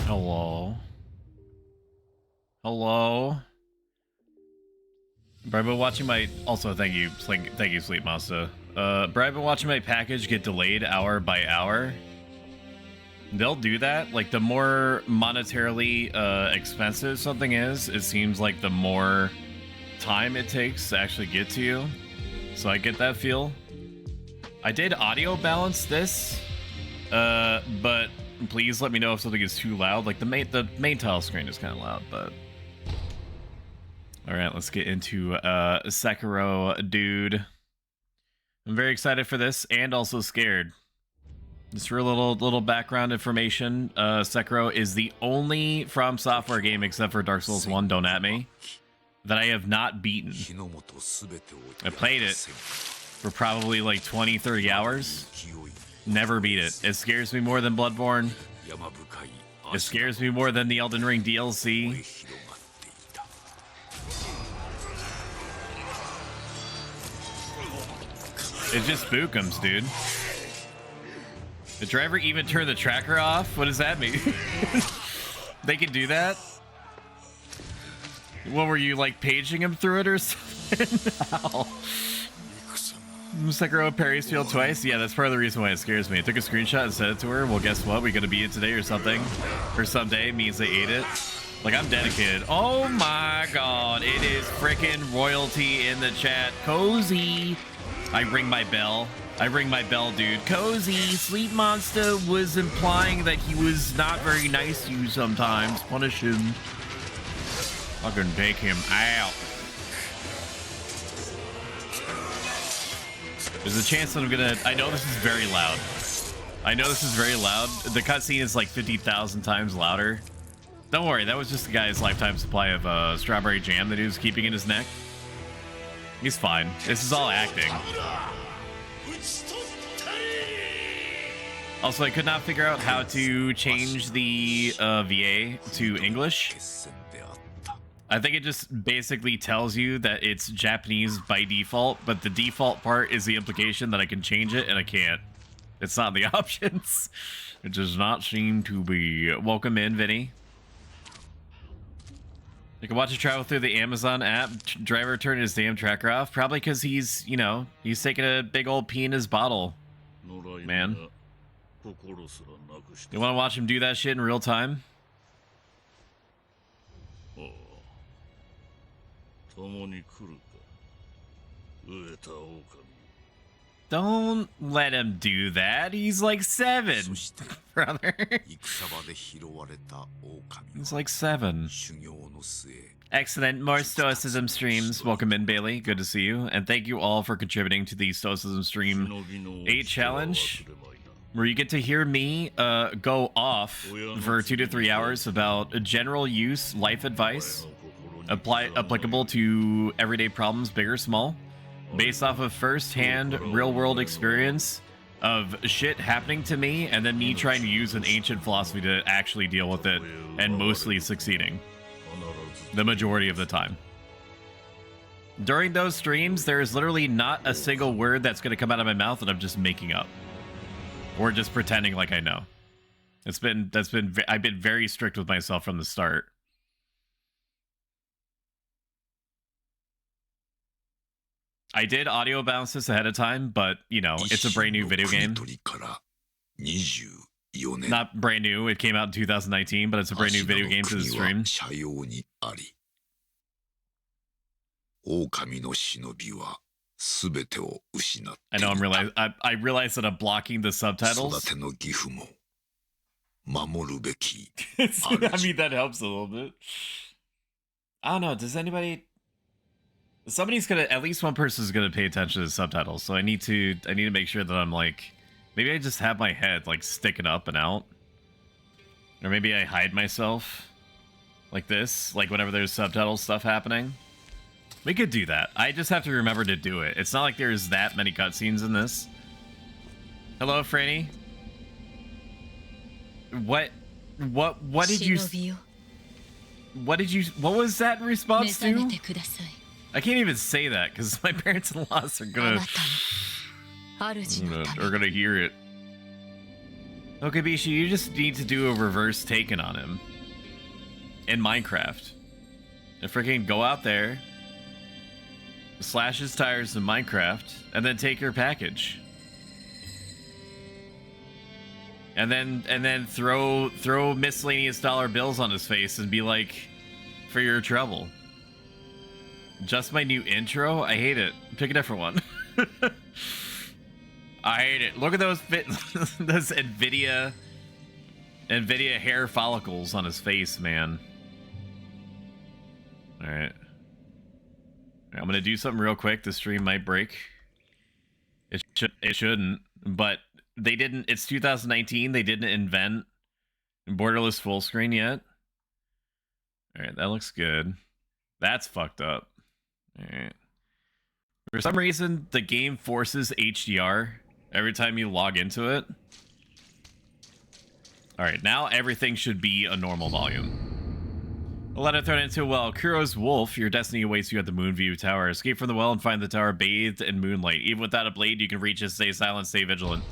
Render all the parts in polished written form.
Hello. Hello. Bro, I've been watching my... Also, thank you, Sleep Master. Bro, I've been watching my package get delayed hour by hour. They'll do that. Like, the more monetarily expensive something is, it seems like the more time it takes to actually get to you. So I get that feel. I did audio balance this, but please let me know if something is too loud. Like, the main tile screen is kind of loud, but... Alright, let's get into Sekiro, dude. I'm very excited for this, and also scared. Just for a little background information, Sekiro is the only From Software game, except for Dark Souls 1, don't at me, that I have not beaten. I played it for probably like 20-30 hours. Never beat it. It scares me more than Bloodborne. It scares me more than the Elden Ring DLC. It's just spookums, dude. The driver even turned the tracker off? What does that mean? They can do that? What were you, like, paging him through it or something? How? Sekiro parries failed twice? Yeah, that's part of the reason why it scares me. I took a screenshot and sent it to her. Well, guess what? We gotta beat it today or something. Or someday means they ate it. Like, I'm dedicated. Oh my god, it is frickin' royalty in the chat. Cozy. I ring my bell. I ring my bell, dude. Cozy, Sleep Monster was implying that he was not very nice to you sometimes. Punish him. Fucking take him out. There's a chance that I'm gonna... I know this is very loud. I know this is very loud. The cutscene is like 50,000 times louder. Don't worry, that was just the guy's lifetime supply of strawberry jam that he was keeping in his neck. He's fine. This is all acting. Also, I could not figure out how to change the VA to English. I think it just basically tells you that it's Japanese by default, but the default part is the implication that I can change it, and I can't. It's not in the options. It does not seem to be. Welcome in, Vinny. You can watch it travel through the Amazon app. Driver turned his damn tracker off. Probably because he's, you know, he's taking a big old pee in his bottle. Man. You want to watch him do that shit in real time? Don't let him do that. He's like 7, brother. He's like 7. Excellent. More Stoicism streams. Welcome in, Bailey. Good to see you. And thank you all for contributing to the Stoicism Stream 8 challenge, where you get to hear me go off for 2 to 3 hours about general use life advice applicable to everyday problems, big or small, based off of first-hand real-world experience of shit happening to me, and then me trying to use an ancient philosophy to actually deal with it, and mostly succeeding the majority of the time. During those streams, there is literally not a single word that's going to come out of my mouth that I'm just making up or just pretending like I know. I've been very strict with myself from the start. I did audio balance this ahead of time, but, you know, it's a brand new video game. Not brand new, it came out in 2019, but it's a brand new video game to the stream. I know I realize that I'm blocking the subtitles. I mean, that helps a little bit. I don't know, does anybody... Somebody's gonna, at least one person's gonna pay attention to the subtitles, so I need to make sure that I'm like, maybe I just have my head like sticking up and out, or maybe I hide myself like this, like whenever there's subtitle stuff happening. We could do that. I just have to remember to do it. It's not like there's that many cutscenes in this. Hello, Franny. What did you? What was that in response to? I can't even say that because my parents-in-law are gonna hear it. Okabishi, you just need to do a reverse taken on him in Minecraft. And freaking go out there, slash his tires in Minecraft, and then take your package. And then throw miscellaneous dollar bills on his face and be like, for your trouble. Just my new intro? I hate it. Pick a different one. I hate it. Look at those those Nvidia hair follicles on his face, man. All right. I'm gonna do something real quick. The stream might break. It shouldn't, but they didn't. It's 2019. They didn't invent borderless full screen yet. All right, that looks good. That's fucked up. All right. For some reason, the game forces HDR every time you log into it. All right, now everything should be a normal volume. A letter thrown into a well. Kuro's wolf, your destiny awaits you at the Moonview Tower. Escape from the well and find the tower bathed in moonlight. Even without a blade, you can reach it. Stay silent, stay vigilant.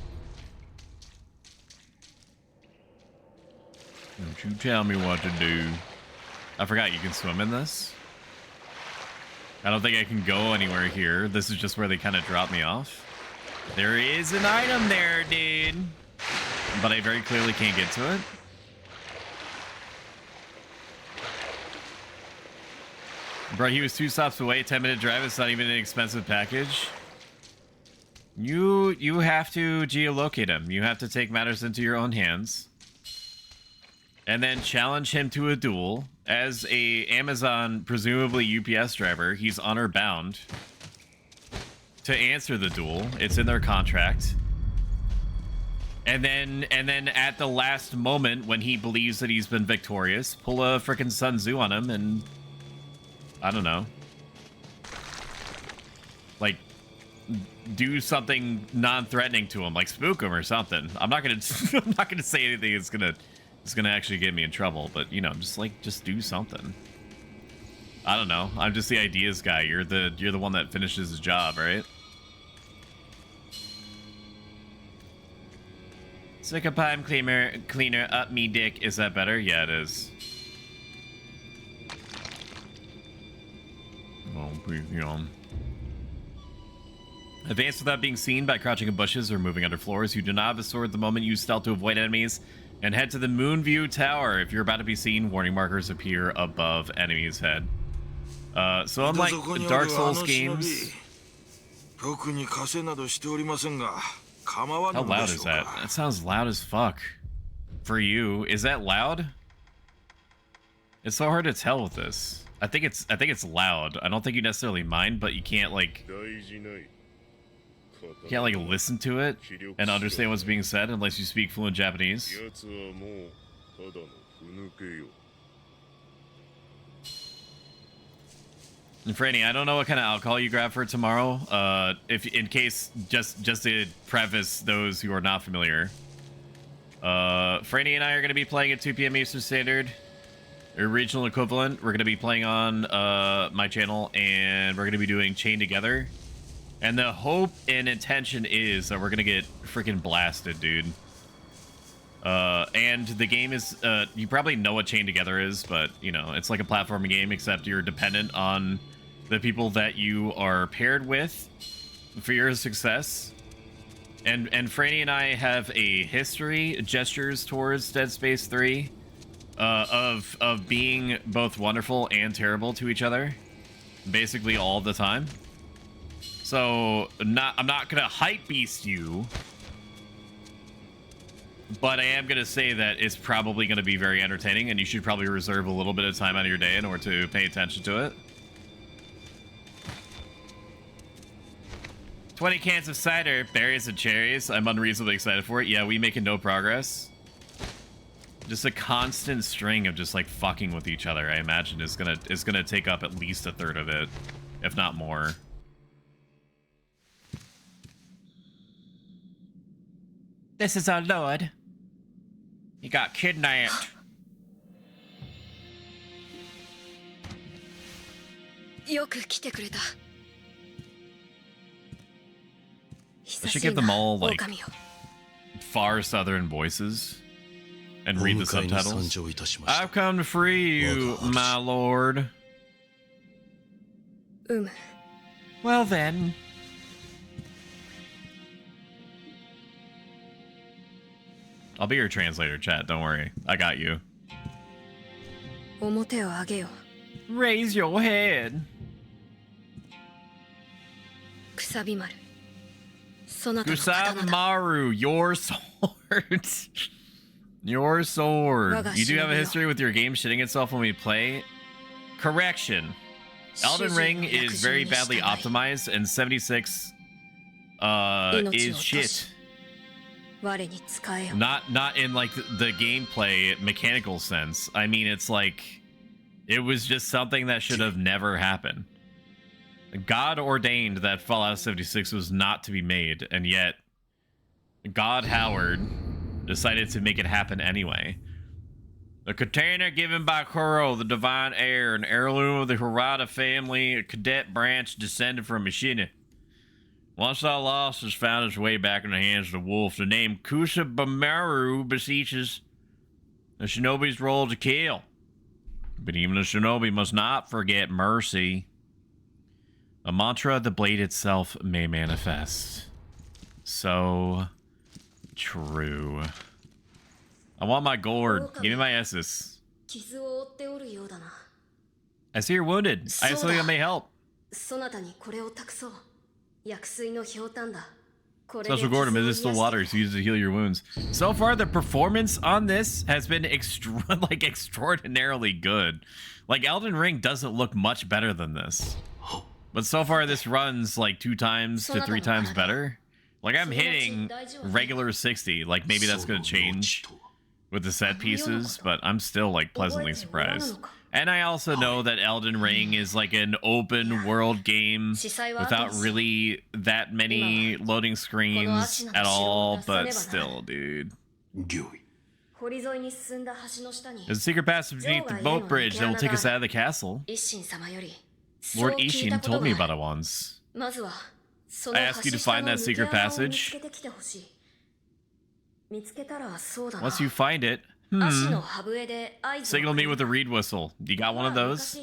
Don't you tell me what to do. I forgot you can swim in this. I don't think I can go anywhere here. This is just where they kind of drop me off. There is an item there, dude. But I very clearly can't get to it. Bro, he was 2 stops away, 10-minute drive. It's not even an expensive package. You have to geolocate him. You have to take matters into your own hands. And then challenge him to a duel. As a Amazon, presumably UPS driver, he's honor bound to answer the duel. It's in their contract. And then at the last moment, when he believes that he's been victorious, pull a frickin' Sun Tzu on him and I don't know, like do something non-threatening to him, like spook him or something. I'm not gonna say anything that's gonna actually get me in trouble, but you know, just do something. I don't know. I'm just the ideas guy. You're the one that finishes his job, right? Stick a pipe cleaner up me dick. Is that better? Yeah, it is. Oh, please, Advance without being seen by crouching in bushes or moving under floors. You do not have a sword at the moment. Use stealth to avoid enemies. And head to the Moonview Tower. If you're about to be seen, warning markers appear above enemy's head. So unlike Dark Souls games... How loud is that? That sounds loud as fuck. For you, is that loud? It's so hard to tell with this. I think it's loud. I don't think you necessarily mind, but you can't like listen to it and understand what's being said unless you speak fluent Japanese. And Franny, I don't know what kind of alcohol you grab for tomorrow. If in case, just to preface those who are not familiar, Franny and I are going to be playing at 2 p.m. Eastern Standard, or regional equivalent. We're going to be playing on my channel, and we're going to be doing Chain Together. And the hope and intention is that we're going to get freaking blasted, dude. And the game is, you probably know what Chain Together is, but, you know, it's like a platforming game, except you're dependent on the people that you are paired with for your success. And Franny and I have a history, gestures towards Dead Space 3, of being both wonderful and terrible to each other, basically all the time. So I'm not gonna hype beast you, but I am gonna say that it's probably gonna be very entertaining, and you should probably reserve a little bit of time out of your day in order to pay attention to it. 20 cans of cider, berries and cherries. I'm unreasonably excited for it. Yeah, we making no progress. Just a constant string of just like fucking with each other, I imagine is gonna take up at least a third of it, if not more. This is our lord. He got kidnapped. I should give them all like far southern voices and read the subtitles. I've come to free you, my lord. Well then. I'll be your translator, chat. Don't worry. I got you. Raise your head. Kusabamaru, your sword. Your sword. You do have a history with your game shitting itself when we play. Correction. Elden Ring is very badly optimized, and 76 is shit. Not in like the gameplay mechanical sense. I mean, it's like it was just something that should have never happened. God ordained that Fallout 76 was not to be made, and yet God Howard decided to make it happen anyway. The katana given by Kuro, the divine heir, an heirloom of the Hirata family, a cadet branch descended from Ishina. Once that loss has found its way back in the hands of the wolf, the name Kusabamaru beseeches the shinobi's role to kill. But even the shinobi must not forget mercy. A mantra the blade itself may manifest. So true. I want my gourd. Give me my Essus. I see you're wounded. I have something that may help. Special gourd of medicinal water is used to heal your wounds. So far, the performance on this has been extraordinarily good. Like, Elden Ring doesn't look much better than this. But so far, this runs like 2 times to 3 times better. Like, I'm hitting regular 60. Like, maybe that's going to change with the set pieces, but I'm still like pleasantly surprised. And I also know that Elden Ring is like an open world game without really that many loading screens at all, but still, dude. There's a secret passage beneath the boat bridge that will take us out of the castle. Lord Ishin told me about it once. I asked you to find that secret passage. Once you find it, signal me with a reed whistle. You got one of those?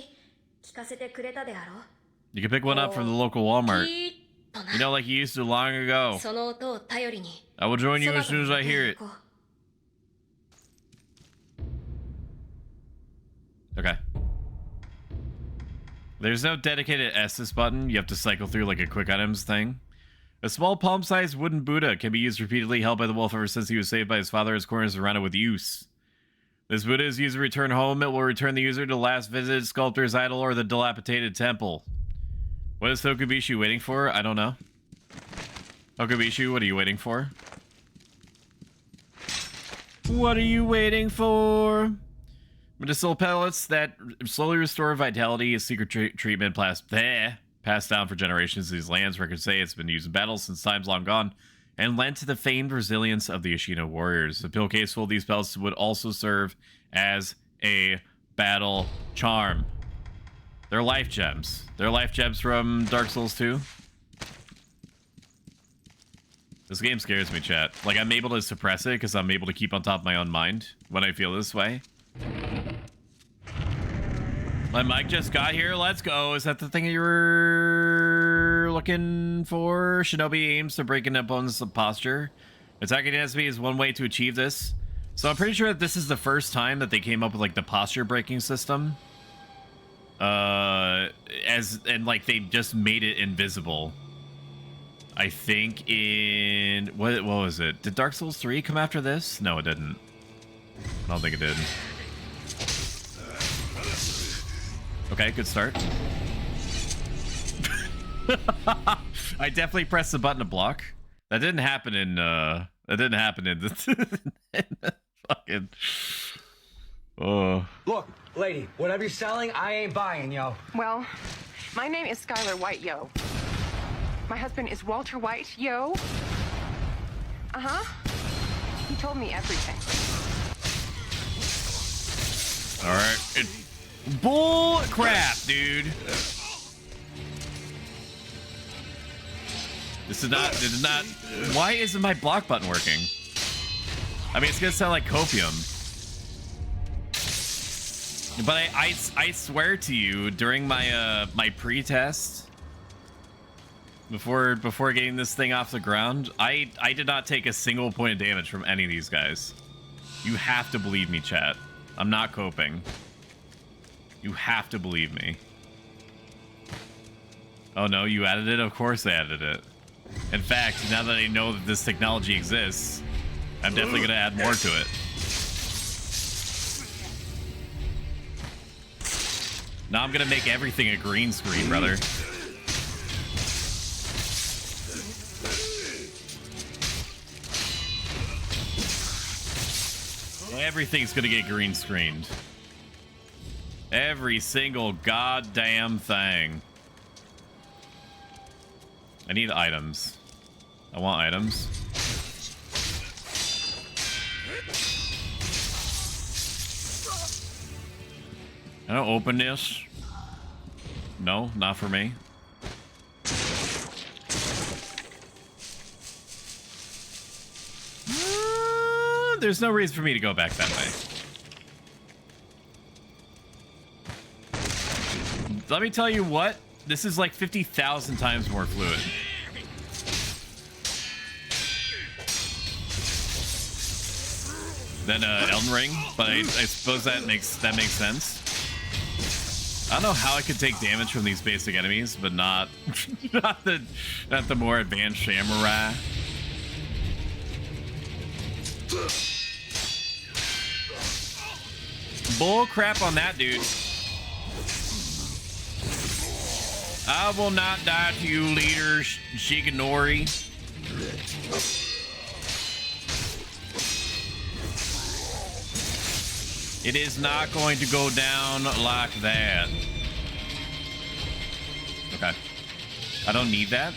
You can pick one up from the local Walmart. You know, like you used to long ago. I will join you as soon as I hear it. Okay. There's no dedicated Essus button. You have to cycle through like a quick items thing. A small palm-sized wooden Buddha can be used repeatedly, held by the wolf ever since he was saved by his father. His corner is surrounded with use. This Buddha is used to return home. It will return the user to the last visited sculptor's idol or the dilapidated temple. What is Tokubishu waiting for? I don't know. Tokubishu, what are you waiting for? What are you waiting for? Medicinal pellets that slowly restore vitality. A secret treatment passed down for generations in these lands. Records say it's been used in battles since times long gone and lent to the famed resilience of the Ishino warriors. A pill case full of these pellets would also serve as a battle charm. They're life gems. They're life gems from Dark Souls 2. This game scares me, chat. Like, I'm able to suppress it because I'm able to keep on top of my own mind when I feel this way. My mic just got here. Let's go. Is that the thing that you were looking for? Shinobi aims to break an opponent's posture. Attacking enemy is one way to achieve this. So I'm pretty sure that this is the first time that they came up with like the posture breaking system. Like they just made it invisible. I think in what was it? Did Dark Souls 3 come after this? No, it didn't. I don't think it did. Okay, good start. I definitely pressed the button to block. That didn't happen in the fucking Look, lady, whatever you're selling, I ain't buying, yo. Well, my name is Skylar White, yo. My husband is Walter White, yo. Uh-huh. He told me everything. All right. Bull crap, dude. This is not. Why isn't my block button working? I mean, it's gonna sound like copium. But I swear to you, during my my pre-test, before getting this thing off the ground, I did not take a single point of damage from any of these guys. You have to believe me, chat. I'm not coping. You have to believe me. Oh no, you added it? Of course they added it. In fact, now that I know that this technology exists, I'm definitely gonna add more to it. Now I'm gonna make everything a green screen, brother. Everything's gonna get green screened. Every single goddamn thing. I need items. I want items. Can I open this? No, not for me. There's no reason for me to go back that way. Let me tell you what, this is like 50,000 times more fluid. Than Elden Ring, but I suppose that makes sense. I don't know how I could take damage from these basic enemies, but not not the more advanced samurai. Bull crap on that, dude. I will not die to you, leader Shigenori. It is not going to go down like that. Okay. I don't need that.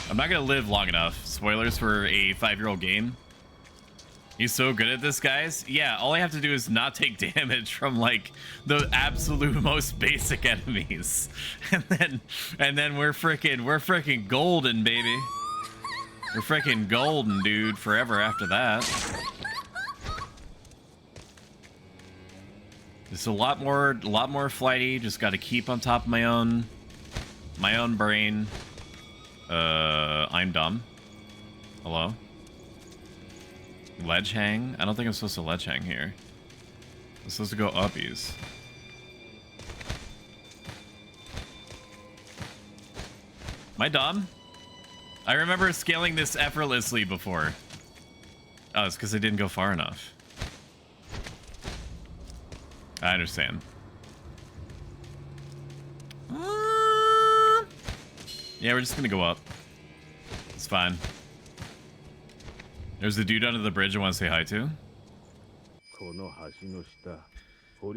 I'm not going to live long enough. Spoilers for a 5-year-old game. He's so good at this, guys. Yeah, all I have to do is not take damage from like the absolute most basic enemies. And then we're freaking golden, baby. We're freaking golden, dude, forever after that. It's a lot more flighty. Just got to keep on top of my own brain. I'm dumb. Hello? Ledge hang? I don't think I'm supposed to ledge hang here. I'm supposed to go uppies. Am I dumb? I remember scaling this effortlessly before. Oh, it's because I didn't go far enough. I understand. Yeah, we're just gonna go up. It's fine. There's the dude under the bridge I want to say hi to. You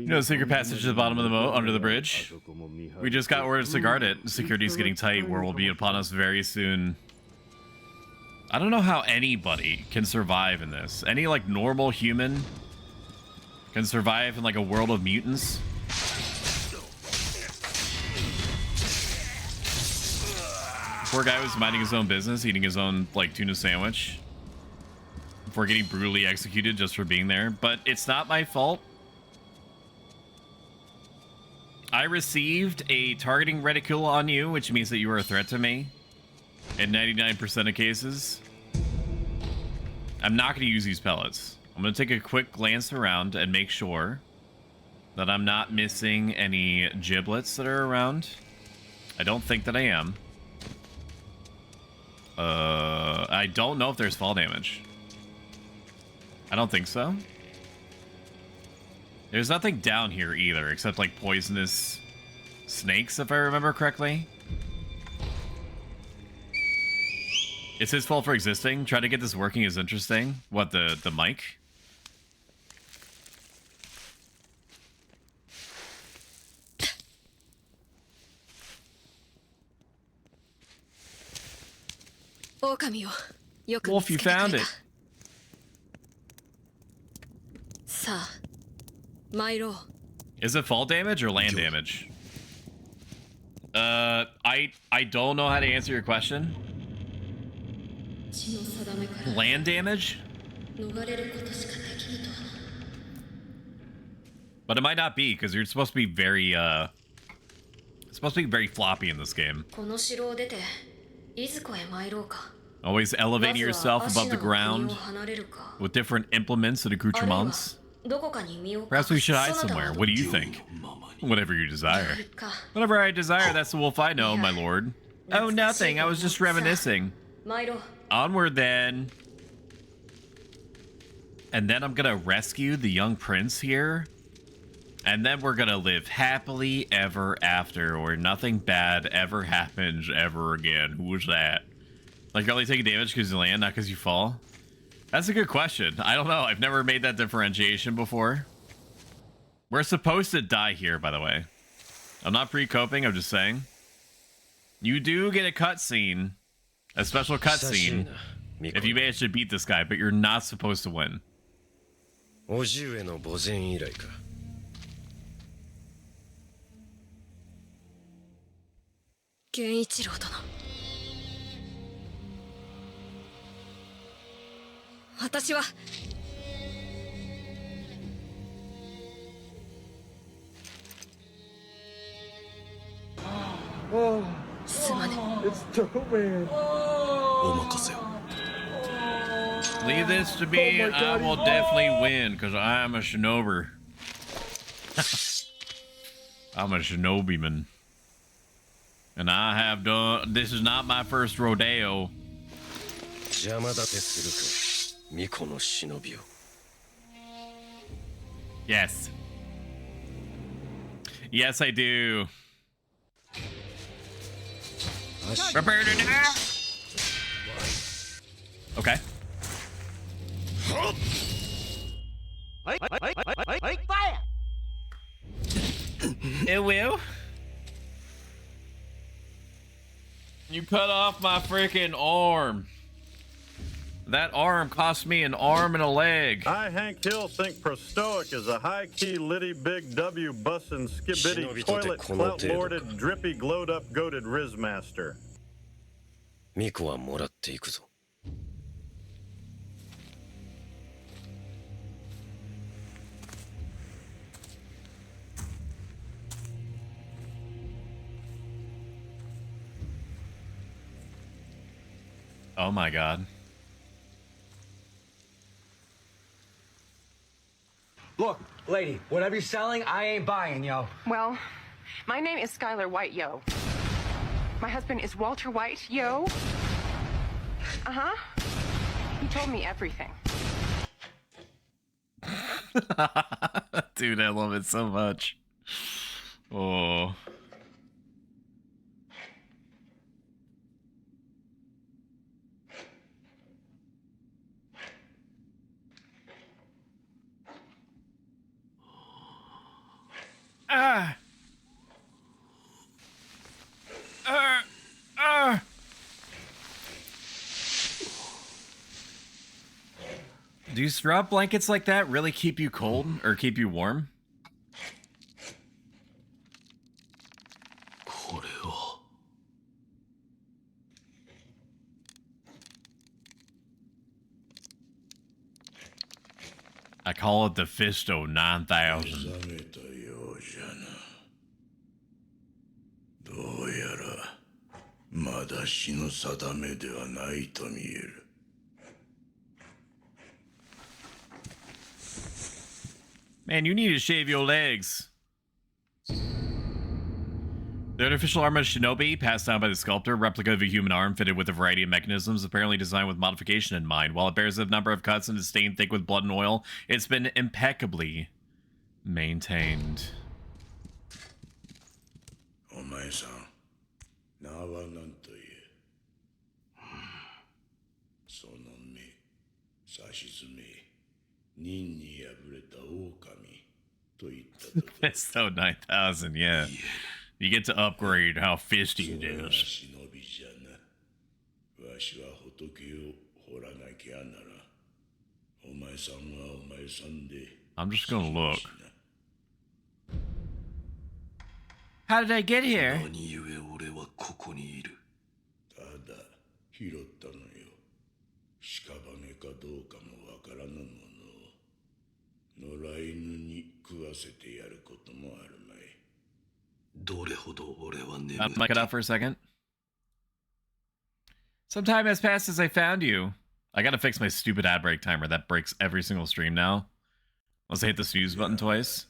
know the secret passage to the bottom of the moat under the bridge? We just got orders to guard it. Security's getting tight. War will be upon us very soon. I don't know how anybody can survive in this. Any like normal human can survive in like a world of mutants. Poor guy was minding his own business, eating his own like tuna sandwich before getting brutally executed just for being there. But it's not my fault. I received a targeting reticule on you, which means that you are a threat to me in 99% of cases. I'm not going to use these pellets. I'm going to take a quick glance around and make sure that I'm not missing any giblets that are around. I don't think that I am. I don't know if there's fall damage. I don't think so. There's nothing down here either, except like poisonous snakes, if I remember correctly. It's his fault for existing. Trying to get this working is interesting. What, the mic? Wolf, you found it. Is it fall damage or land damage? I don't know how to answer your question. Land damage? But it might not be, because you're supposed to be very, it's supposed to be very floppy in this game. Always elevating yourself above the ground with different implements and accoutrements. Perhaps we should hide somewhere. What do you think? Whatever you desire. Whatever I desire, that's the wolf I know, my lord. Oh, nothing. I was just reminiscing. Onward, then. And then I'm gonna rescue the young prince here. And then we're gonna live happily ever after, where nothing bad ever happens ever again. Who was that? Like, you're only taking damage because you land, not because you fall? That's a good question. I don't know. I've never made that differentiation before. We're supposed to die here, by the way. I'm not pre-coping, I'm just saying. You do get a cutscene. A special cutscene. If you manage to beat this guy, but you're not supposed to win. It's dope, man. Leave this to me, I will definitely win, because I am a shinobi. I'm a shinobi-man. And I have done... This is not my first rodeo. Yes. Yes, I do. Prepare to die. Okay. Fire! It will. You cut off my freaking arm. That arm cost me an arm and a leg. I, Hank Hill, think Stoic is a high-key, litty, big W, bussin', skibidi, toilet, clout-lorded, drippy, glowed-up, goated Rizmaster. Oh my god. Look, lady, whatever you're selling, I ain't buying, yo. Well, my name is Skylar White, yo. My husband is Walter White, yo. Uh-huh. He told me everything. Dude, I love it so much. Oh. Do straw blankets like that really keep you cold or keep you warm? I call it the Fisto 9000. Man, you need to shave your legs. The artificial arm of Shinobi, passed down by the sculptor, replica of a human arm fitted with a variety of mechanisms, apparently designed with modification in mind. While it bears a number of cuts and is stained thick with blood and oil, it's been impeccably maintained. Fisto 9000, yeah. You get to upgrade how fisty it is. I'm just gonna look. How did I get here? Mic it up for a second. Some time has passed since I found you. I gotta fix my stupid ad break timer. That breaks every single stream now. Let's hit the snooze button twice.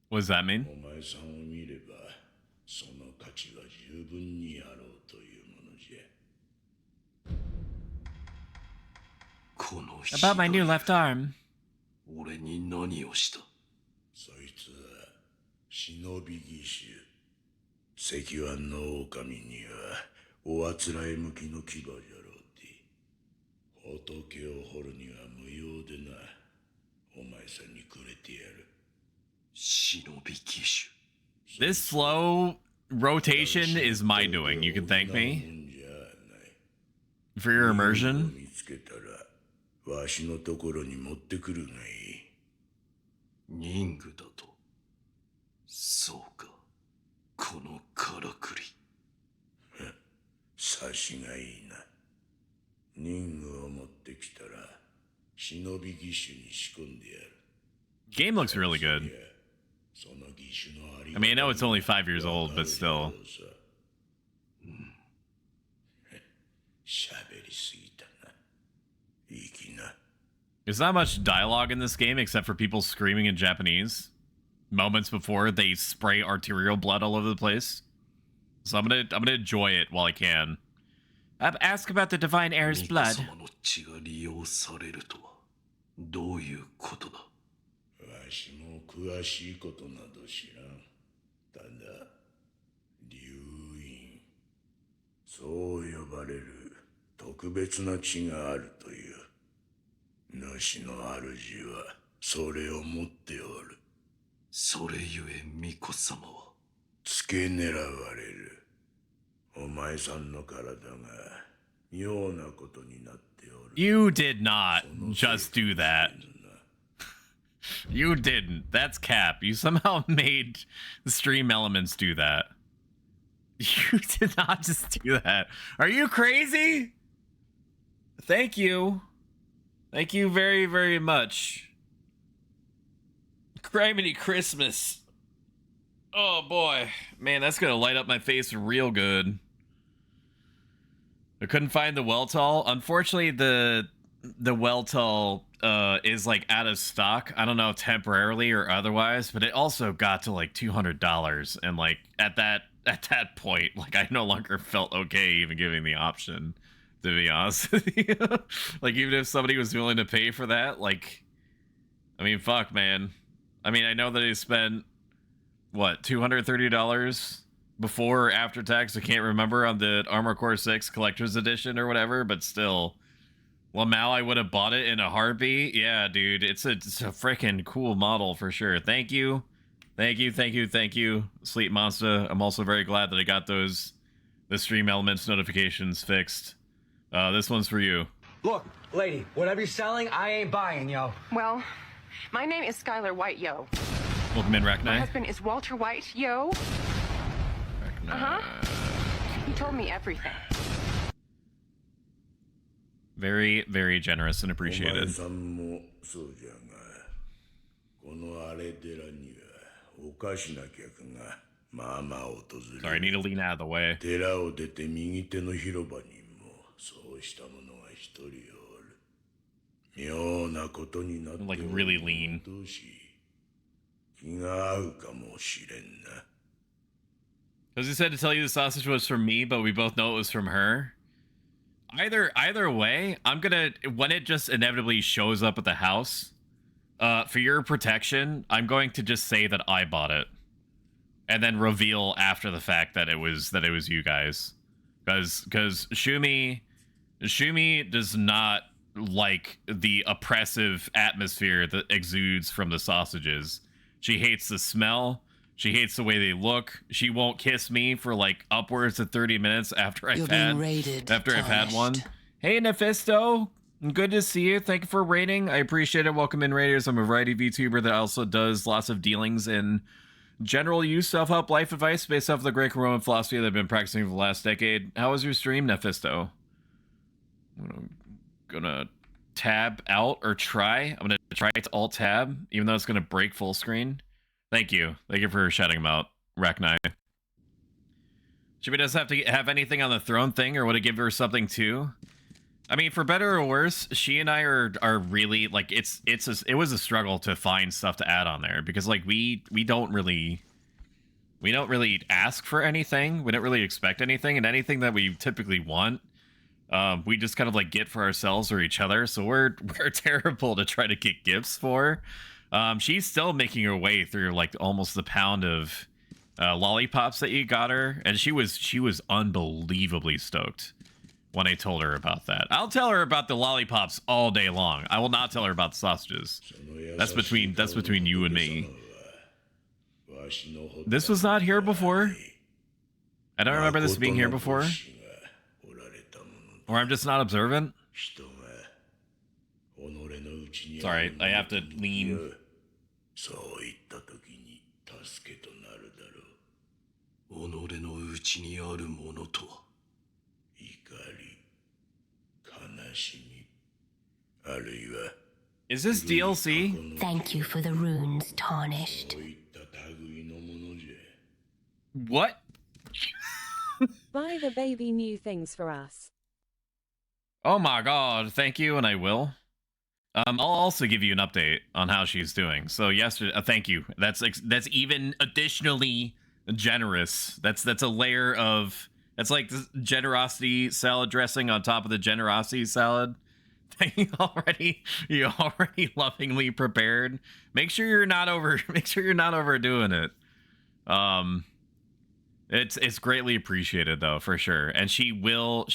What does that mean? About my new left arm. This slow rotation is my doing. You can thank me for your immersion. Game looks really good. I mean, I know it's only 5 years old, but still. There's not much dialogue in this game except for people screaming in Japanese moments before they spray arterial blood all over the place. So I'm gonna enjoy it while I can. Ask about the divine heir's blood. You did not just do that. You didn't. That's cap. You somehow made the stream elements do that. You did not just do that. Are you crazy? Thank you. Thank you very, very much. Criminy Christmas. Oh boy. Man, that's gonna light up my face real good. I couldn't find the Weltall. Unfortunately, the Weltall is like out of stock. I don't know, temporarily or otherwise, but it also got to like $200, and like at that point, like I no longer felt okay even giving the option, to be honest with you. Like even if somebody was willing to pay for that, like, I mean, fuck, man. I mean, I know that he spent what, $230 before or after tax, I can't remember, on the Armored Core 6 Collector's Edition or whatever, but still. Lamau, I would have bought it in a heartbeat. Yeah, dude, it's a freaking cool model for sure. Thank you. Thank you, thank you, thank you, Sleep Monster. I'm also very glad that I got the stream elements notifications fixed. This one's for you. Look, lady, whatever you're selling, I ain't buying, yo. Well, my name is Skylar White, yo. Welcome in, Raknai. My husband is Walter White, yo. Uh-huh. He told me everything. Very, very generous and appreciated. Sorry, I need to lean out of the way. Like really lean. Because he said to tell you the sausage was from me, but we both know it was from her. Either way, I'm gonna, when it just inevitably shows up at the house, for your protection, I'm going to just say that I bought it, and then reveal after the fact that it was you guys, because Shumi does not like the oppressive atmosphere that exudes from the sausages. She hates the smell. She hates the way they look. She won't kiss me for like upwards of 30 minutes after I've had one. Hey, Nephisto. Good to see you. Thank you for raiding. I appreciate it. Welcome in, raiders. I'm a variety VTuber that also does lots of dealings in general use, self-help, life advice based off of the Greco-Roman philosophy that I've been practicing for the last decade. How was your stream, Nephisto? I'm gonna tab out or try. I'm gonna try to alt-tab, even though it's gonna break full screen. Thank you. Thank you for shouting him out, Raknai. She doesn't have to have anything on the throne thing, or would it give her something too? I mean, for better or worse, she and I are really like it was a struggle to find stuff to add on there because like we don't really ask for anything. We don't really expect anything, and anything that we typically want, we just kind of like get for ourselves or each other. So we're terrible to try to get gifts for. She's still making her way through like almost the pound of lollipops that you got her, and she was unbelievably stoked when I told her about that. I'll tell her about the lollipops all day long. I will not tell her about the sausages. That's between you and me. This was not here before. I don't remember this being here before. Or I'm just not observant. Sorry, I have to lean. Is this DLC? Thank you for the runes, Tarnished. What? Buy the baby new things for us. Oh my god, thank you, and I will. I'll also give you an update on how she's doing. So yesterday, thank you. That's even additionally generous. That's a layer of, that's like this generosity salad dressing on top of the generosity salad. You already lovingly prepared. Make sure you're not overdoing it. It's greatly appreciated though, for sure. And she will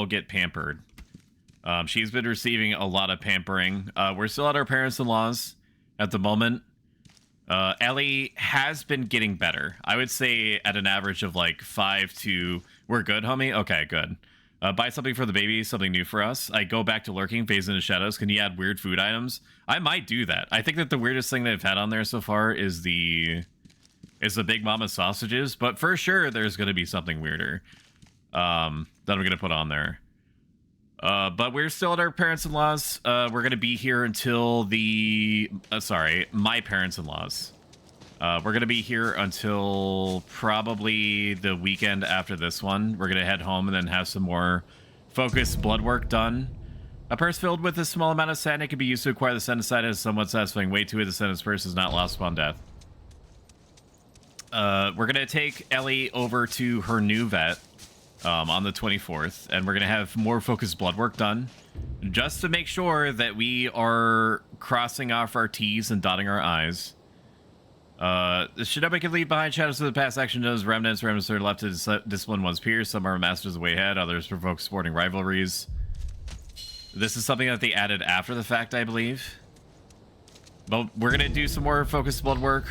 get pampered. She's been receiving a lot of pampering. We're still at our parents-in-law's at the moment. Ellie has been getting better. I would say at an average of like 5 to... We're good, homie? Okay, good. Buy something for the baby, something new for us. I go back to lurking, phase into shadows. Can you add weird food items? I might do that. I think that the weirdest thing they've had on there so far is the Big Mama sausages, but for sure there's going to be something weirder that I'm going to put on there. But we're still at our parents-in-law's. We're going to be here until the... my parents-in-law's. We're going to be here until probably the weekend after this one. We're going to head home and then have some more focused blood work done. A purse filled with a small amount of sand can be used to acquire the sentence side as somewhat satisfying. Way to it, the sentence purse is not lost upon death. We're going to take Ellie over to her new vet on the 24th, and we're going to have more focused blood work done just to make sure that we are crossing off our T's and dotting our I's. The Shinobi can leave behind shadows of the past action knows remnants are left to discipline one's peers. Some are masters way ahead, others provoke sporting rivalries. This is something that they added after the fact, I believe. But we're going to do some more focused blood work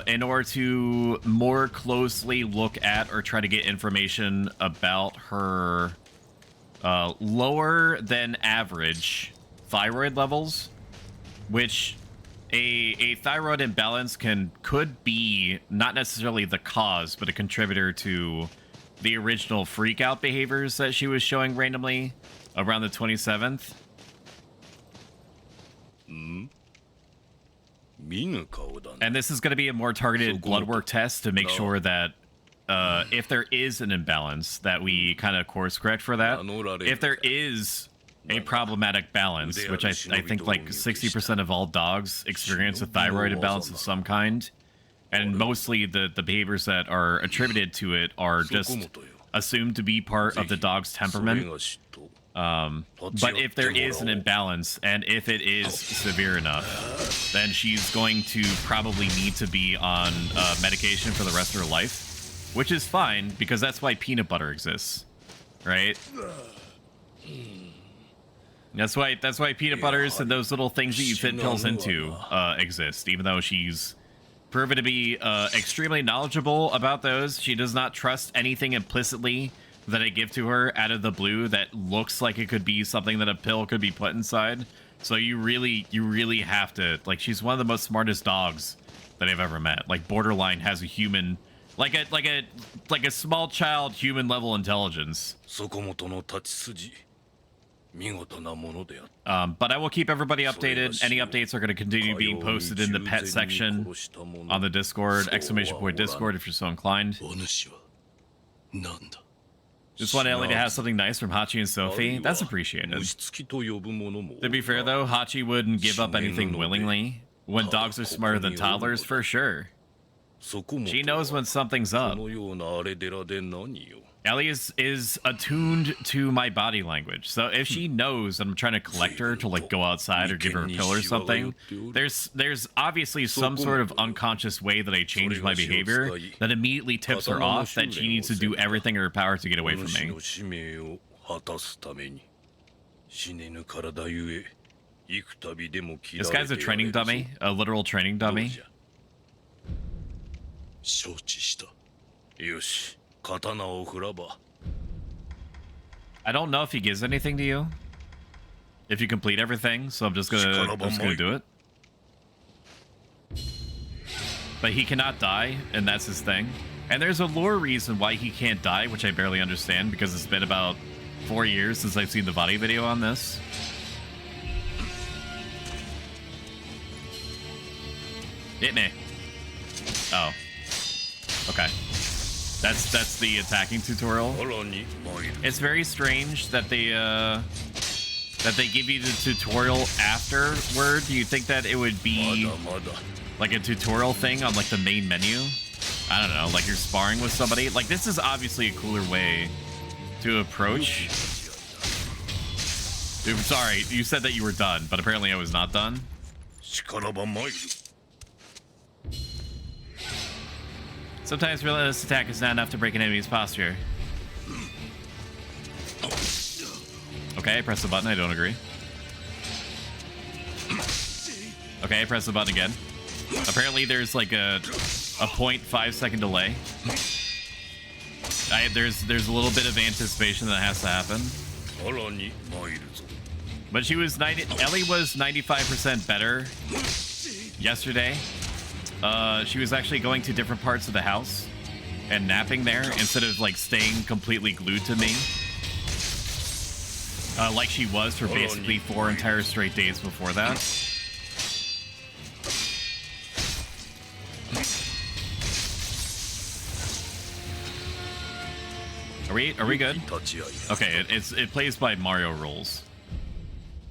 in order to more closely look at or try to get information about her lower than average thyroid levels, which a thyroid imbalance could be not necessarily the cause, but a contributor to the original freak out behaviors that she was showing randomly around the 27th. And this is going to be a more targeted blood work test to make sure that if there is an imbalance, that we kind of course correct for that. If there is a problematic balance, which I think like 60% of all dogs experience a thyroid imbalance of some kind, and mostly the behaviors that are attributed to it are just assumed to be part of the dog's temperament. But if there is an imbalance, and if it is severe enough, then she's going to probably need to be on medication for the rest of her life, which is fine, because that's why peanut butter exists, right? That's why peanut butters and those little things that you fit pills into exist, even though she's proven to be extremely knowledgeable about those. She does not trust anything implicitly that I give to her out of the blue that looks like it could be something that a pill could be put inside. So you really have to, like, she's one of the most smartest dogs that I've ever met. Like, borderline has a human, like a small child human level intelligence. But I will keep everybody updated. Any updates are going to continue being posted in the pet section on the Discord, !Discord if you're so inclined. Just want Ellie to have something nice from Hachi and Sophie. That's appreciated. To be fair though, Hachi wouldn't give up anything willingly. When dogs are smarter than toddlers, for sure. She knows when something's up. Ellie is attuned to my body language, so if she knows that I'm trying to collect her to like go outside or give her a pill or something, there's obviously some sort of unconscious way that I change my behavior that immediately tips her off that she needs to do everything in her power to get away from me. This guy's a training dummy, a literal training dummy. I don't know if he gives anything to you if you complete everything, so I'm just gonna do it. But he cannot die, and that's his thing. And there's a lore reason why he can't die, which I barely understand, because it's been about 4 years since I've seen the VOD video on this. Hit me. Oh. Okay. That's the attacking tutorial. It's very strange that they give you the tutorial afterward. Do you think that it would be like a tutorial thing on like the main menu? I don't know, like you're sparring with somebody. Like this is obviously a cooler way to approach. Dude, sorry, you said that you were done, but apparently I was not done. Sometimes relentless attack is not enough to break an enemy's posture. Okay, press the button. I don't agree. Okay, press the button again. Apparently there's like a 0.5 second delay. There's a little bit of anticipation that has to happen. But she was Ellie was 95% better yesterday. She was actually going to different parts of the house and napping there instead of like staying completely glued to me. Like she was for basically 4 entire straight days before that. Are we good? Okay, it plays by Mario rules.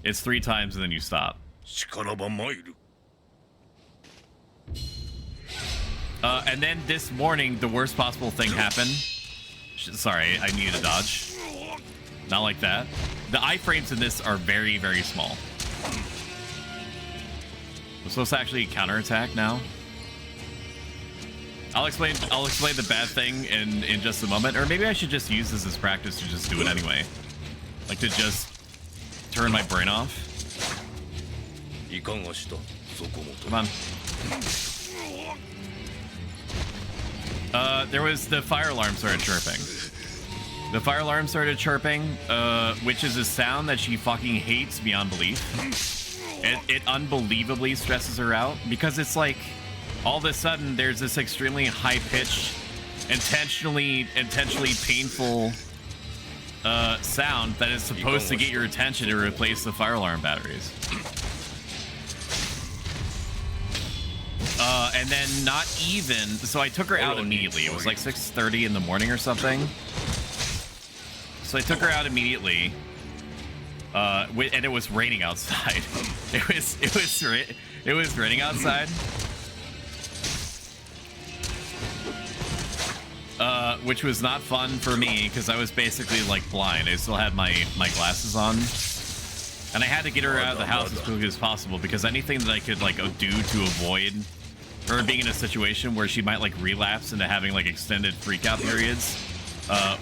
It's 3 times and then you stop. And then this morning, the worst possible thing happened. Sorry, I needed a dodge. Not like that. The iframes in this are very, very small. I'm supposed to actually counterattack now. I'll explain the bad thing in just a moment, or maybe I should just use this as practice to just do it anyway. Like to just turn my brain off. Come on. There was the fire alarm started chirping. The fire alarm started chirping, which is a sound that she fucking hates beyond belief. It unbelievably stresses her out because it's like all of a sudden there's this extremely high-pitched, intentionally painful sound that is supposed to get your attention to replace the fire alarm batteries. And then not even, so I took her out immediately. It was like 6:30 in the morning or something. So I took her out immediately, and it was raining outside. It was raining outside. Which was not fun for me because I was basically like blind. I still had my glasses on. And I had to get her out of the house as quickly as possible because anything that I could like do to avoid her being in a situation where she might like relapse into having like extended freak out periods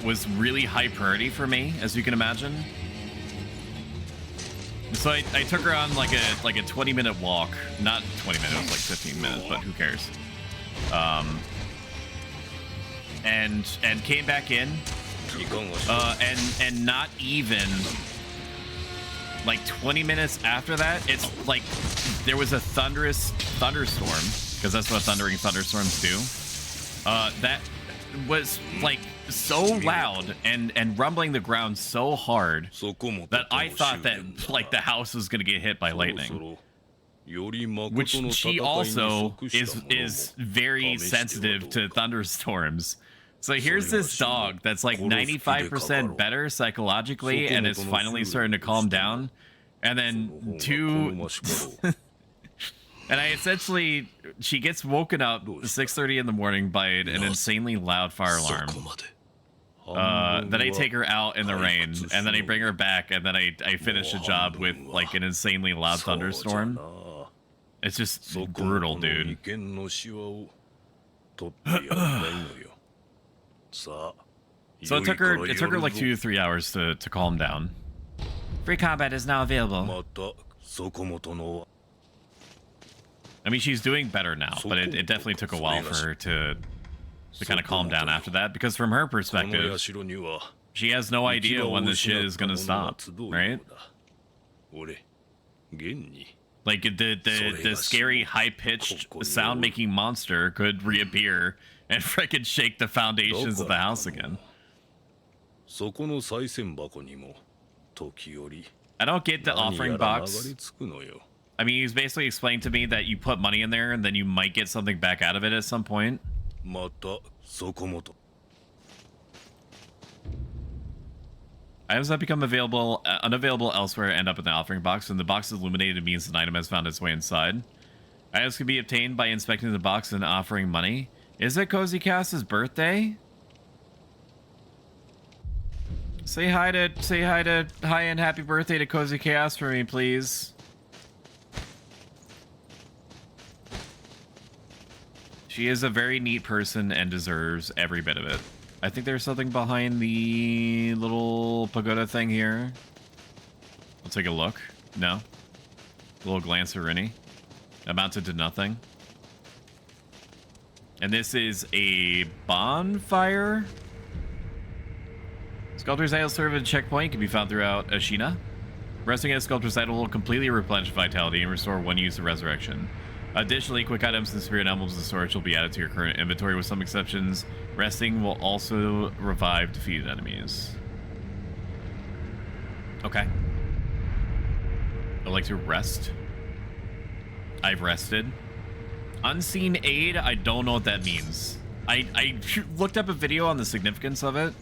was really high priority for me, as you can imagine. So I took her on like a 20-minute walk. Not 20 minutes, it was like 15 minutes, but who cares? And came back in, And not even like 20 minutes after that, it's like there was a thunderstorm, because that's what thundering thunderstorms do. That was like so loud and rumbling the ground so hard that I thought that like the house was gonna get hit by lightning. Which she also is very sensitive to thunderstorms. So here's this dog that's like 95% better psychologically and is finally starting to calm down. And then and I essentially, she gets woken up 6:30 in the morning by an insanely loud fire alarm. Then I take her out in the rain, and then I bring her back, and then I finish the job with like an insanely loud thunderstorm. It's just brutal, dude. So it took her like 2 to 3 hours to calm down. Free combat is now available. I mean, she's doing better now, but it definitely took a while for her to kind of calm down after that, because from her perspective, she has no idea when this shit is gonna stop, right? Like the scary high-pitched sound-making monster could reappear and frickin' shake the foundations of the house again. I don't get the offering box. I mean, he's basically explained to me that you put money in there and then you might get something back out of it at some point. Items that become unavailable elsewhere end up in the offering box, and the box is illuminated means an item has found its way inside. Items can be obtained by inspecting the box and offering money. Is it Cozy Cass's birthday? Say hi and happy birthday to Cozy Chaos for me, please. She is a very neat person and deserves every bit of it. I think there's something behind the little pagoda thing here. Let's take a look. No. A little glancerini. Amounted to nothing. And this is a bonfire. Sculptor's Idol serve at a checkpoint can be found throughout Ashina. Resting at Sculptor's Idol will completely replenish vitality and restore one use of resurrection. Additionally, quick items and spirit emblems in storage will be added to your current inventory with some exceptions. Resting will also revive defeated enemies. Okay. I'd like to rest. I've rested. Unseen aid, I don't know what that means. I looked up a video on the significance of it.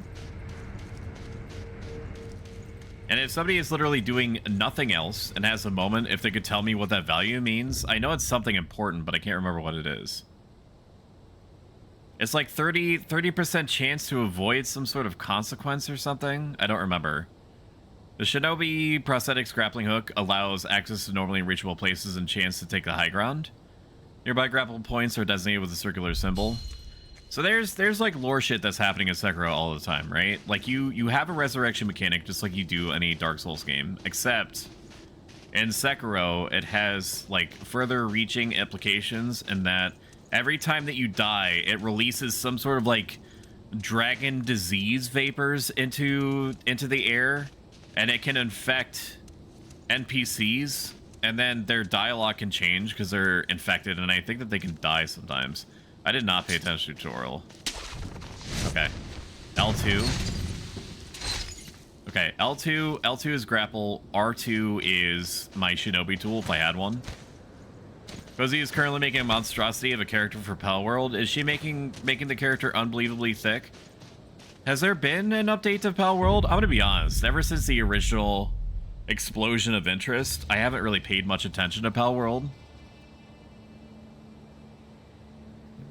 And if somebody is literally doing nothing else and has a moment, if they could tell me what that value means, I know it's something important, but I can't remember what it is. It's like 30% chance to avoid some sort of consequence or something. I don't remember. The Shinobi prosthetics grappling hook allows access to normally reachable places and chance to take the high ground. Nearby grapple points are designated with a circular symbol. So there's like lore shit that's happening in Sekiro all the time, right? Like you have a resurrection mechanic just like you do any Dark Souls game, except in Sekiro it has like further reaching implications in that every time that you die, it releases some sort of like dragon disease vapors into the air, and it can infect NPCs, and then their dialogue can change because they're infected, and I think that they can die sometimes. I did not pay attention to tutorial. Okay. L2. Okay, L2 is grapple. R2 is my shinobi tool if I had one. Cozy is currently making a monstrosity of a character for Palworld. Is she making the character unbelievably thick? Has there been an update to Palworld? I'm gonna be honest. Ever since the original explosion of interest, I haven't really paid much attention to Palworld.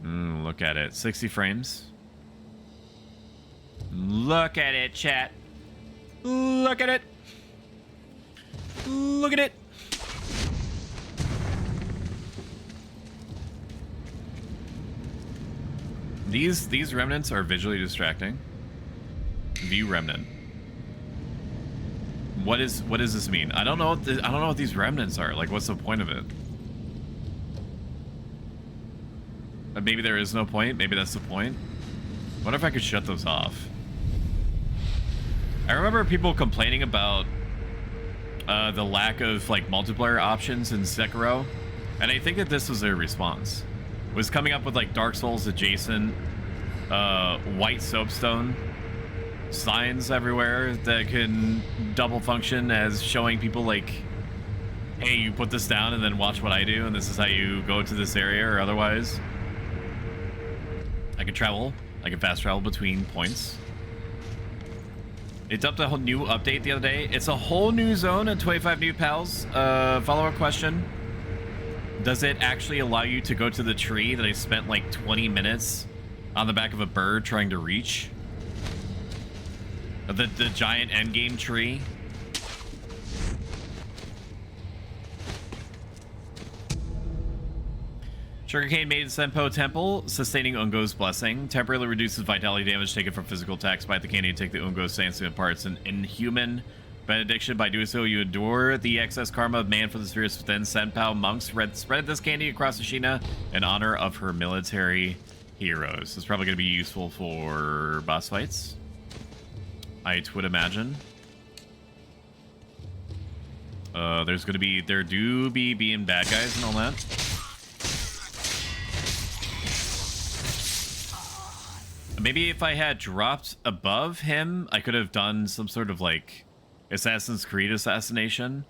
Look at it. 60 frames. Look at it, chat. Look at it. Look at it. These remnants are visually distracting. View remnant. What does this mean? I don't know what these remnants are. Like, what's the point of it? Maybe there is no point. Maybe that's the point. What if I could shut those off? I remember people complaining about the lack of like multiplayer options in Sekiro, and I think that this was their response. Was coming up with like Dark Souls adjacent white soapstone signs everywhere that can double function as showing people like, hey, you put this down and then watch what I do, and this is how you go to this area, or otherwise. I can travel. I can fast travel between points. It dumped a whole new update the other day. It's a whole new zone and 25 new pals. Follow-up question. Does it actually allow you to go to the tree that I spent like 20 minutes on the back of a bird trying to reach? The giant endgame tree? Sugarcane made Senpo Temple, sustaining Ungo's blessing. Temporarily reduces vitality damage taken from physical attacks. Bite the candy and take the Ungo's stance and imparts an inhuman benediction. By doing so, you endure the excess karma of man for the spirits within. Senpao monks spread this candy across Ashina in honor of her military heroes. It's probably going to be useful for boss fights, I would imagine. There do be being bad guys and all that. Maybe if I had dropped above him, I could have done some sort of like Assassin's Creed assassination.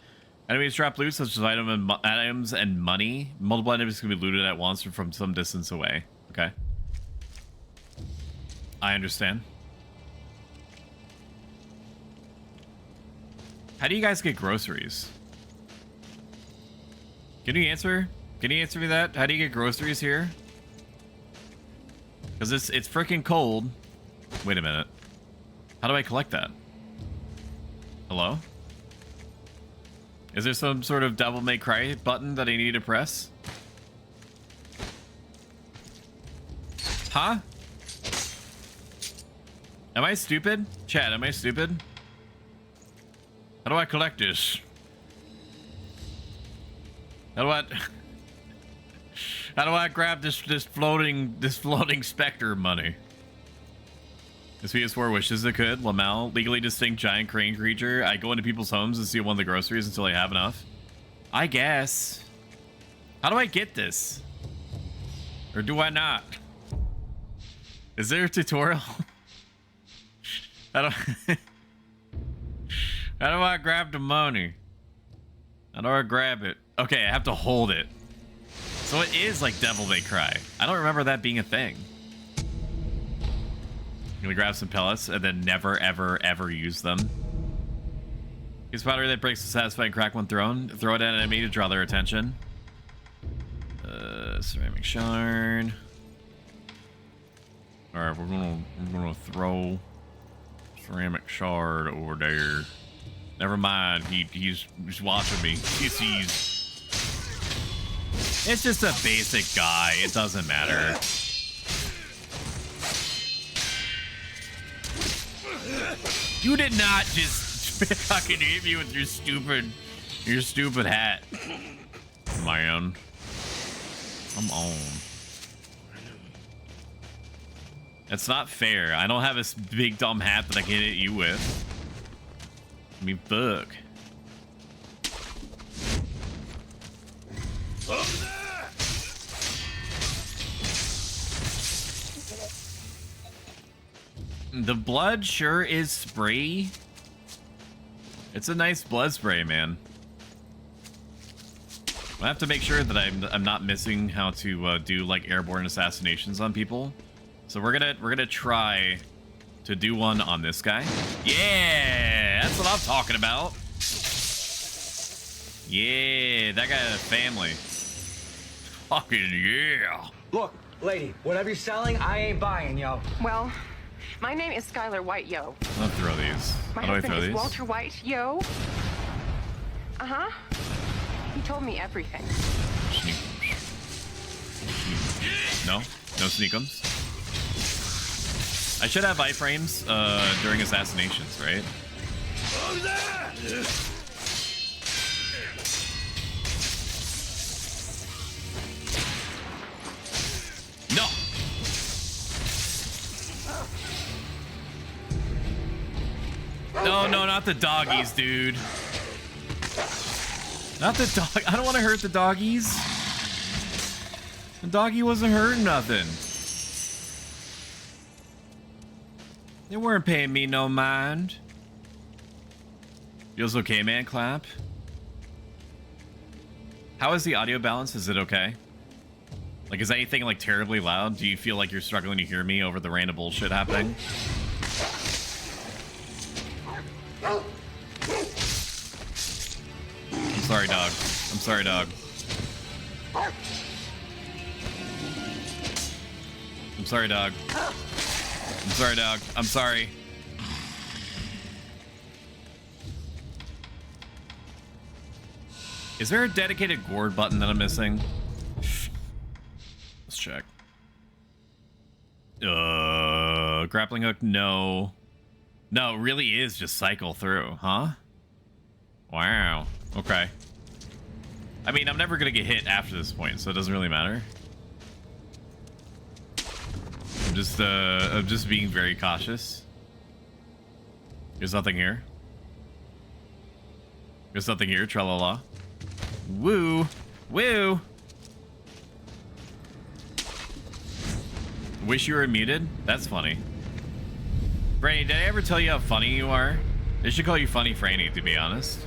Enemies drop loot such as items and money. Multiple enemies can be looted at once or from some distance away. Okay. I understand. How do you guys get groceries? Can you answer? Can you answer me that? How do you get groceries here? Because it's freaking cold. Wait a minute. How do I collect that? Hello? Is there some sort of Devil May Cry button that I need to press? Huh? Am I stupid? Chat, am I stupid? How do I collect this? How do I... How do I grab this floating specter money? This PS4 wishes it could. Lamel, legally distinct giant crane creature. I go into people's homes and steal one of the groceries until I have enough. I guess. How do I get this? Or do I not? Is there a tutorial? How do I grab the money? How do I grab it? Okay, I have to hold it. So it is like Devil May Cry. I don't remember that being a thing. I'm gonna grab some pellets and then never, ever, ever use them. Use powder that breaks the satisfying crack when thrown. Throw it at an enemy to draw their attention. Ceramic shard. Alright, we're gonna throw ceramic shard over there. Never mind, he's watching me. He sees. It's just a basic guy. It doesn't matter. You did not just fucking hit me with your stupid hat, man. Come on. That's not fair. I don't have this big dumb hat that I can hit you with. I mean, fuck. The blood sure is spray. It's a nice blood spray, man. I have to make sure that I'm not missing how to do like airborne assassinations on people. So we're gonna try to do one on this guy. Yeah, that's what I'm talking about. Yeah, that guy had a family. Fucking yeah. Look, lady, whatever you're selling, I ain't buying, yo. Well, my name is Skylar White, yo. I'll throw these. My How do I husband throw is these? Walter White, yo. Uh-huh. He told me everything. No? No sneakums? I should have iframes during assassinations, right? No! Oh no, not the doggies, dude. Not the dog. I don't want to hurt the doggies. The doggy wasn't hurting nothing. They weren't paying me no mind. Feels okay, man. Clap. How is the audio balance? Is it okay? Like, is anything like terribly loud? Do you feel like you're struggling to hear me over the random bullshit happening? I'm sorry, dog. I'm sorry, dog. I'm sorry, dog. I'm sorry, dog. I'm sorry. Is there a dedicated gourd button that I'm missing? Let's check. Grappling hook, no. No, it really is just cycle through, huh? Wow. Okay. I mean, I'm never gonna get hit after this point, so it doesn't really matter. I'm just being very cautious. There's nothing here. There's nothing here, tra-la-la. Woo! Woo! Wish you were muted? That's funny. Franny, did I ever tell you how funny you are? They should call you Funny Franny, to be honest.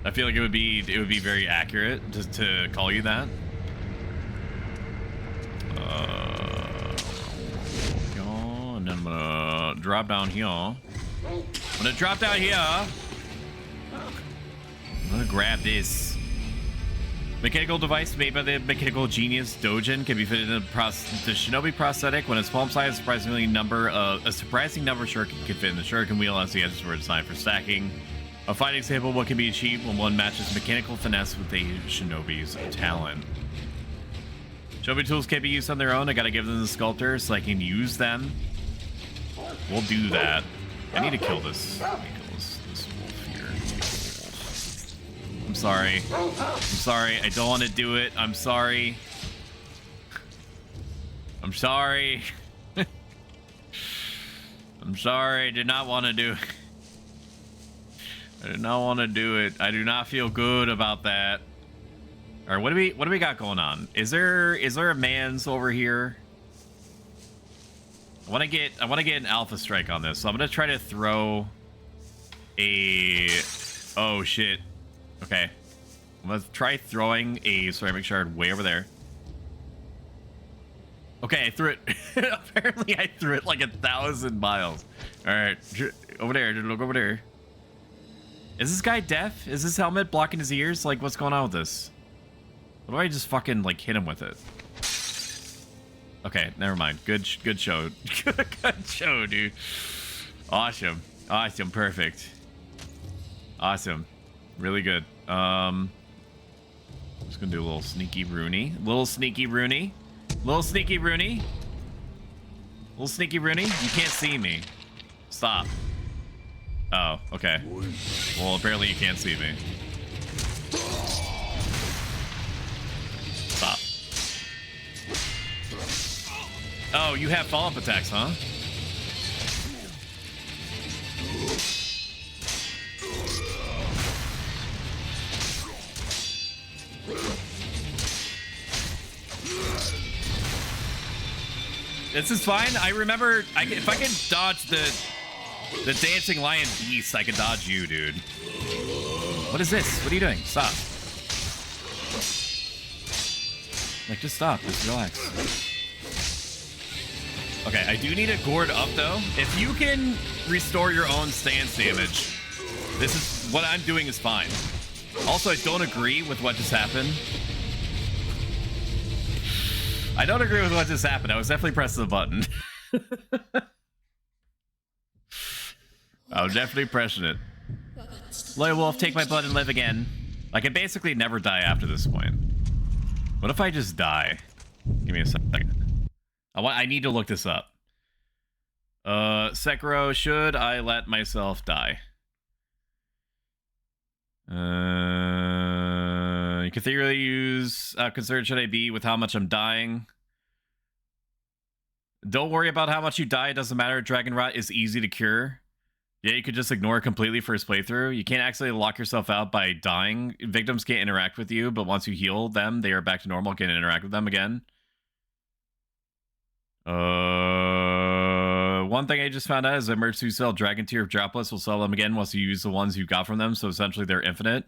I feel like it would be very accurate just to call you that. And then I'm gonna drop down here. I'm gonna drop down here. I'm gonna grab this. Mechanical device made by the mechanical genius Dojin can be fitted in the Shinobi prosthetic. When its palm size, a surprising number of shuriken can fit in the shuriken wheel, as the edges were designed for stacking. A fine example of what can be achieved when one matches mechanical finesse with a shinobi's talent. Shinobi tools can't be used on their own. I gotta give them to the sculptor so I can use them. We'll do that. I need to kill this. This wolf here. I'm sorry. I'm sorry. I don't want to do it. I'm sorry. I'm sorry. I'm sorry. I did not want to do it. I did not want to do it. I do not feel good about that. All right, what do we got going on? Is there a man's over here? I want to get an alpha strike on this. So I'm gonna try to throw a. Oh shit. Okay. I'm gonna try throwing a ceramic shard way over there. Okay, I threw it. Apparently, I threw it like 1,000 miles. All right, over there. Look over there. Is this guy deaf? Is this helmet blocking his ears? Like, what's going on with this? What do I just fucking like hit him with it? Okay, never mind. Good show. Good show, dude. Awesome. Awesome. Perfect. Awesome. Really good. Just gonna do a little sneaky Rooney. Little sneaky Rooney. Little sneaky Rooney. Little sneaky Rooney. You can't see me. Stop. Oh, okay. Well, apparently you can't see me. Stop. Oh, you have follow-up attacks, huh? This is fine. I remember if I can dodge the dancing lion beast, I can dodge you, dude. What is this? What are you doing? Stop. Like, just stop. Just relax. Okay, I do need a gourd up, though. If you can restore your own stance damage, this is what I'm doing is fine. Also, I don't agree with what just happened. I don't agree with what just happened. I was definitely pressing the button. I was definitely pressing it. Loyal Wolf, take my blood and live again. I can basically never die after this point. What if I just die? Give me a second. I need to look this up. Sekiro, should I let myself die? You can theoretically use concerned should I be with how much I'm dying. Don't worry about how much you die. It doesn't matter. Dragon Rot is easy to cure. Yeah, you could just ignore it completely first playthrough. You can't actually lock yourself out by dying. Victims can't interact with you, but once you heal them, they are back to normal. Can't interact with them again. One thing I just found out is that mercs who sell Dragon Tier droplets will sell them again once you use the ones you got from them, so essentially they're infinite.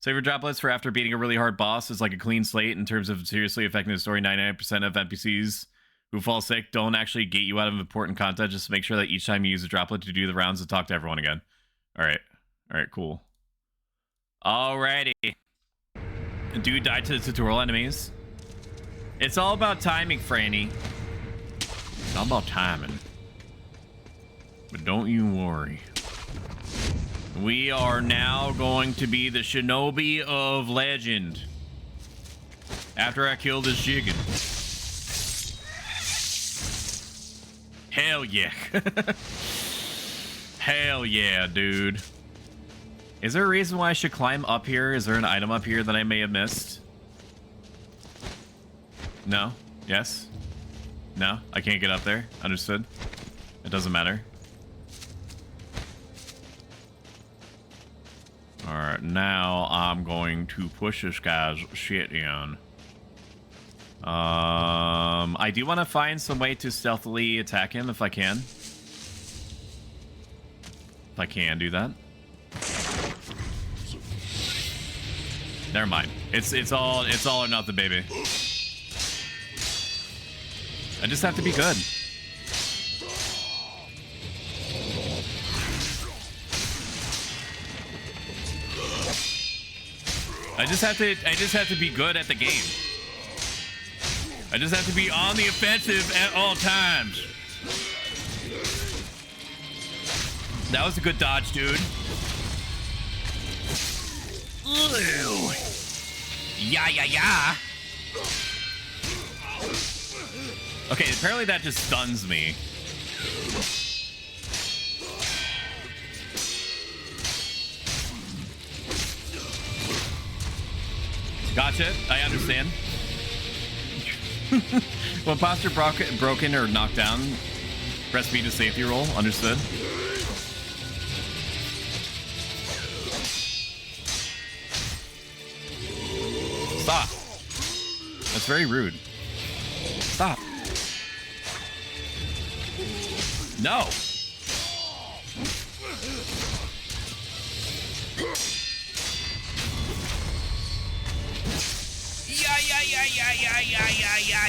Save your droplets for after beating a really hard boss is like a clean slate in terms of seriously affecting the story. 99% of NPCs who fall sick don't actually get you out of important content. Just make sure that each time you use a droplet to do the rounds and talk to everyone again. Alright, cool. Alrighty. Dude died to the tutorial enemies. It's all about timing, Franny. It's all about timing. But don't you worry. We are now going to be the Shinobi of Legend. After I kill this chicken. Hell yeah. Hell yeah, dude. Is there a reason why I should climb up here? Is there an item up here that I may have missed? No? Yes? No? I can't get up there? Understood. It doesn't matter. Alright, now I'm going to push this guy's shit in. I do want to find some way to stealthily attack him if I can. If I can do that. Never mind. It's all or nothing, baby. I just have to be good. I just have to be good at the game. I just have to be on the offensive at all times. That was a good dodge, dude. Ew. Yeah. Okay, apparently that just stuns me. Gotcha, I understand. When posture broken or knocked down, press B to safety roll. Understood. Stop. That's very rude. Stop. No.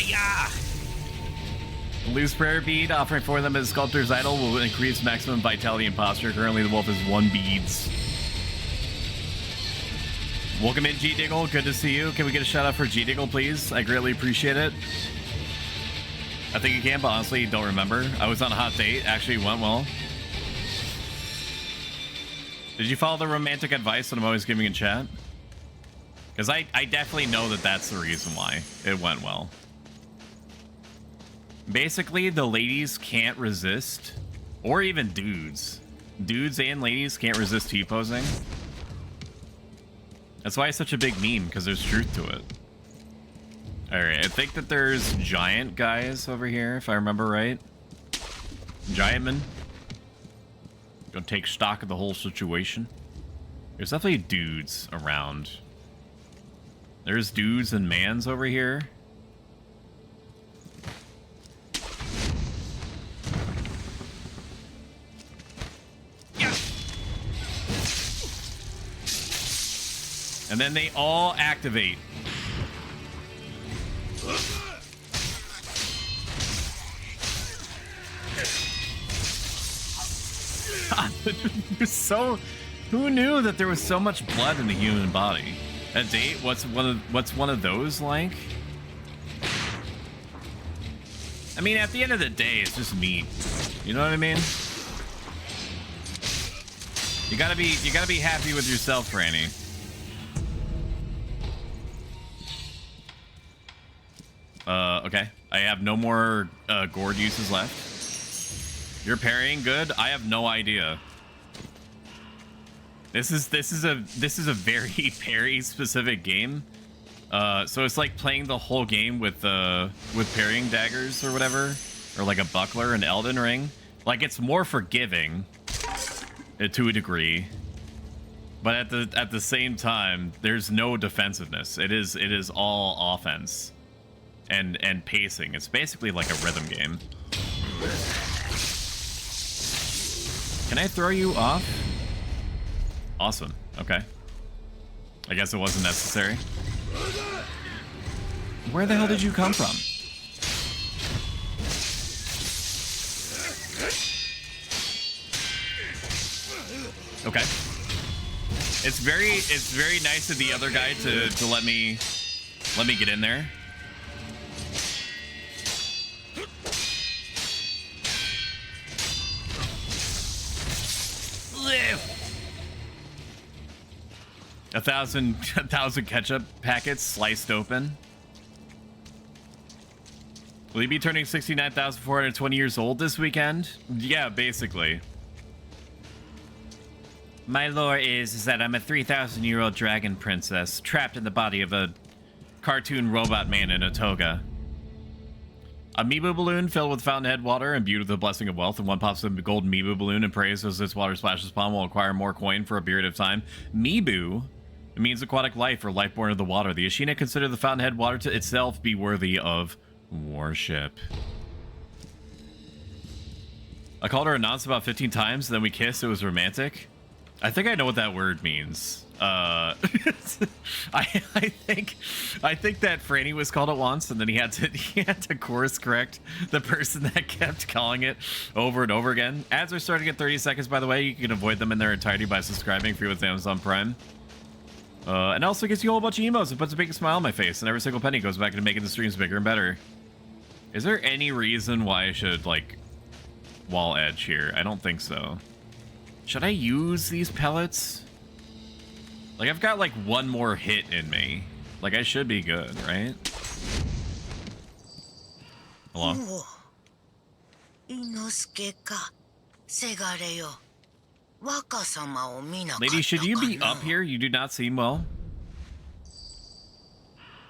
Yeah. Loose prayer bead, offering for them as sculptor's idol will increase maximum vitality and posture. Currently the wolf is 1 beads. Welcome in, G Diggle. Good to see you. Can we get a shout out for G Diggle, please? I greatly appreciate it. I think you can, but honestly, don't remember. I was on a hot date. Actually, it went well. Did you follow the romantic advice that I'm always giving in chat? Because I definitely know that that's the reason why it went well. Basically, the ladies can't resist, or even dudes. Dudes and ladies can't resist T-posing. That's why it's such a big meme, because there's truth to it. Alright, I think that there's giant guys over here, if I remember right. Giant men. Gonna take stock of the whole situation. There's definitely dudes around. There's dudes and mans over here. Yeah. And then they all activate. So, who knew that there was so much blood in the human body? A date? What's one of those like? I mean, at the end of the day, it's just meat. You know what I mean? You gotta be happy with yourself, Franny. Okay. I have no more gourd uses left. You're parrying good? I have no idea. This is a very parry specific game. So it's like playing the whole game with parrying daggers or whatever. or like a buckler in Elden Ring. Like, it's more forgiving to a degree, but at the same time, there's no defensiveness. It is all offense and pacing. It's basically like a rhythm game. Can I throw you off? Awesome. Okay. I guess it wasn't necessary. Where the hell did you come from? Okay. It's very nice of the other guy to let me get in there. A thousand ketchup packets sliced open. Will you be turning 69,420 years old this weekend? Yeah, basically. My lore is that I'm a 3,000-year-old dragon princess trapped in the body of a cartoon robot man in a toga. A Mibu balloon filled with fountainhead water imbued with the blessing of wealth, and one pops a gold Mibu balloon and prays as this water splashes upon will acquire more coin for a period of time. Mibu means aquatic life or life born of the water. The Ashina consider the fountainhead water to itself be worthy of worship. I called her a nonce about 15 times, and then we kissed. It was romantic. I think I know what that word means. I think that Franny was called it once, and then he had to course correct the person that kept calling it over and over again. Ads are starting at 30 seconds, by the way. You can avoid them in their entirety by subscribing free with Amazon Prime. And also gives you a whole bunch of emotes and puts a big smile on my face, and every single penny goes back into making the streams bigger and better. Is there any reason why I should, like, wall edge here? I don't think so. Should I use these pellets? Like, I've got, like, one more hit in me. Like, I should be good, right? Hello? Lady, should you be up here? You do not seem well.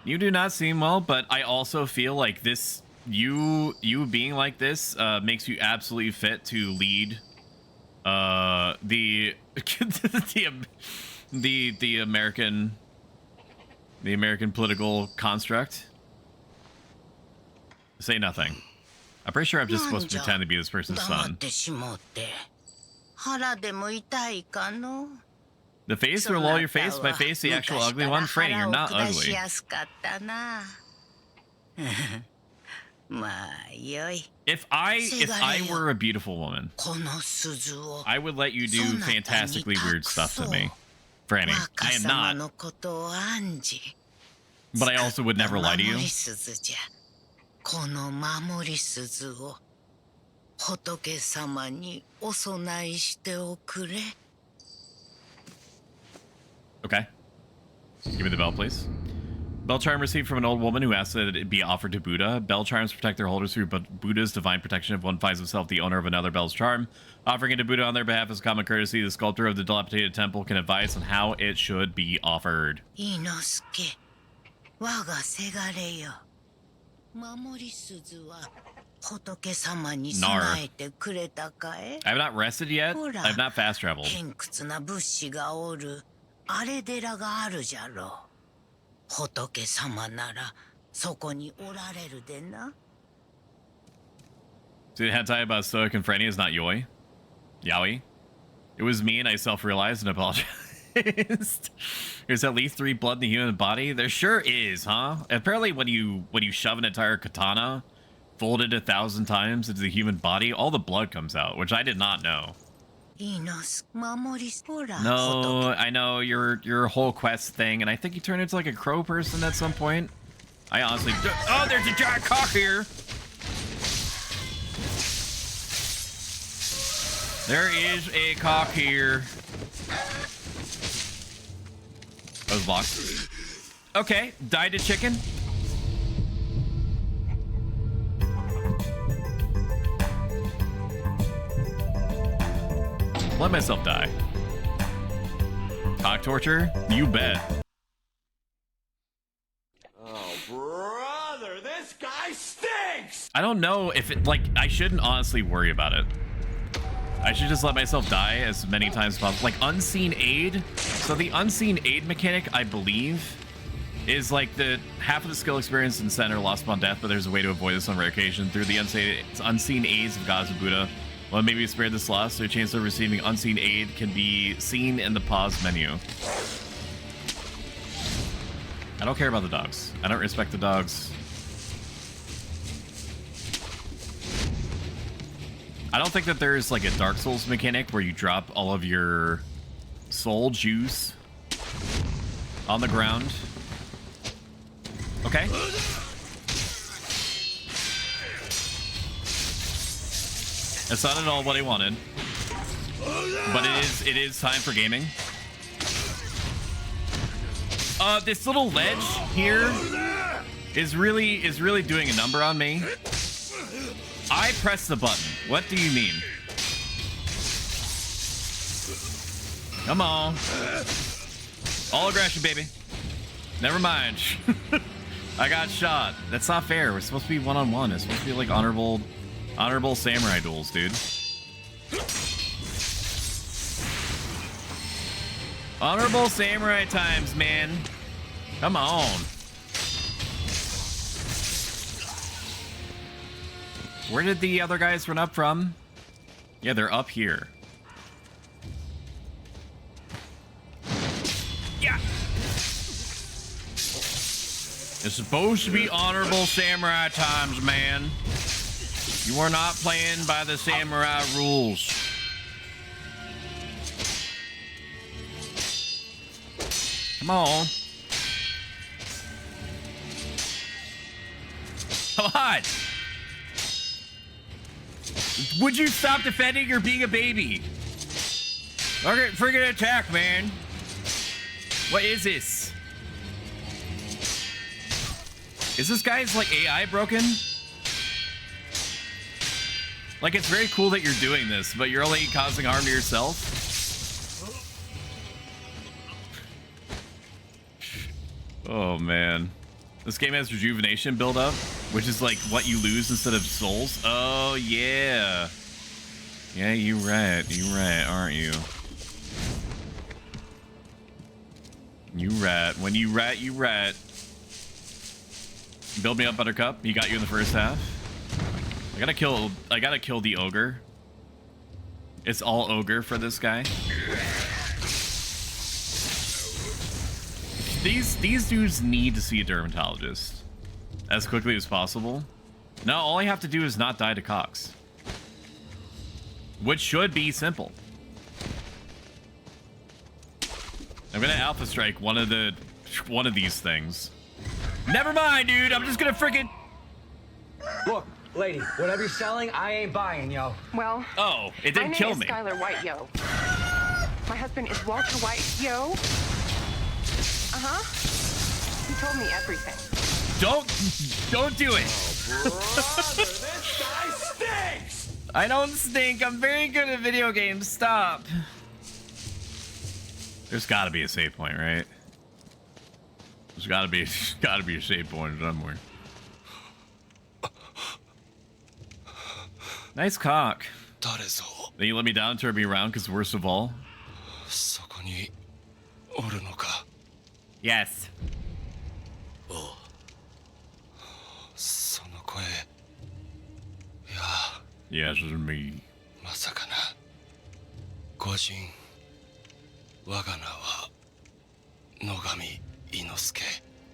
You do not seem well, but I also feel like this... You being like this makes you absolutely fit to lead the American political construct. Say nothing. I'm pretty sure I'm just supposed to pretend to be this person's son. The face or lol your face? My face, the actual ugly one? Franny, you're not ugly. If I were a beautiful woman, I would let you do fantastically weird stuff to me. Franny, I am not. But I also would never lie to you. Okay. Give me the bell, please. Bell charm received from an old woman who asked that it be offered to Buddha. Bell charms protect their holders through Buddha's divine protection if one finds himself the owner of another bell's charm. Offering it to Buddha on their behalf is common courtesy. The sculptor of the dilapidated temple can advise on how it should be offered. Nar. I have not rested yet. I have not fast traveled. See, the hentai about Stoic and Franny is not Yoi. Yaoi. It was me, and I self-realized and apologized. There's at least 3 blood in the human body. There sure is, huh? Apparently, when you shove an entire katana folded 1,000 times into the human body, all the blood comes out, which I did not know. No, I know your whole quest thing, and I think you turn into like a crow person at some point. I honestly... Oh, there's a giant cock here! There is a cock here. That was blocked. Okay, died a chicken. Let myself die. Cock torture? You bet. Oh, brother, this guy stinks! I don't know if it, like, I shouldn't honestly worry about it. I should just let myself die as many times as possible. Like, unseen aid. So the unseen aid mechanic, I believe, is like the half of the skill experience in center lost upon death, but there's a way to avoid this on rare occasion through the unseen aids of gods of Buddha. Well, maybe spared this loss, so a chance of receiving unseen aid can be seen in the pause menu. I don't care about the dogs. I don't respect the dogs. I don't think that there's like a Dark Souls mechanic where you drop all of your soul juice on the ground. Okay. That's not at all what I wanted. But it is time for gaming. This little ledge here is really doing a number on me. I pressed the button. What do you mean? Come on. All aggression, baby. Never mind. I got shot. That's not fair. We're supposed to be one-on-one. It's supposed to be like honorable samurai duels, dude. Honorable samurai times, man. Come on. Where did the other guys run up from? Yeah, they're up here. Yeah. It's supposed to be honorable samurai times, man. You are not playing by the samurai rules. Come on. Come on. Would you stop defending or being a baby? Okay, friggin' attack, man. What is this? Is this guy's like AI broken? Like, it's very cool that you're doing this, but you're only causing harm to yourself? Oh, man. This game has rejuvenation build up, which is like what you lose instead of souls. Oh, yeah. Yeah, you right, aren't you? You rat. When you rat, you rat. Build me up, Buttercup. He got you in the first half. I gotta kill the ogre. It's all ogre for this guy. These dudes need to see a dermatologist as quickly as possible. Now all I have to do is not die to Cox, which should be simple. I'm gonna alpha strike one of these things. Never mind, dude. I'm just gonna freaking. Look, lady, whatever you're selling, I ain't buying, yo. Well, oh, it didn't kill me. My name is Skylar White, yo. My husband is Walter White, yo. Uh-huh. He told me everything. Don't do it. Oh, brother, this guy stinks. I don't stink. I'm very good at video games. Stop. There's got to be a save point, right? There's got to be a save point somewhere. Nice cock. Then you let me down, turn me around, because worst of all. Yes. Yes, it's me.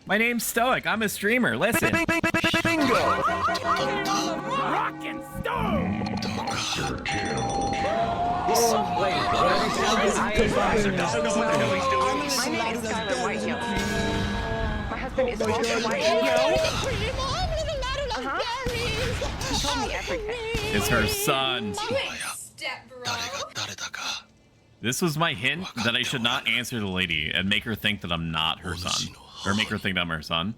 My name's Stoic. I'm a streamer. Listen. Bingo. Rockin' Stone. Look, lady, whatever you're selling, I ain't buying, yo. My name is Skylar White, yo. My husband is Walter White, yo. Uh-huh. He told me everything. It's her son. This was my hint that I should not answer the lady and make her think that I'm not her son. Or make her think that I'm her son.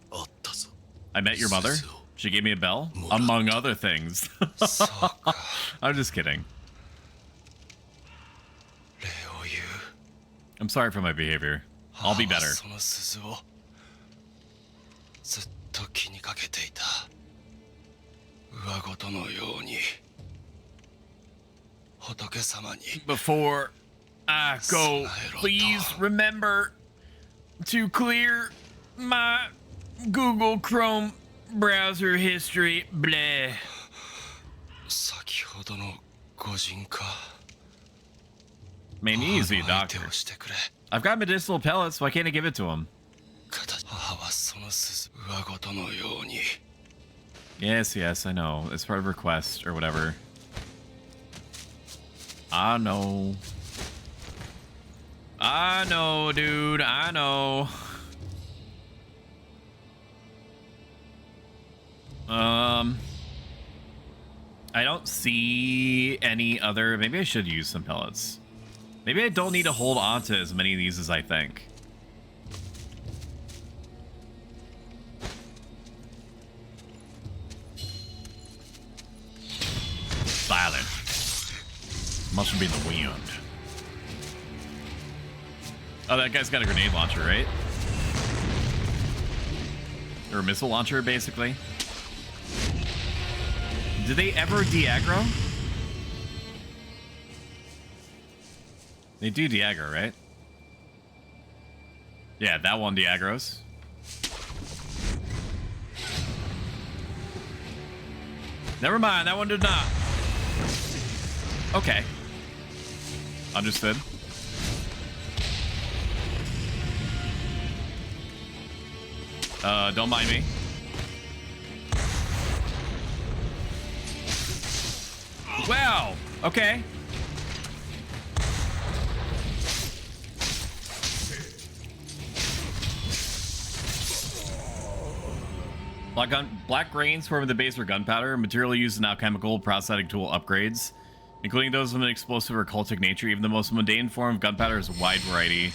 I met your mother. She gave me a bell, among other things. I'm just kidding. I'm sorry for my behavior. I'll be better. Before I go, please remember to clear my Google Chrome browser history. Bleh. Man, easy, doctor. I've got medicinal pellets. Why can't I give it to him? Yes, I know. It's part of request or whatever. I know, dude. I know. I don't see any other. Maybe I should use some pellets. Maybe I don't need to hold on to as many of these as I think. Silent. Must be the wind. Oh, that guy's got a grenade launcher, right? Or a missile launcher, basically. Did they ever de-aggro? They do de-aggro, right? Yeah, that one de-aggros. Never mind, that one did not. Okay. Understood. Don't mind me. Wow. Okay. Black grains form the base for gunpowder, material used in alchemical prosthetic tool upgrades, including those of an explosive or cultic nature. Even the most mundane form of gunpowder has a wide variety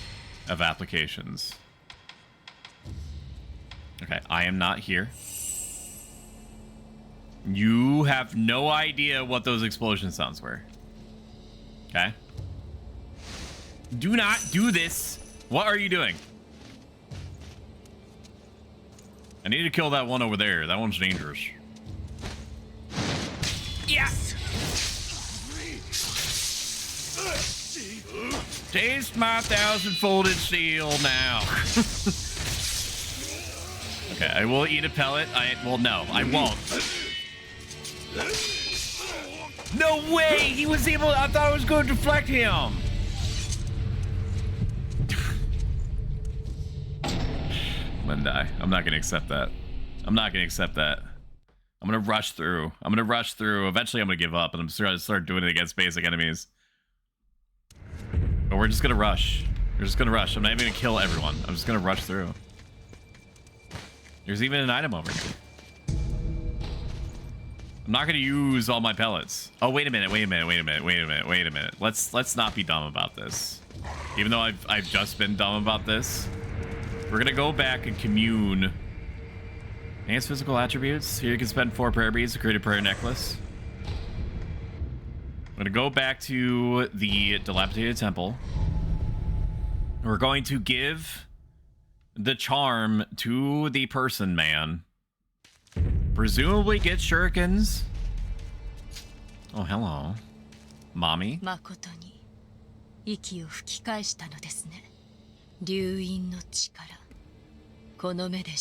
of applications. Okay, I am not here. You have no idea what those explosion sounds were. Okay. Do not do this. What are you doing? I need to kill that one over there. That one's dangerous. Yes! Taste my 1,000-folded steel now. Okay, I will eat a pellet. Well, no, I won't. No way! He was able... I thought I was going to deflect him. I'm gonna die. I'm not gonna accept that. I'm not gonna accept that. I'm gonna rush through. Eventually I'm gonna give up and I'm just gonna start doing it against basic enemies. But we're just gonna rush. We're just gonna rush. I'm not even gonna kill everyone. I'm just gonna rush through. There's even an item over here. I'm not gonna use all my pellets. Oh, wait a minute. Let's not be dumb about this. Even though I've just been dumb about this. We're gonna go back and commune. Enhance physical attributes. Here you can spend 4 prayer beads to create a prayer necklace. I'm gonna go back to the dilapidated temple. We're going to give the charm to the person man. Presumably get shurikens. Oh, hello. Mommy.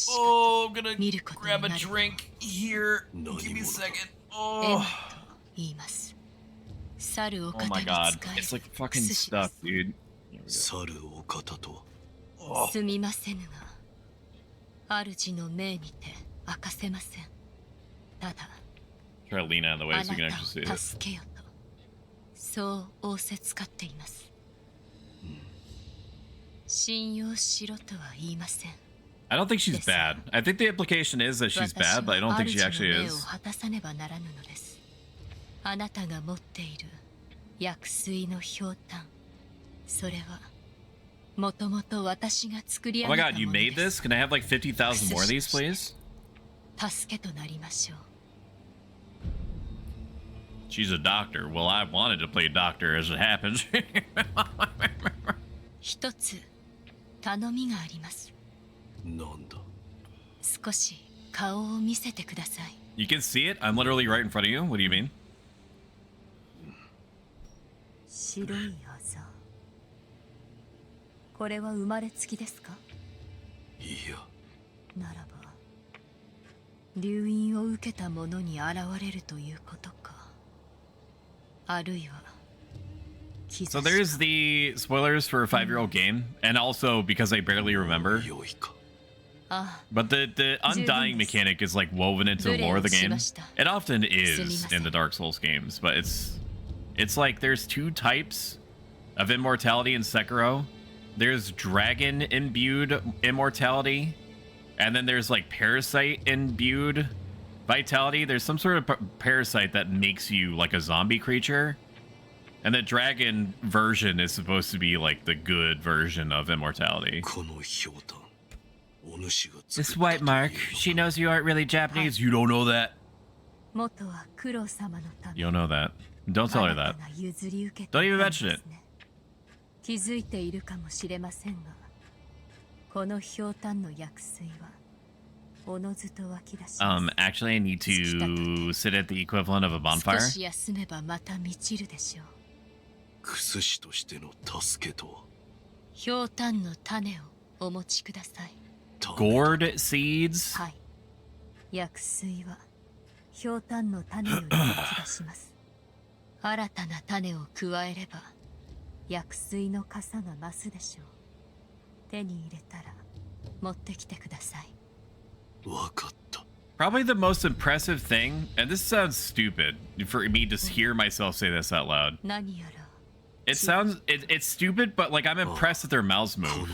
Oh, I'm gonna grab a drink here. Give me a second. Oh. Oh my god. It's like fucking stuff, dude. Oh. Try to lean out of the way so you can actually see it. I don't think she's bad. I think the implication is that she's bad, but I don't think she actually is. Oh my god, you made this? Can I have like 50,000 more of these, please? She's a doctor. Well, I wanted to play doctor as it happens. You can see it? I'm literally right in front of you. What do you mean? 白いあざ。これは生まれつきですか？いや。ならば、流因を受けた者に現れるということか。あるいは。So there's the spoilers for a 5-year-old game, and also because I barely remember. But the undying mechanic is like woven into the lore of the game. It often is in the Dark Souls games, but it's like there's two types of immortality in Sekiro. There's dragon imbued immortality, and then there's like parasite imbued vitality. There's some sort of parasite that makes you like a zombie creature. And the dragon version is supposed to be like the good version of immortality. This white mark, she knows you aren't really Japanese. You don't know that. You don't know that. Don't tell her that. Don't even mention it. Actually, I need to sit at the equivalent of a bonfire. 薬師としての助けとは。ひょうたんの種をお持ちください。Gourd seeds? はい。薬水はひょうたんの種より湧き出します。新たな種を加えれば薬水の傘が増すでしょう。手に入れたら持ってきてください。わかった。Probably the most impressive thing, and this sounds stupid for me to hear myself say this out loud. 何やら It sounds, it's stupid, but like I'm impressed that their mouths move.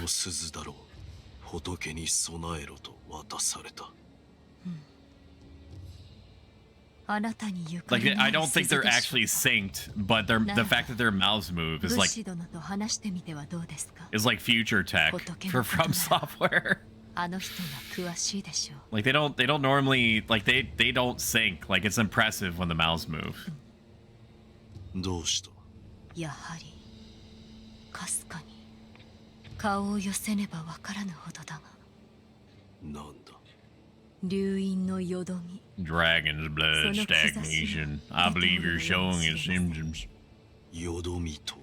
Like I don't think they're actually synced, but the fact that their mouths move is like future tech for From Software. Like they don't normally like they don't sync. Like it's impressive when the mouths move. やはりかすかに顔を寄せねばわからぬほどだがなんだ流因のよどみ Dragon's blood stagnation. I believe you're showing its symptoms. よどみとは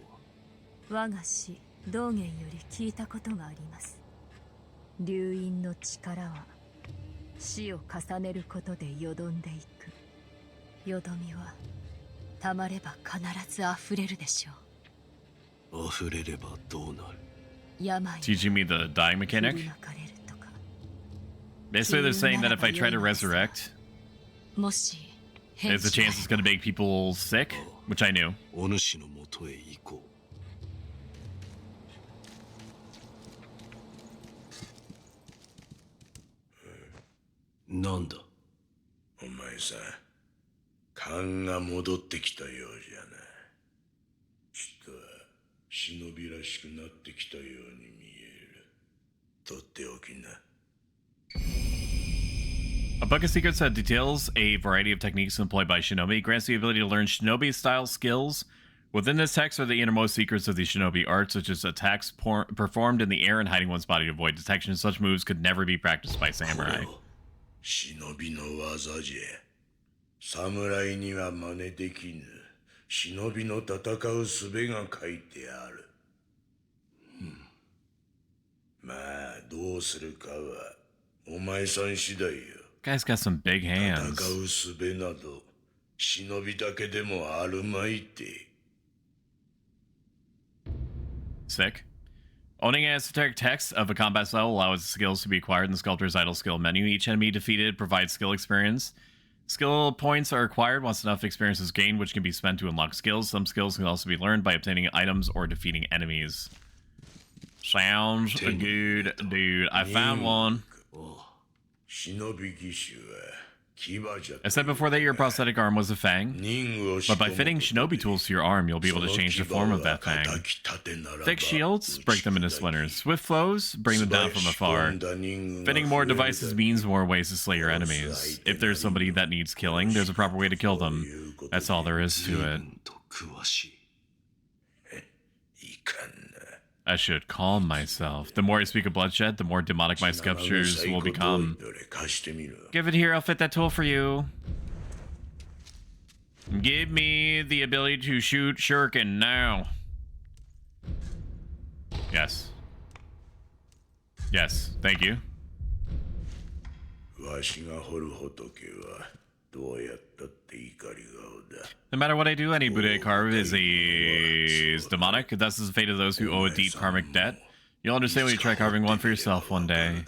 我が師道元より聞いたことがあります流因の力は死を重ねることでよどんでいくよどみは Teaching me the dying mechanic? Basically, they're saying that if I try to resurrect, there's a chance it's going to make people sick, which I knew. なんだお前さん勘が戻ってきたようじゃなきっと忍びらしくなってきたように見えるとっておきな A book of secrets that details a variety of techniques employed by shinobi grants the ability to learn shinobi-style skills. Within this text are the innermost secrets of the shinobi art, such as attacks performed in the air and hiding one's body to avoid detection. Such moves could never be practiced by samurai. 忍びの技じゃ侍には真似できぬ忍びの戦う術が書いてある、まあどうするかはお前さん次第よ Guy's got some big hands. 戦う術など忍びだけでもあるまいて Sick. Owning an esoteric text of a combat style allows skills to be acquired in the sculptor's idle skill menu. Each enemy defeated provides skill experience. Skill points are acquired once enough experience is gained, which can be spent to unlock skills. Some skills can also be learned by obtaining items or defeating enemies. Sounds good, dude. I found one. I said before that your prosthetic arm was a fang, but by fitting shinobi tools to your arm, you'll be able to change the form of that fang. Thick shields, break them into splinters. Swift flows, bring them down from afar. Fitting more devices means more ways to slay your enemies. If there's somebody that needs killing, there's a proper way to kill them. That's all there is to it. I should calm myself. The more I speak of bloodshed, the more demonic my sculptures will become. Give it here, I'll fit that tool for you. Give me the ability to shoot shuriken now. Yes. Yes, thank you. No matter what I do, any Buddha I carve is demonic. Thus is the fate of those who owe a deep karmic debt. You'll understand when you try carving one for yourself one day.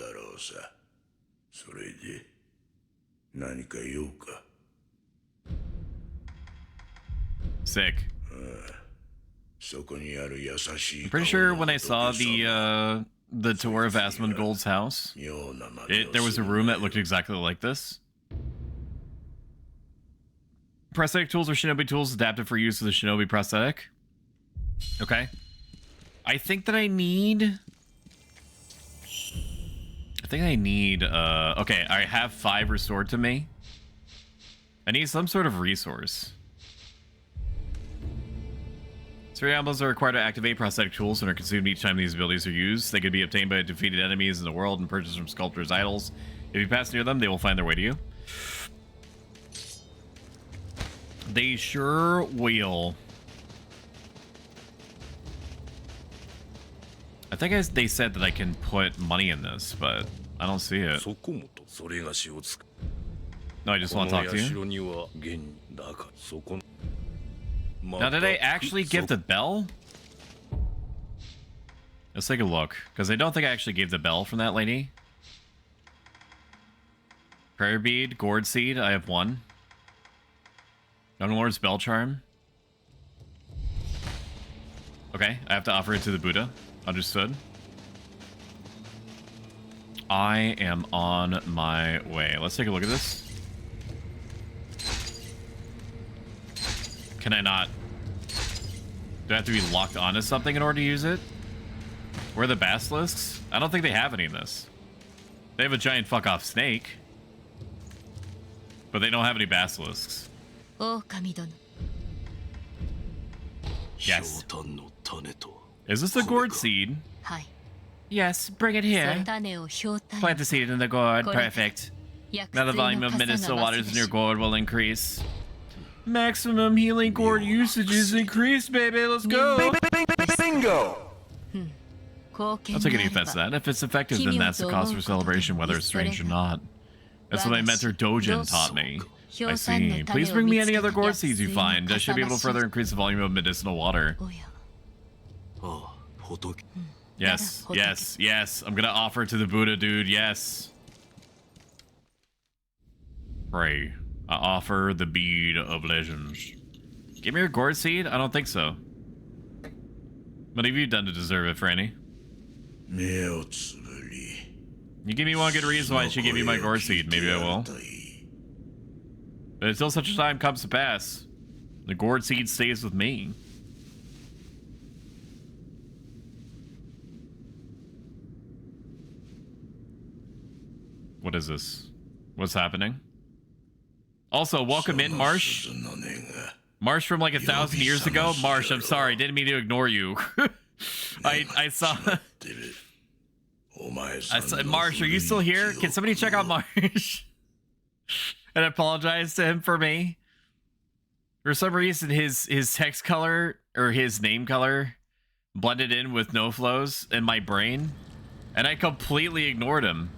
Sick. I'm pretty sure when I saw the tour of Asmongold's house, there was a room that looked exactly like this. Prosthetic tools are shinobi tools adapted for use with the shinobi prosthetic. Okay. I think that I need... okay, I have 5 restored to me. I need some sort of resource. Spirit emblems are required to activate prosthetic tools and are consumed each time these abilities are used. They can be obtained by defeated enemies in the world and purchased from sculptors' idols. If you pass near them, they will find their way to you. They sure will. I think they said that I can put money in this, but I don't see it. No, I just want to talk to you. Now, did I actually give the bell? Let's take a look, because I don't think I actually gave the bell from that lady. Prayer bead, gourd seed, I have 1. Young Lord's bell charm. Okay, I have to offer it to the Buddha. Understood. I am on my way. Let's take a look at this. Can I not? Do I have to be locked onto something in order to use it? Where are the basilisks? I don't think they have any in this. They have a giant fuck-off snake. But they don't have any basilisks. Yes. Is this the gourd seed? Yes, bring it here. Plant the seed in the gourd. Perfect. Now the volume of medicinal waters in your gourd will increase. Maximum healing gourd usage is increased, baby. Let's go. Bingo! I'll take any offense to that. If it's effective, then that's the cause for celebration, whether it's strange or not. That's what my mentor Dojin taught me. I see. Please bring me any other gourd seeds you find. I should be able to further increase the volume of medicinal water. Yes, yes, yes. I'm gonna offer it to the Buddha, dude. Yes. Pray. I offer the bead of legends. Give me your gourd seed? I don't think so. What have you done to deserve it, Franny? You give me one good reason why I should give you my gourd seed. Maybe I will. But until such a time comes to pass, the gourd seed stays with me. What is this? What's happening? Also, welcome in, Marsh. Marsh from like 1,000 years ago. Marsh, I'm sorry, didn't mean to ignore you. I saw Marsh, are you still here? Can somebody check out Marsh? And apologize to him for me. For some reason, his text color or his name color blended in with no flows in my brain, and I completely ignored him.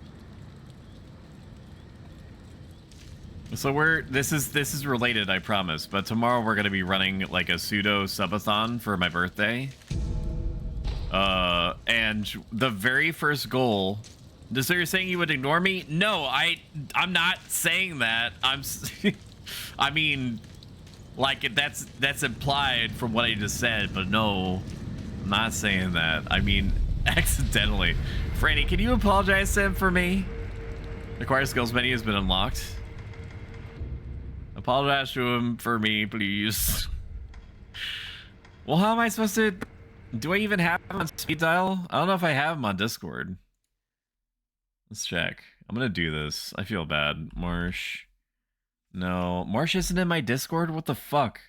So this is related, I promise. But tomorrow we're gonna be running like a pseudo subathon for my birthday. And the very first goal. So you're saying you would ignore me? No, I'm not saying that. I mean, like that's implied from what I just said. But no, I'm not saying that. I mean, accidentally. Franny, can you apologize to him for me? Acquire skills menu has been unlocked. Apologize to him for me, please. Well, how am I supposed to... Do I even have him on speed dial? I don't know if I have him on Discord. Let's check. I'm gonna do this. I feel bad. Marsh. No. Marsh isn't in my Discord? What the fuck?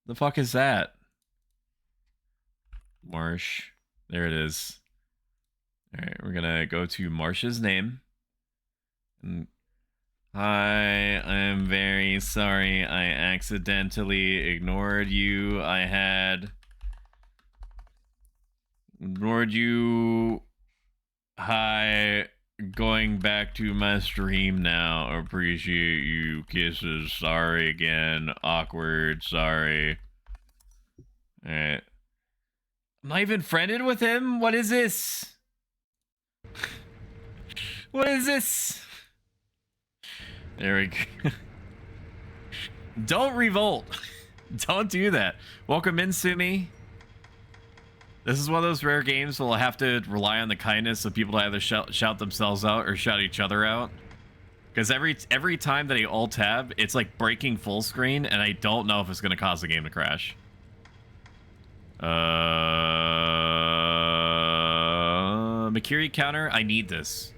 The fuck is that? Marsh. There it is. All right, we're gonna go to Marsh's name. And hi, I'm very sorry. I accidentally ignored you. I had ignored you. Hi, going back to my stream now. Appreciate you. Kisses. Sorry again. Awkward. Sorry. All right. I'm not even friended with him. What is this? What is this? There we go. Don't revolt. Don't do that. Welcome in, Sumi. This is one of those rare games where we'll have to rely on the kindness of people to either shout themselves out or shout each other out. Because every time that I alt-tab, it's like breaking full screen, and I don't know if it's going to cause the game to crash. Makiri counter, I need this.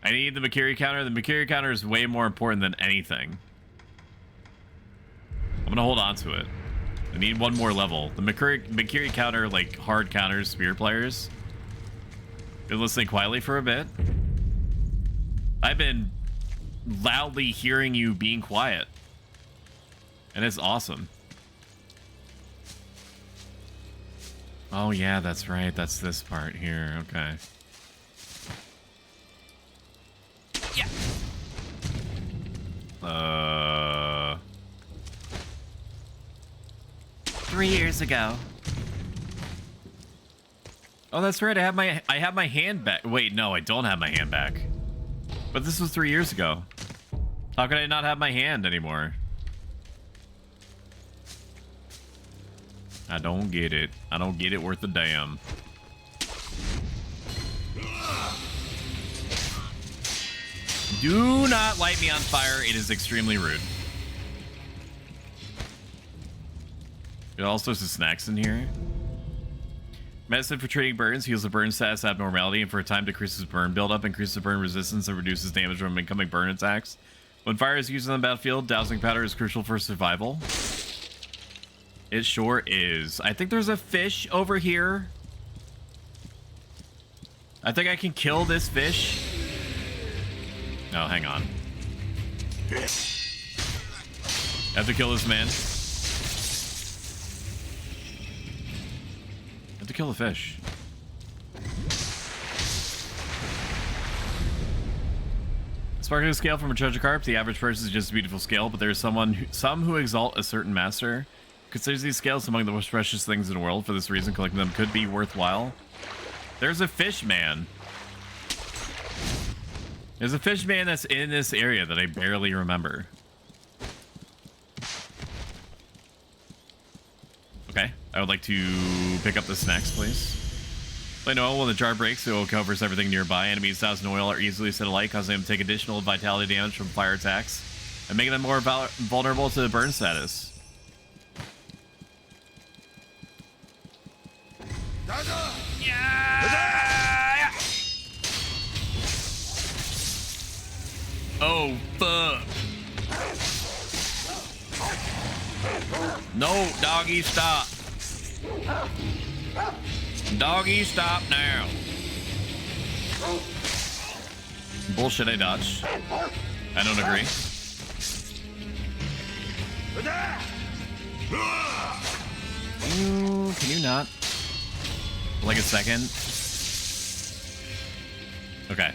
I need the Makiri counter. The Makiri counter is way more important than anything. I'm gonna hold on to it. I need one more level. The Makiri counter, like hard counters, spear players. Been listening quietly for a bit. I've been loudly hearing you being quiet. And it's awesome. Oh yeah, that's right. That's this part here. Okay. Yeah. 3 years ago. Oh, that's right. I have my hand back. Wait, no, I don't have my hand back. But this was 3 years ago. How could I not have my hand anymore? I don't get it. I don't get it worth a damn. Do not light me on fire. It is extremely rude. There's all sorts of snacks in here. Medicine for treating burns. Heals the burn status abnormality and for a time decreases burn buildup, increases burn resistance, and reduces damage from incoming burn attacks. When fire is used on the battlefield, dousing powder is crucial for survival. It sure is. I think there's a fish over here. I think I can kill this fish. No, hang on. I have to kill this man. I have to kill the fish. Sparkling scale from a treasure carp. The average person is just a beautiful scale, but there's some who exalt a certain master. Considers these scales among the most precious things in the world. For this reason, collecting them could be worthwhile. There's a fish man. There's a fish man that's in this area that I barely remember. Okay, I would like to pick up the snacks, please. Plain oil, when the jar breaks, the oil covers everything nearby. Enemies doused in oil are easily set alight, causing them to take additional vitality damage from fire attacks, and making them more vulnerable to the burn status. Yeah! Oh, fuck. No, doggy, stop. Doggy, stop now. Bullshit, I dodged. I don't agree. Can you not? Like a second? Okay.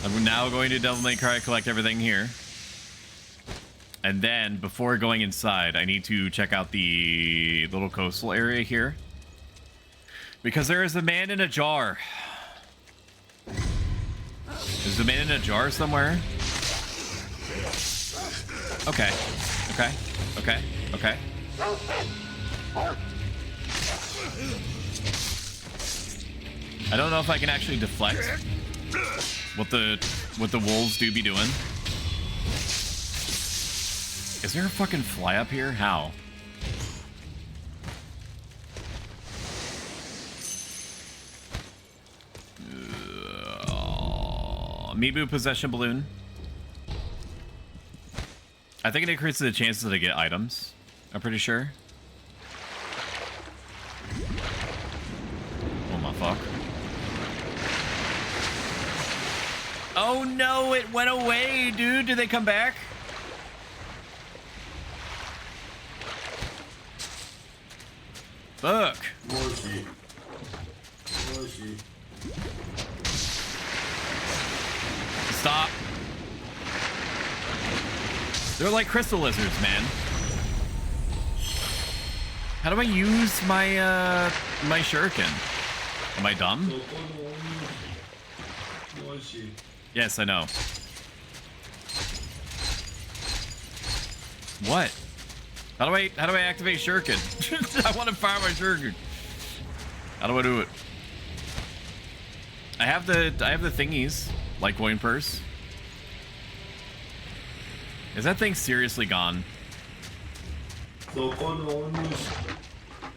I'm now going to Devil May Cry, collect everything here. And then, before going inside, I need to check out the little coastal area here. Because there is a man in a jar. Is the man in a jar somewhere? Okay. Okay. Okay. Okay. I don't know if I can actually deflect what the wolves do be doing. Is there a fucking fly up here? How? Amiibo possession balloon. I think it increases the chances that I get items. I'm pretty sure. Oh no, it went away, dude. Did they come back? Fuck. Stop. They're like crystal lizards, man. How do I use my my shuriken? Am I dumb? Yes, I know. What? How do I activate shuriken? I want to fire my shuriken. How do I do it? I have the thingies, like coin purse. Is that thing seriously gone?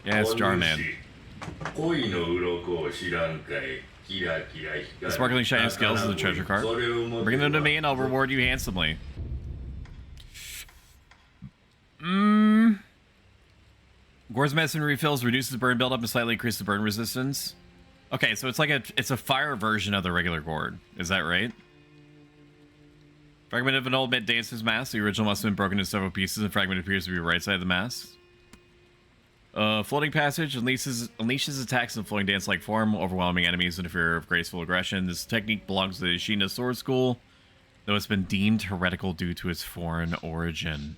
Yes, Jarman. The sparkling shiny scales is a treasure card. Bring them to me and I'll reward you handsomely. Gore's medicine refills, reduces burn buildup and slightly increases burn resistance. Okay, so it's like it's a fire version of the regular gourd. Is that right? Fragment of an old mid dancer's mask. The original must have been broken into several pieces, and fragment appears to be right side of the mask. Floating passage unleashes attacks in floating dance-like form, overwhelming enemies in a fear of graceful aggression. This technique belongs to the Ishina Sword School, though it's been deemed heretical due to its foreign origin.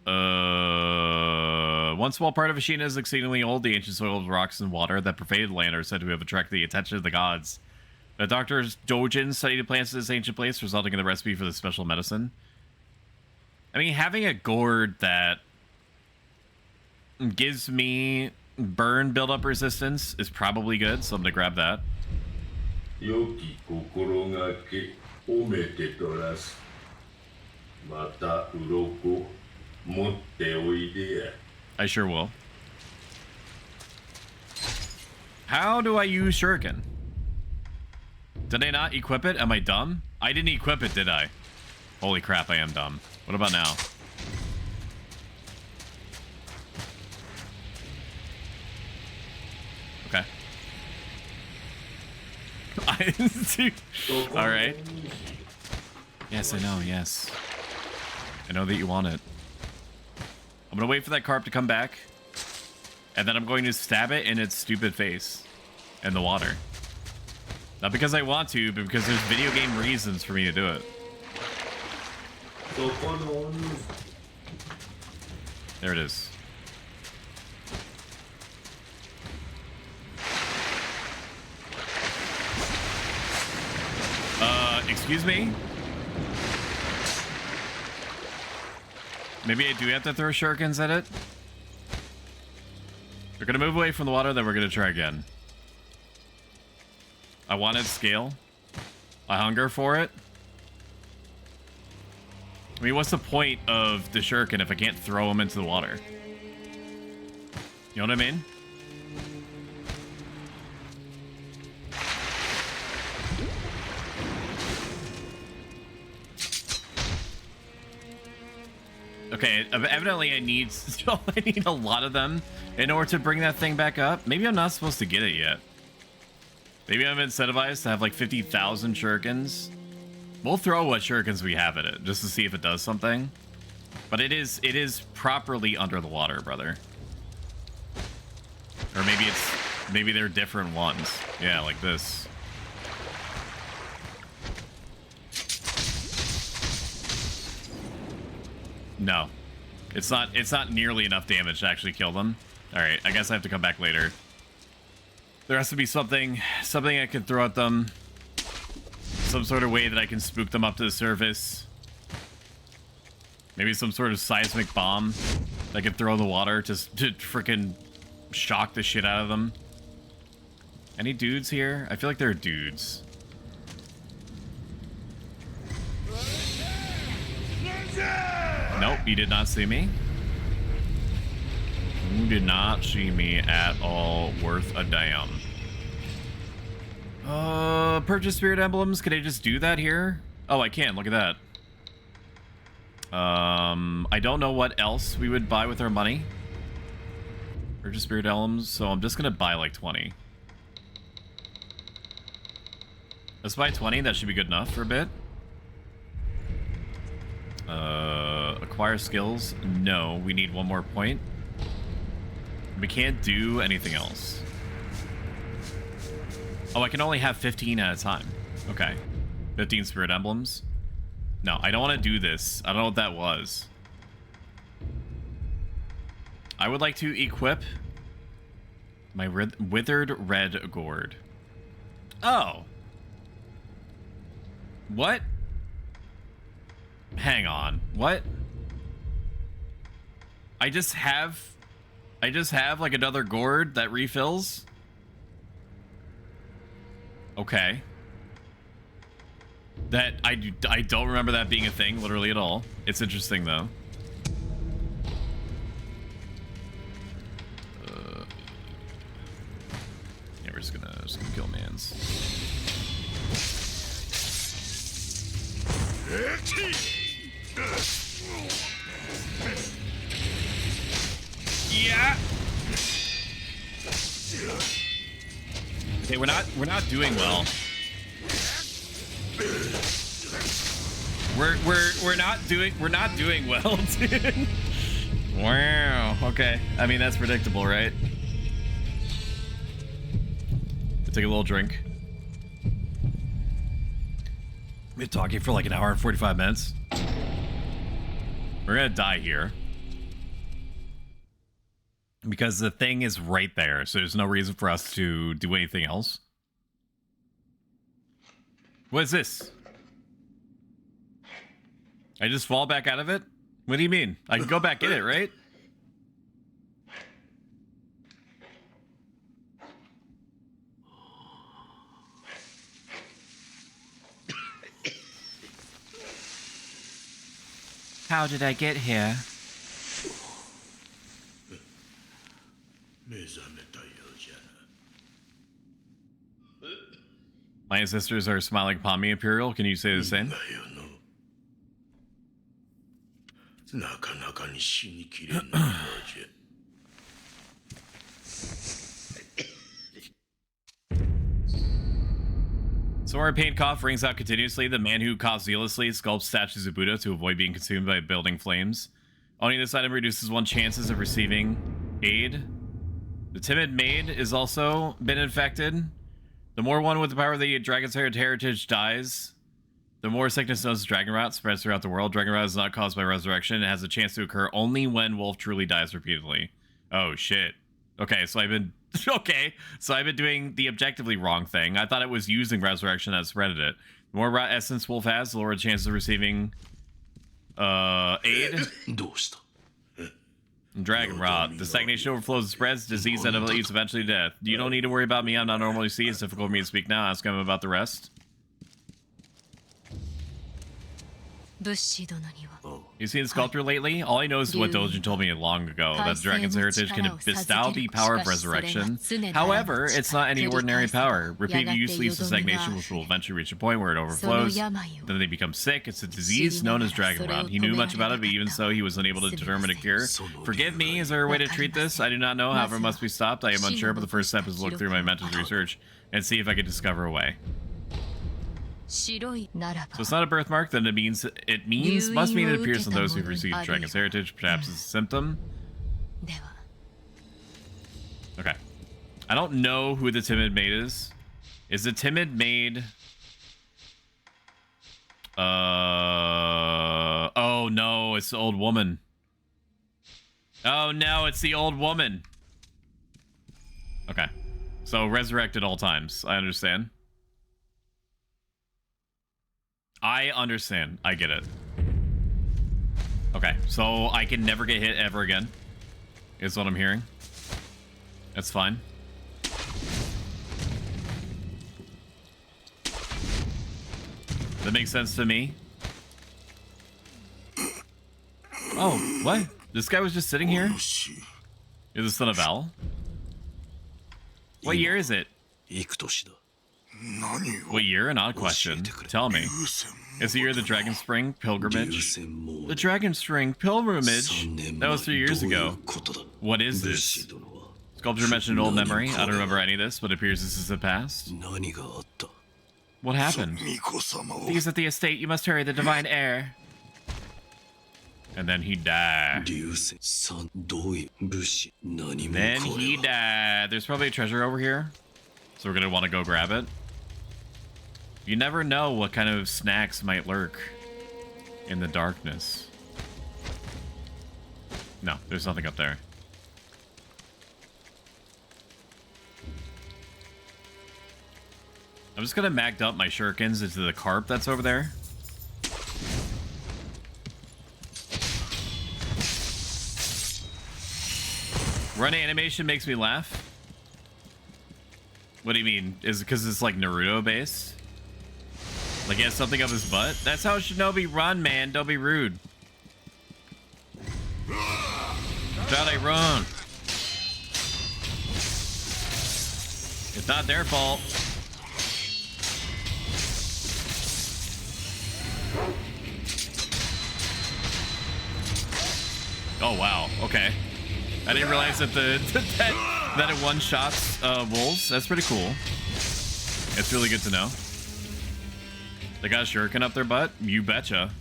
One small part of Ishina is exceedingly old. The ancient soil of rocks and water that pervaded the land are said to have attracted the attention of the gods. The doctor's Dojin studied the plants of this ancient place, resulting in the recipe for this special medicine. I mean, having a gourd that gives me burn buildup resistance is probably good, so I'm gonna grab that. I sure will. How do I use shuriken? Did I not equip it? Am I dumb? I didn't equip it, did I? Holy crap, I am dumb. What about now? Okay. Alright. Yes, I know, yes. I know that you want it. I'm gonna wait for that carp to come back. And then I'm going to stab it in its stupid face. In the water. Not because I want to, but because there's video game reasons for me to do it. There it is. Excuse me? Maybe I do have to throw shurikens at it? We're gonna move away from the water, then we're gonna try again. I wanted scale. I hunger for it. I mean, what's the point of the shuriken if I can't throw them into the water? You know what I mean? Okay, evidently I need a lot of them in order to bring that thing back up. Maybe I'm not supposed to get it yet. Maybe I'm incentivized to have like 50,000 shurikens. We'll throw what shurikens we have at it just to see if it does something. But it is properly under the water, brother. Or maybe they're different ones. Yeah, like this. No. It's not nearly enough damage to actually kill them. Alright, I guess I have to come back later. There has to be something I can throw at them. Some sort of way that I can spook them up to the surface. Maybe some sort of seismic bomb that I can throw in the water to freaking shock the shit out of them. Any dudes here? I feel like there are dudes. Nope, you did not see me. You did not see me at all. Worth a damn. Purchase spirit emblems. Could I just do that here? Oh, I can. Look at that. I don't know what else we would buy with our money. Purchase spirit emblems. So I'm just gonna buy like 20. Let's buy 20. That should be good enough for a bit. Acquire skills. No, we need one more point. We can't do anything else. Oh, I can only have 15 at a time. Okay. 15 spirit emblems. No, I don't want to do this. I don't know what that was. I would like to equip my withered red gourd. Oh. What? Hang on. What? I just have like another gourd that refills? Okay. That I don't remember that being a thing literally at all. It's interesting though. Yeah, we're just gonna kill mans. Yeah. Okay, we're not doing well. We're not doing well, dude. Wow. Okay. I mean, that's predictable, right? Take a little drink. We've been talking for like an hour and 45 minutes. We're gonna die here. Because the thing is right there, so there's no reason for us to do anything else. What is this? I just fall back out of it? What do you mean? I can go back in it, right? How did I get here? My ancestors are smiling upon me, Imperial. Can you say the same? Sora Pain Cough rings out continuously. The man who coughs zealously sculpts statues of Buddha to avoid being consumed by building flames. Owning this item reduces one chances of receiving aid. The timid maid is also been infected. The more one with the power of the dragon's heritage dies, the more sickness known as dragon rot spreads throughout the world. Dragon rot is not caused by resurrection. It has a chance to occur only when Wolf truly dies repeatedly. Oh shit. Okay, so I've been doing the objectively wrong thing. I thought it was using resurrection that spreaded it. The more rot essence Wolf has, the lower the chances of receiving aid. Dragon rot. The stagnation overflows and spreads. Disease that leads eventually to death. You don't need to worry about me. I'm not normally see. It's difficult for me to speak now. Ask him about the rest. You seen the sculptor lately? All I know is what Dojin told me long ago, that the dragon's heritage can bestow the power of resurrection. However, it's not any ordinary power. Repeated use leads to stagnation, which will eventually reach a point where it overflows. Then they become sick. It's a disease known as dragon rot. He knew much about it, but even so, he was unable to determine a cure. Forgive me, is there a way to treat this? I do not know, however, it must be stopped. I am unsure, but the first step is to look through my mentor's research and see if I can discover a way. So it's not a birthmark, then must mean it appears on those who've received dragon's heritage, perhaps as a symptom. Okay. I don't know who the timid maid is. Is the timid maid... Oh no, it's the old woman. Oh no, it's the old woman. Okay. So resurrect at all times. I understand. I understand. I get it. Okay, so I can never get hit ever again, is what I'm hearing. That's fine. That makes sense to me. Oh, what? This guy was just sitting here? Is the son of Al? What year is it? What year? An odd question. Tell me. It's the year of the Dragon Spring Pilgrimage. The Dragon Spring Pilgrimage? That was 3 years ago. What is this? Sculptor mentioned an old memory. I don't remember any of this, but it appears this is the past. What happened? These at the estate. You must hurry. The divine heir. And then he died. Then he died. There's probably a treasure over here, so we're gonna want to go grab it. You never know what kind of snacks might lurk in the darkness. No, there's nothing up there. I'm just gonna mag up my shurikens into the carp that's over there. Run animation makes me laugh. What do you mean? Is it because it's like Naruto based? Like he has something up his butt? That's how Shinobi run, man. Don't be rude. That's how they run. It's not their fault. Oh wow, okay. I didn't realize that that it one-shots wolves. That's pretty cool. It's really good to know. They got a shuriken up their butt? You betcha.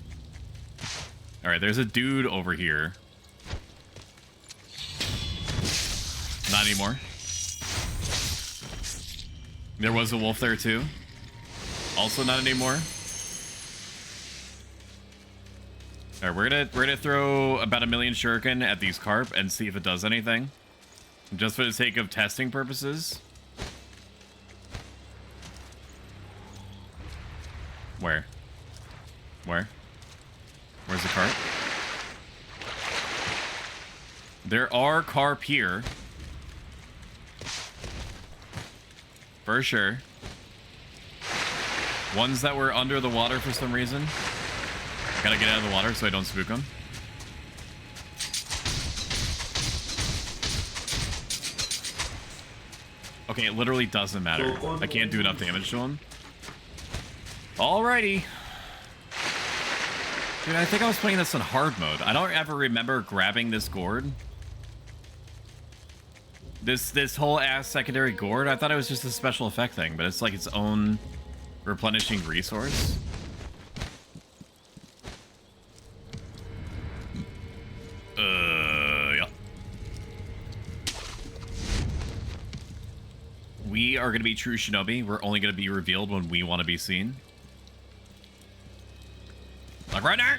Alright, there's a dude over here. Not anymore. There was a wolf there too. Also not anymore. Alright, we're gonna throw about 1,000,000 shuriken at these carp and see if it does anything. Just for the sake of testing purposes. Where? Where? Where's the carp? There are carp here. For sure. Ones that were under the water for some reason. Gotta get out of the water so I don't spook them. Okay, it literally doesn't matter. I can't do enough damage to him. Alrighty. Dude, I think I was playing this on hard mode. I don't ever remember grabbing this gourd. This whole ass secondary gourd, I thought it was just a special effect thing, but it's like its own replenishing resource. Yeah. We are going to be true shinobi. We're only going to be revealed when we want to be seen. Like right now.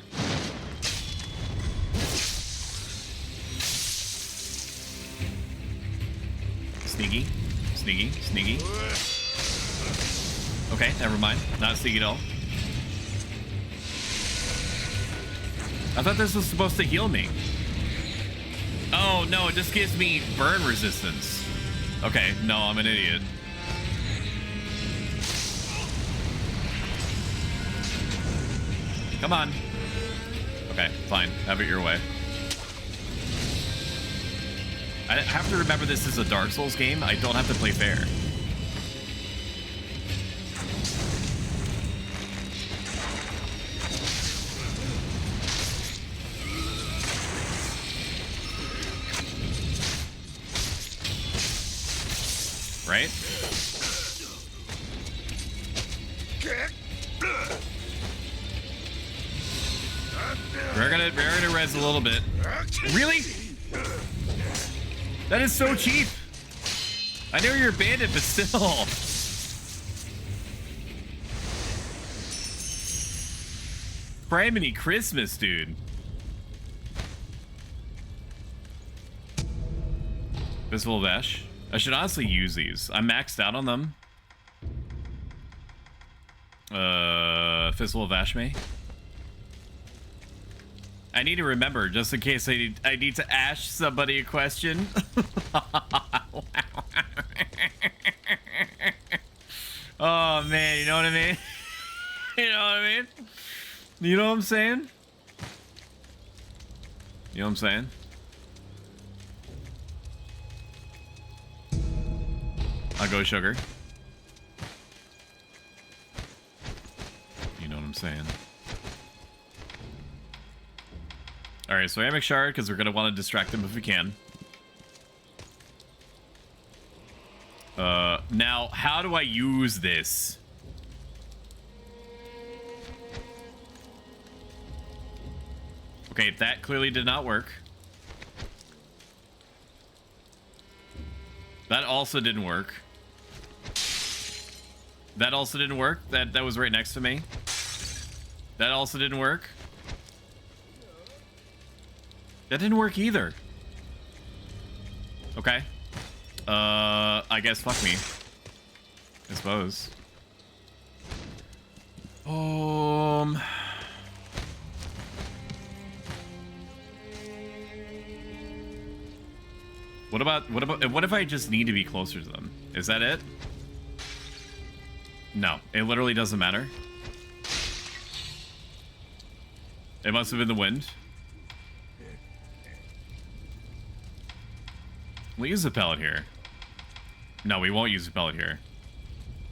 Sneaky. Sneaky. Sneaky. Okay, never mind. Not sneaky at all. I thought this was supposed to heal me. Oh, no, it just gives me burn resistance. Okay, no, I'm an idiot. Come on. Okay, fine. Have it your way. I have to remember this is a Dark Souls game. I don't have to play fair. Right? We're gonna res a little bit. Really? That is so cheap. I know you're a bandit, but still. Criminy Christmas, dude. Fistful of Ash. I should honestly use these. I'm maxed out on them. Fistful of Ashme. I need to remember, just in case I need to ash somebody a question. Oh, man, you know what I mean? You know what I mean? You know what I'm saying? You know what I'm saying? I'll go sugar. You know what I'm saying? Alright, so Amic Shard, because we're going to want to distract him if we can. Now, how do I use this? Okay, that clearly did not work. That also didn't work. That also didn't work. That was right next to me. That also didn't work. That didn't work either. Okay. I guess fuck me. I suppose. What if I just need to be closer to them? Is that it? No, it literally doesn't matter. It must have been the wind. We'll use the pellet here. No, we won't use the pellet here.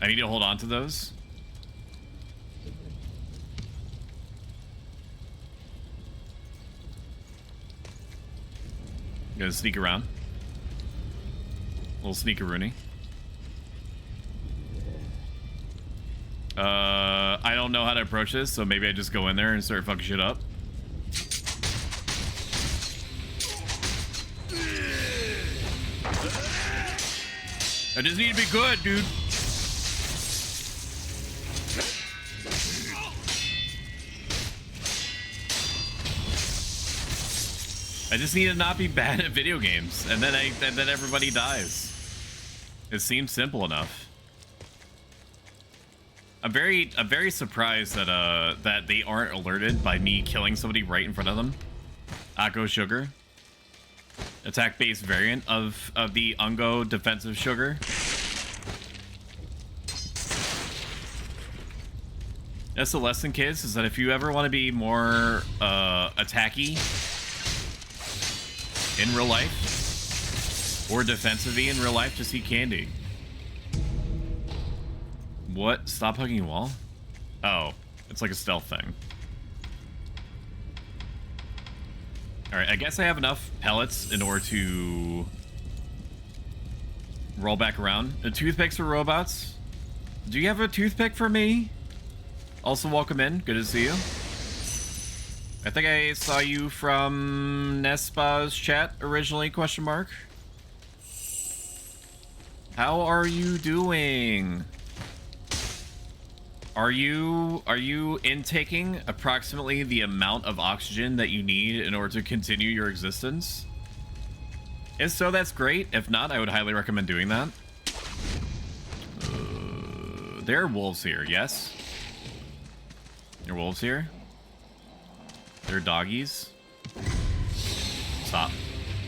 I need to hold on to those. Gonna sneak around. Little sneaker-rooney. I don't know how to approach this, so maybe I just go in there and start fucking shit up. I just need to be good, dude. I just need to not be bad at video games, and then everybody dies. It seems simple enough. I'm very surprised that that they aren't alerted by me killing somebody right in front of them. Akko Sugar. Attack-based variant of the Ungo defensive sugar. That's the lesson, kids, is that if you ever want to be more attacky in real life, or defensive-y in real life, just eat candy. What? Stop hugging a wall? Oh, it's like a stealth thing. Alright, I guess I have enough pellets in order to roll back around. The toothpicks for robots? Do you have a toothpick for me? Also, welcome in. Good to see you. I think I saw you from Nespa's chat originally, question mark. How are you doing? Are you intaking approximately the amount of oxygen that you need in order to continue your existence? If so, that's great. If not, I would highly recommend doing that. There are wolves here, yes? There are wolves here? There are doggies? Stop.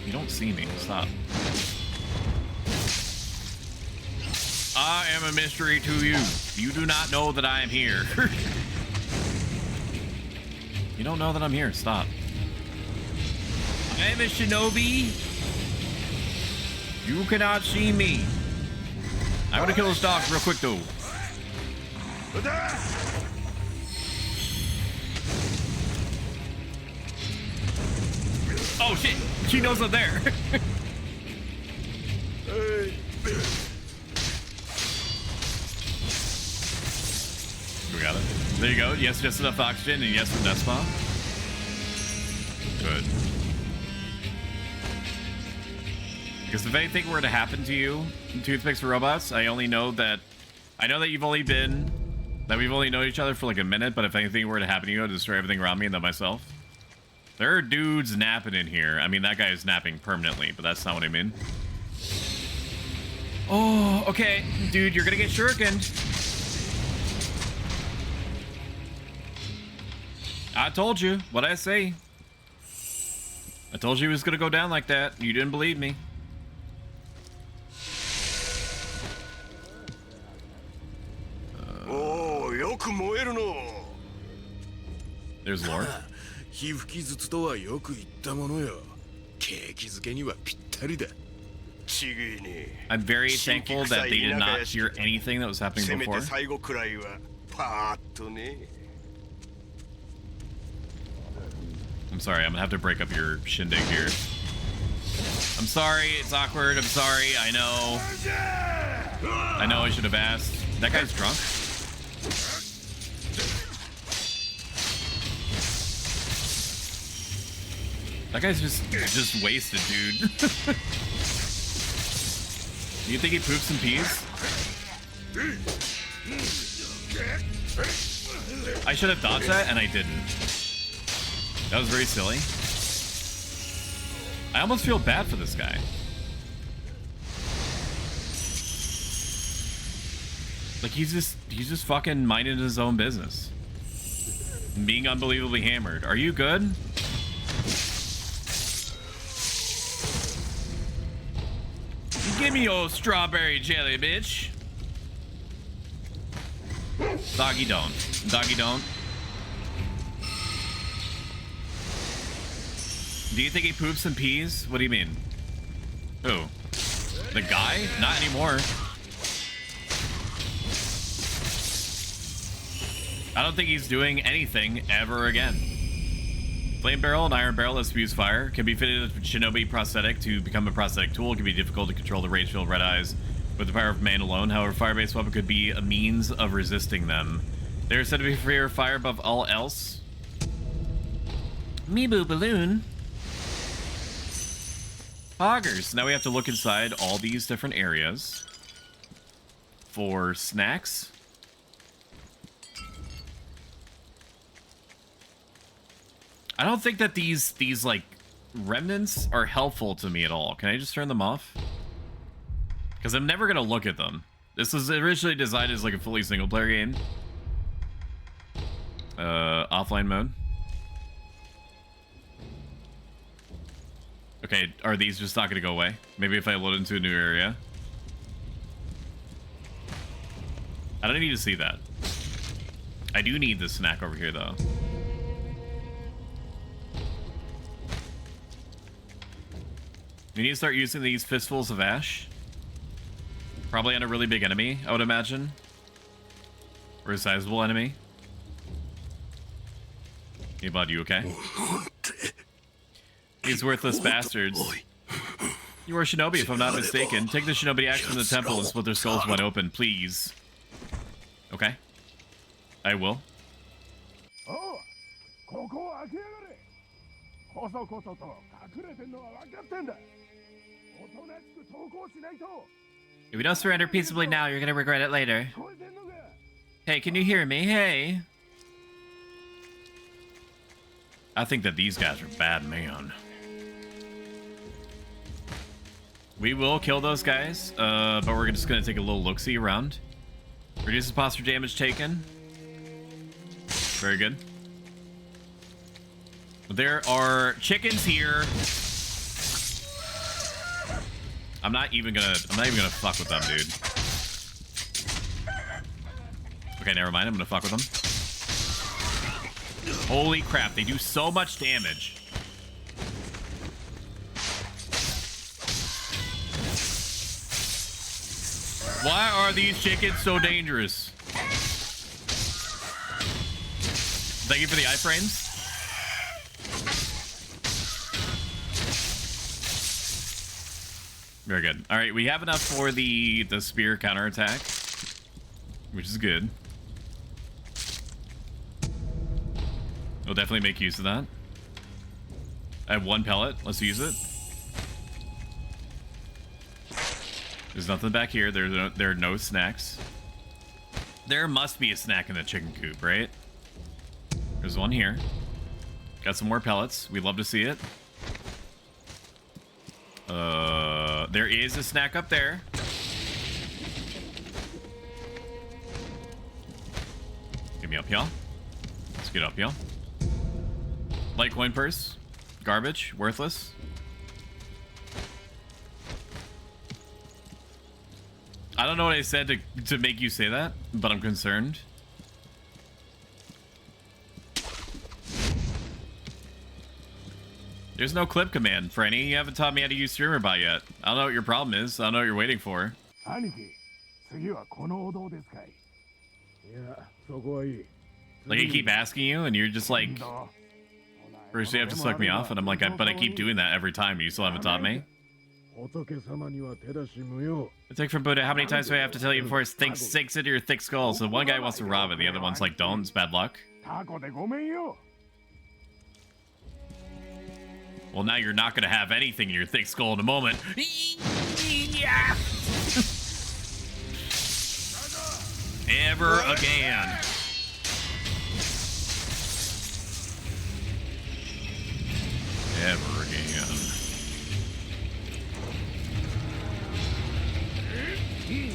You don't see me. Stop. I am a mystery to you. You do not know that I am here. You don't know that I'm here. Stop. I am a shinobi. You cannot see me. I want to kill those dogs real quick, though. Oh, shit. She knows I'm there. We got it. There you go. Yes, just enough oxygen, and yes from Nespa. Good. Because if anything were to happen to you in Toothpicks for Robots, I know that we've only known each other for like a minute, but if anything were to happen to you, I'd destroy everything around me and then myself. There are dudes napping in here. I mean, that guy is napping permanently, but that's not what I mean. Oh, okay. Dude, you're gonna get shurikened. I told you. What'd I say? I told you it was gonna go down like that. You didn't believe me. There's Lord. I'm very thankful that they did not hear anything that was happening before. I'm sorry, I'm gonna have to break up your shindig here. I'm sorry, it's awkward, I'm sorry, I know. I know I should have asked. That guy's drunk? That guy's just wasted, dude. Do you think he poops and pees? I should have dodged that, and I didn't. That was very silly. I almost feel bad for this guy. Like, he's just fucking minding his own business. Being unbelievably hammered. Are you good? Give me your strawberry jelly, bitch. Doggy don't. Doggy don't. Do you think he poops and pees? What do you mean? Who? The guy? Not anymore. I don't think he's doing anything ever again. Flame barrel and iron barrel that spews fire. Can be fitted with shinobi prosthetic to become a prosthetic tool. It can be difficult to control the rage-filled red eyes with the power of man alone. However, fire-based weapon could be a means of resisting them. They are said to be free of fire above all else. Meeboo balloon. Poggers. Now we have to look inside all these different areas for snacks. I don't think that these like remnants are helpful to me at all. Can I just turn them off? Because I'm never gonna look at them. This was originally designed as like a fully single player game. Offline mode. Okay, are these just not gonna go away? Maybe if I load into a new area. I don't need to see that. I do need this snack over here though. We need to start using these fistfuls of ash. Probably on a really big enemy, I would imagine. Or a sizable enemy. Hey, bud, you okay? These worthless bastards. You are shinobi, if I'm not mistaken. Take the shinobi axe from the temple and split their skulls wide open, please. Okay. I will. If we don't surrender peaceably now, you're gonna regret it later. Hey, can you hear me? Hey. I think that these guys are bad, man. We will kill those guys, but we're just gonna take a little look-see around. Reduces posture damage taken. Very good. There are chickens here. I'm not even gonna fuck with them, dude. Okay, never mind. I'm gonna fuck with them. Holy crap, they do so much damage. Why are these chickens so dangerous? Thank you for the iframes. Very good. All right, we have enough for the spear counterattack, which is good. We'll definitely make use of that. I have one pellet. Let's use it. There's nothing back here. There are no snacks. There must be a snack in the chicken coop, right? There's one here. Got some more pellets. We'd love to see it. There is a snack up there. Get me up, y'all. Let's get up, y'all. Light coin purse. Garbage. Worthless. I don't know what I said to make you say that, but I'm concerned. There's no clip command, Franny. You haven't taught me how to use StreamerBot yet. I don't know what your problem is. I don't know what you're waiting for. Like, I keep asking you, and you're just like, first you have to suck me off, and I'm like, but I keep doing that every time. You still haven't taught me? I take from Buddha, how many times do I have to tell you before it sinks into your thick skull? So one guy wants to rob it, the other one's like, don't, it's bad luck. Well, now you're not going to have anything in your thick skull in a moment. Yeah. Ever again. Ever again.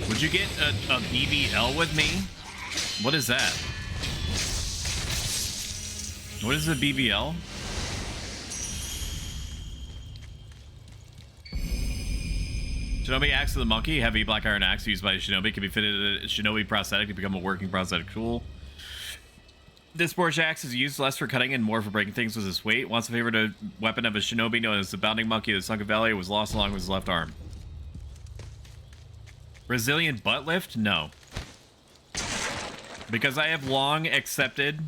Would you get a BBL with me? What is that? What is a BBL? Shinobi Axe of the Monkey. Heavy black iron axe used by Shinobi can be fitted a Shinobi prosthetic to become a working prosthetic tool. This Borge axe is used less for cutting and more for breaking things with its weight. Once a favorite weapon of a Shinobi known as the Bounding Monkey of the Sunken Valley, was lost along with his left arm. Brazilian butt lift? No. Because I have long accepted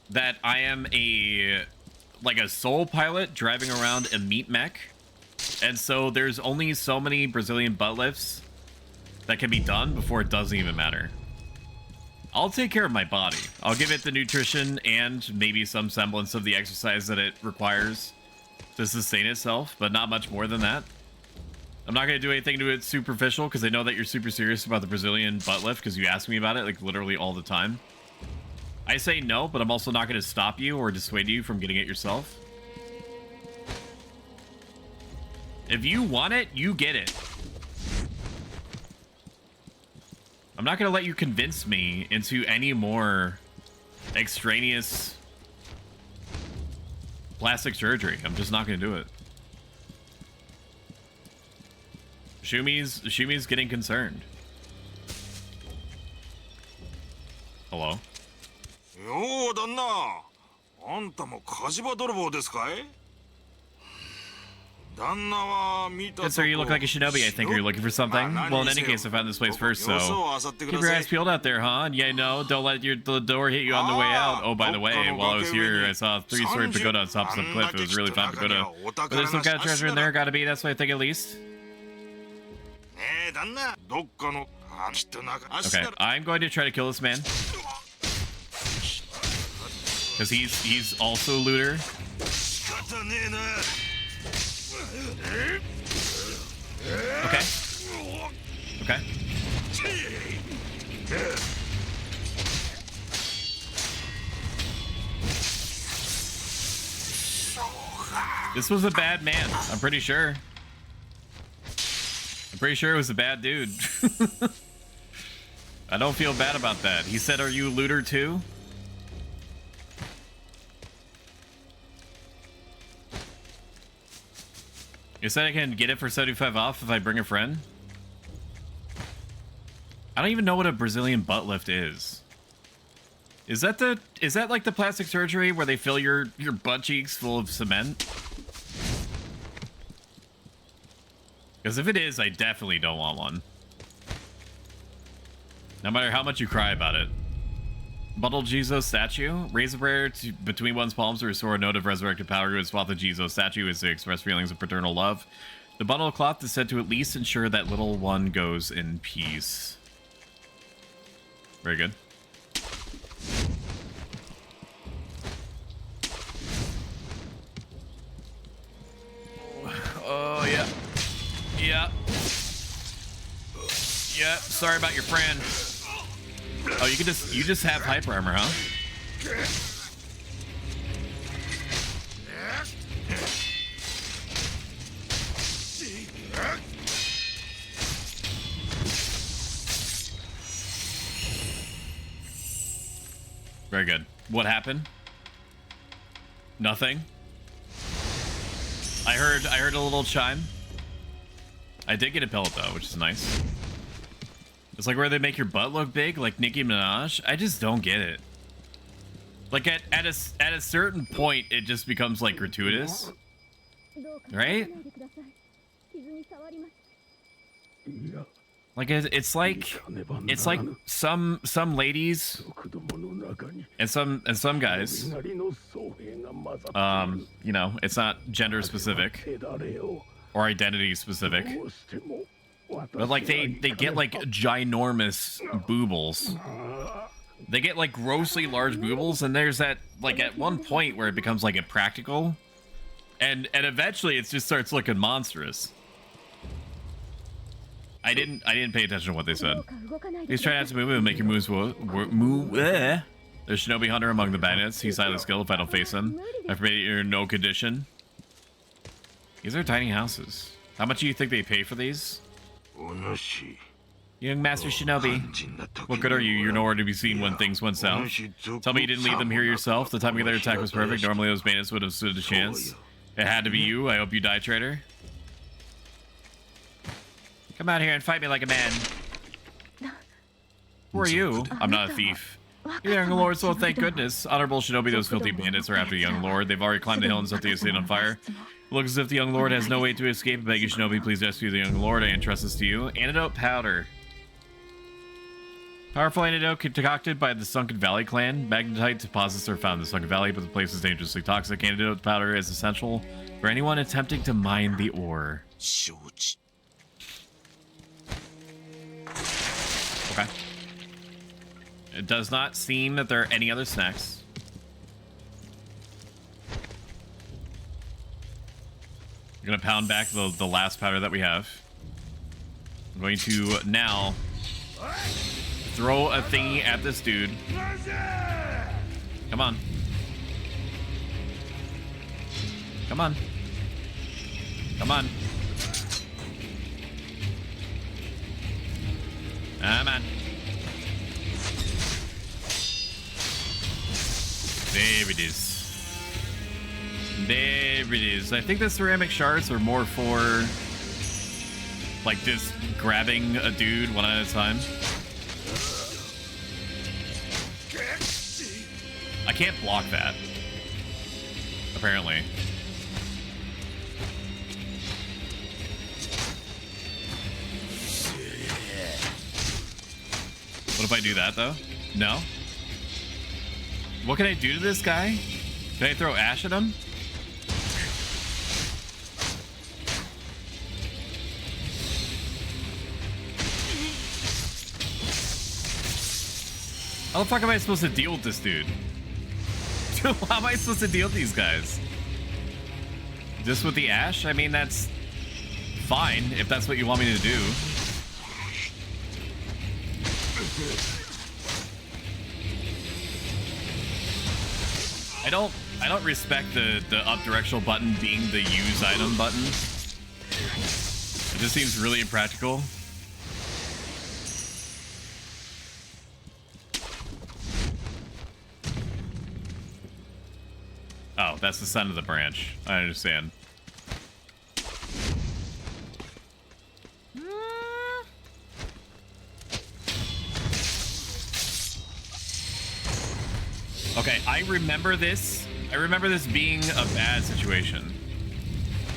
that I am a soul pilot driving around a meat mech. And so there's only so many Brazilian butt lifts that can be done before it doesn't even matter. I'll take care of my body. I'll give it the nutrition and maybe some semblance of the exercise that it requires to sustain itself, but not much more than that. I'm not going to do anything to it superficial because I know that you're super serious about the Brazilian butt lift because you ask me about it like literally all the time. I say no, but I'm also not going to stop you or dissuade you from getting it yourself. If you want it, you get it. I'm not going to let you convince me into any more extraneous plastic surgery. I'm just not going to do it. Shumi's getting concerned. Hello? Yo, Danna. Anta mo kajiba dorobo desu kai? Good sir, you look like a shinobi. I think you're looking for something. Well, in any case, I found this place first, so keep your eyes peeled out there, huh? Yeah, no, don't let the door hit you on the way out. Oh, by the way, while I was here, I saw a 3-story pagoda on top of the cliff. It was really fine pagoda. But there's some kind of treasure in there. Gotta be. That's what I think at least. Okay, I'm going to try to kill this man. Because he's also a looter. Okay. Okay. This was a bad man, I'm pretty sure. I'm pretty sure it was a bad dude. I don't feel bad about that. He said, are you a looter too? You said I can get it for 75 off if I bring a friend? I don't even know what a Brazilian butt lift is. Is that like the plastic surgery where they fill your butt cheeks full of cement? Because if it is, I definitely don't want one. No matter how much you cry about it. Bundled Jizo statue. Raise a prayer between one's palms to restore a note of resurrected power to its spot. The Jizo statue is to express feelings of paternal love. The bundle of cloth is said to at least ensure that little one goes in peace. Very good. Oh, yeah. Yeah. Yeah, sorry about your friend. Oh, you just have hyper armor, huh? Very good. What happened? Nothing. I heard a little chime. I did get a pellet though, which is nice. It's like where they make your butt look big, like Nicki Minaj. I just don't get it. Like at a certain point, it just becomes like gratuitous, right? Like it's like some ladies and some guys. You know, it's not gender specific or identity specific. But like they get like ginormous boobles. They get like grossly large boobles, and there's that like at one point where it becomes like impractical. And eventually it just starts looking monstrous. I didn't pay attention to what they said. He's trying not to move and make your moves move. There's Shinobi Hunter among the bandits. He's highly skilled if I don't face him. I forbid you're in no condition. These are tiny houses. How much do you think they pay for these? Young Master Shinobi, what good are you? You're nowhere to be seen when things went south. Tell me you didn't lead them here yourself. The timing of their attack was perfect. Normally those bandits would have stood a chance. It had to be you. I hope you die, traitor. Come out here and fight me like a man. Who are you? I'm not a thief. You're the young lord, so thank goodness. Honorable Shinobi, those filthy bandits are after the young lord. They've already climbed the hill and set the estate on fire. Looks as if the young lord has no way to escape. I beg you, Shinobi, please rescue the young lord. I entrust this to you. Antidote powder. Powerful antidote concocted by the Sunken Valley clan. Magnetite deposits are found in the Sunken Valley, but the place is dangerously toxic. Antidote powder is essential for anyone attempting to mine the ore. Okay. It does not seem that there are any other snacks. I'm gonna pound back the last powder that we have. I'm going to now throw a thingy at this dude. Come on. Come on. Come on. Come on. There it is. There it is. I think the ceramic shards are more for like just grabbing a dude one at a time. I can't block that. Apparently. What if I do that though? No? What can I do to this guy? Can I throw ash at him? How the fuck am I supposed to deal with this dude? How am I supposed to deal with these guys? Just with the ash? I mean, that's fine if that's what you want me to do. I don't respect the up directional button being the use item button. It just seems really impractical. Oh, that's the son of the branch. I understand. Okay, I remember this. I remember this being a bad situation.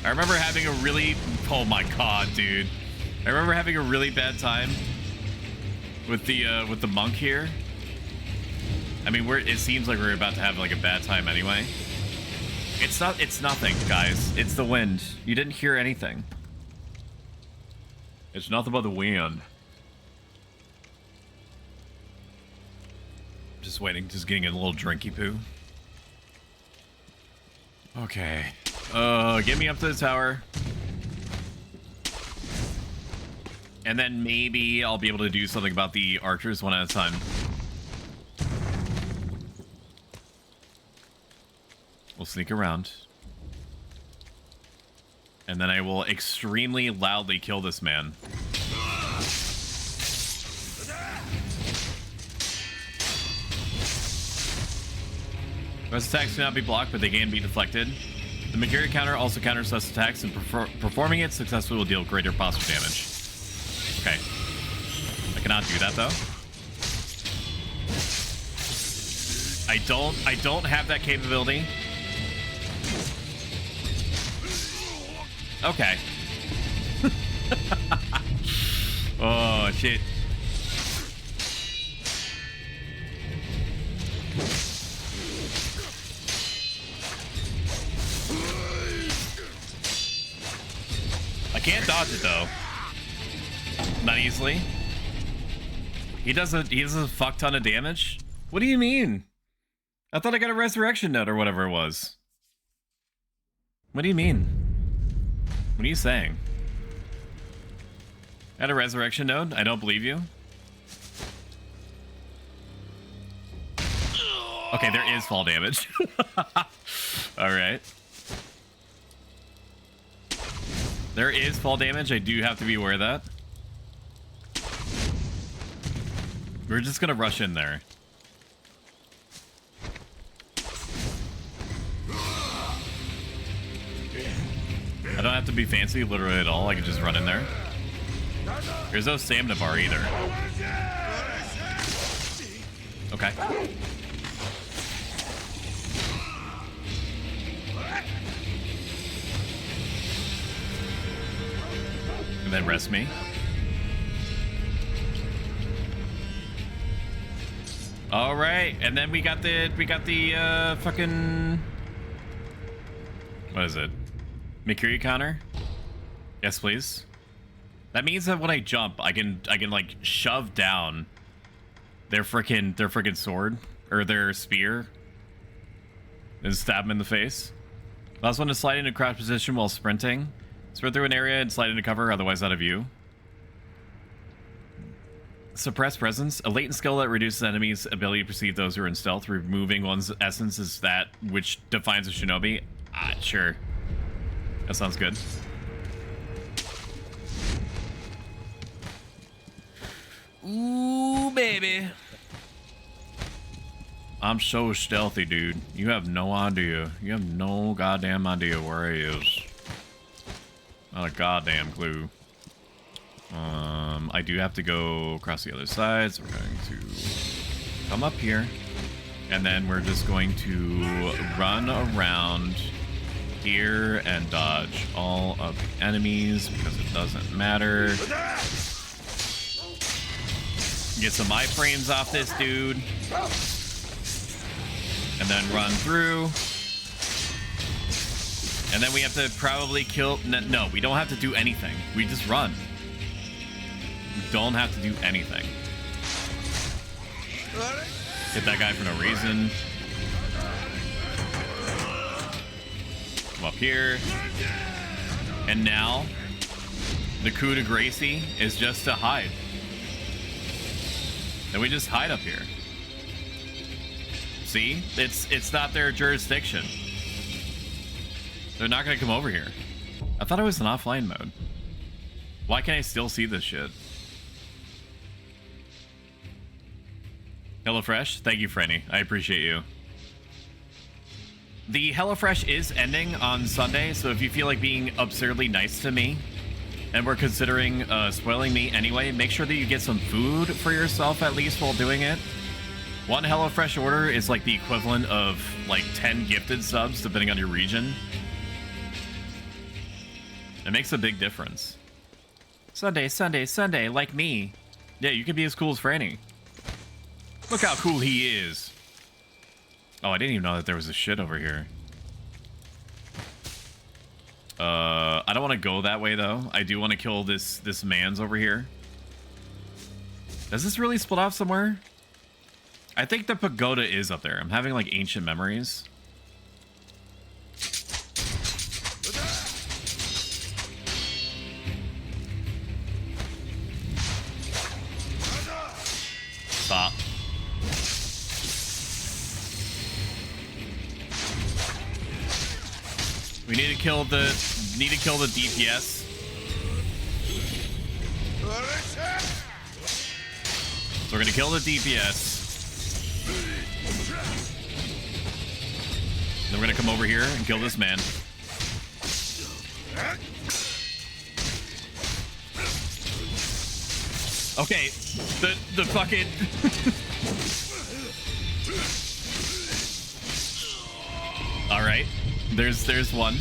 I remember having a really... Oh my god, dude. I remember having a really bad time with the monk here. I mean, it seems like we're about to have like a bad time anyway. It's nothing, guys. It's the wind. You didn't hear anything. It's nothing but the wind. Just waiting, just getting a little drinky poo. Okay. Get me up to the tower. And then maybe I'll be able to do something about the archers one at a time. We'll sneak around. And then I will extremely loudly kill this man. Most attacks cannot be blocked, but they can be deflected. The Magiri counter also counters such attacks, and performing it successfully will deal greater posture damage. Okay. I cannot do that, though. I don't have that capability. Okay. Oh, shit. I can't dodge it, though. Not easily. He does a fuck ton of damage? What do you mean? I thought I got a resurrection nut or whatever it was. What do you mean? What are you saying? At a resurrection node? I don't believe you. Okay, there is fall damage. Alright. There is fall damage. I do have to be aware of that. We're just gonna rush in there. I don't have to be fancy literally at all. I can just run in there. There's no stamina bar either. Okay. And then rest me. All right, and then we got the fucking, what is it? Mercury counter? Yes, please. That means that when I jump, I can like shove down their freaking sword or their spear and stab them in the face. Last one is slide into crouch position while sprinting. Sprint through an area and slide into cover, otherwise out of view. Suppress presence, a latent skill that reduces enemies' ability to perceive those who are in stealth. Removing one's essence is that which defines a shinobi. Sure. That sounds good. Ooh, baby. I'm so stealthy, dude. You have no idea. You have no goddamn idea where he is. Not a goddamn clue. I do have to go across the other side, so we're going to come up here. And then we're just going to run around here and dodge all of the enemies because it doesn't matter. Get some iframes off this dude. And then run through. And then we have to probably kill... No, we don't have to do anything. We just run. We don't have to do anything. Hit that guy for no reason. Come up here. And now, the coup de Gracie is just to hide. And we just hide up here. See? It's not their jurisdiction. They're not going to come over here. I thought it was an offline mode. Why can't I still see this shit? HelloFresh, thank you, Frenny. I appreciate you. The HelloFresh is ending on Sunday, so if you feel like being absurdly nice to me, and we're considering spoiling me anyway, make sure that you get some food for yourself at least while doing it. One HelloFresh order is like the equivalent of like 10 gifted subs, depending on your region. It makes a big difference. Sunday, Sunday, Sunday, like me. Yeah, you can be as cool as Franny. Look how cool he is. Oh, I didn't even know that there was a shit over here. I don't want to go that way, though. I do want to kill this man's over here. Does this really split off somewhere? I think the pagoda is up there. I'm having, like, ancient memories. Stop. We need to kill the DPS. So we're gonna kill the DPS. Then we're gonna come over here and kill this man. Okay, the fucking all right, there's one.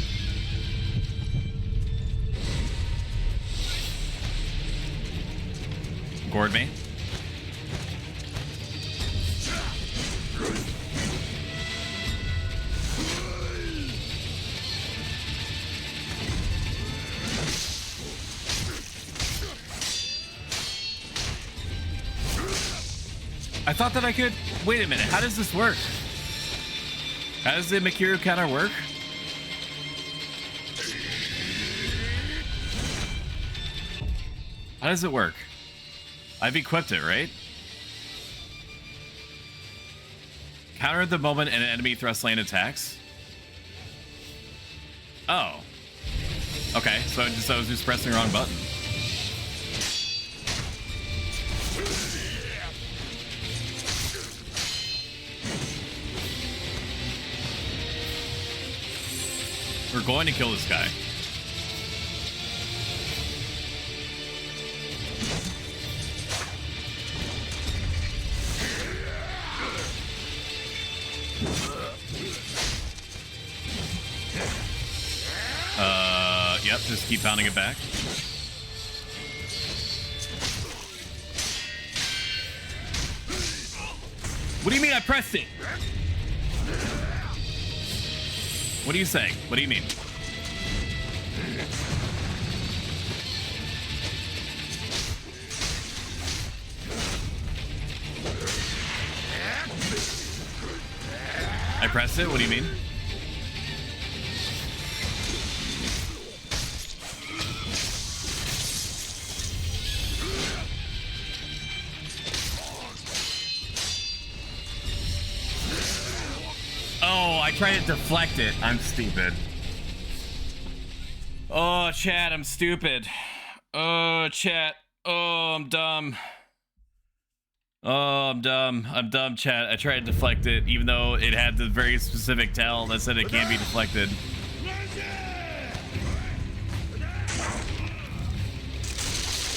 Gourd me. I thought that I could... Wait a minute, how does this work? How does the Mikiro counter work? How does it work? I've equipped it, right? Counter the moment an enemy thrust lane attacks. Oh. Okay, so I was just pressing the wrong button. We're going to kill this guy. Yep, just keep pounding it back. What do you mean I pressed it? What are you saying? What do you mean? I pressed it? What do you mean? I tried to deflect it. I'm stupid. Oh, chat, I'm stupid. Oh, chat. Oh, I'm dumb. Oh, I'm dumb. I'm dumb, chat. I tried to deflect it, even though it had the very specific tell that said it can't be deflected.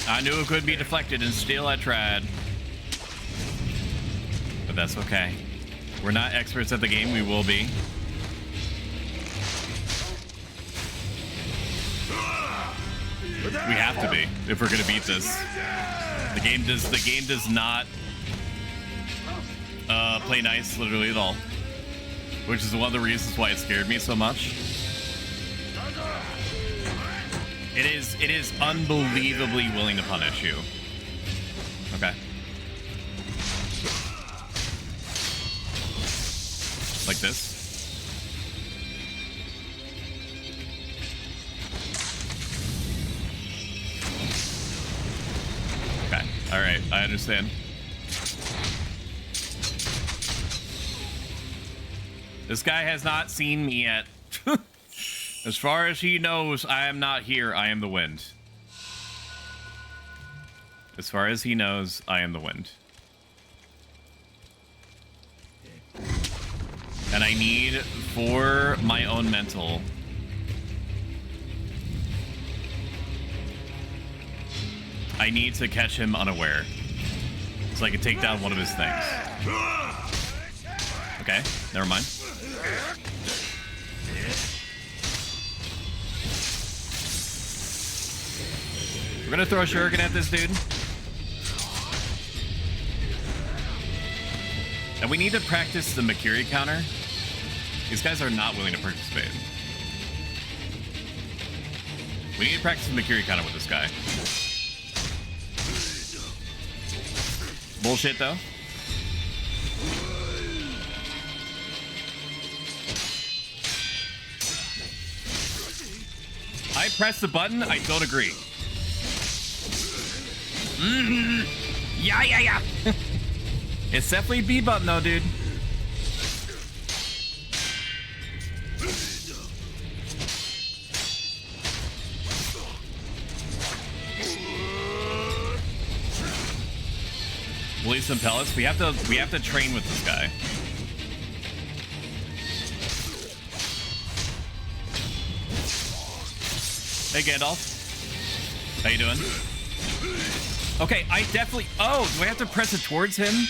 I knew it couldn't be deflected, and still I tried. But that's okay. We're not experts at the game. We will be. We have to be if we're gonna beat this. The game does not play nice literally at all, which is one of the reasons why it scared me so much. It is unbelievably willing to punish you. Okay. Like this. Okay. All right. I understand. This guy has not seen me yet. As far as he knows, I am not here. I am the wind. As far as he knows, I am the wind. And I need, for my own mental, I need to catch him unaware so I can take down one of his things. Okay, never mind. We're gonna throw a shuriken at this dude. And we need to practice the Makiri counter. These guys are not willing to participate. We need to practice the Makiri counter with this guy. Bullshit, though. I pressed the button. I don't agree. Yeah. It's definitely B button, though, dude. We'll leave some pellets. We have to train with this guy. Hey, Gandalf. How you doing? Okay, I definitely... Oh, do I have to press it towards him?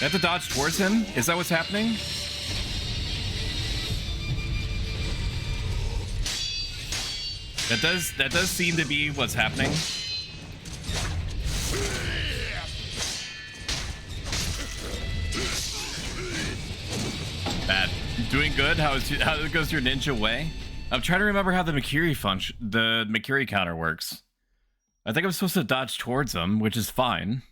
I have to dodge towards him? Is that what's happening? That does seem to be what's happening. Bad. Doing good? How goes your ninja way? I'm trying to remember how the Makiri counter works. I think I'm supposed to dodge towards him, which is fine.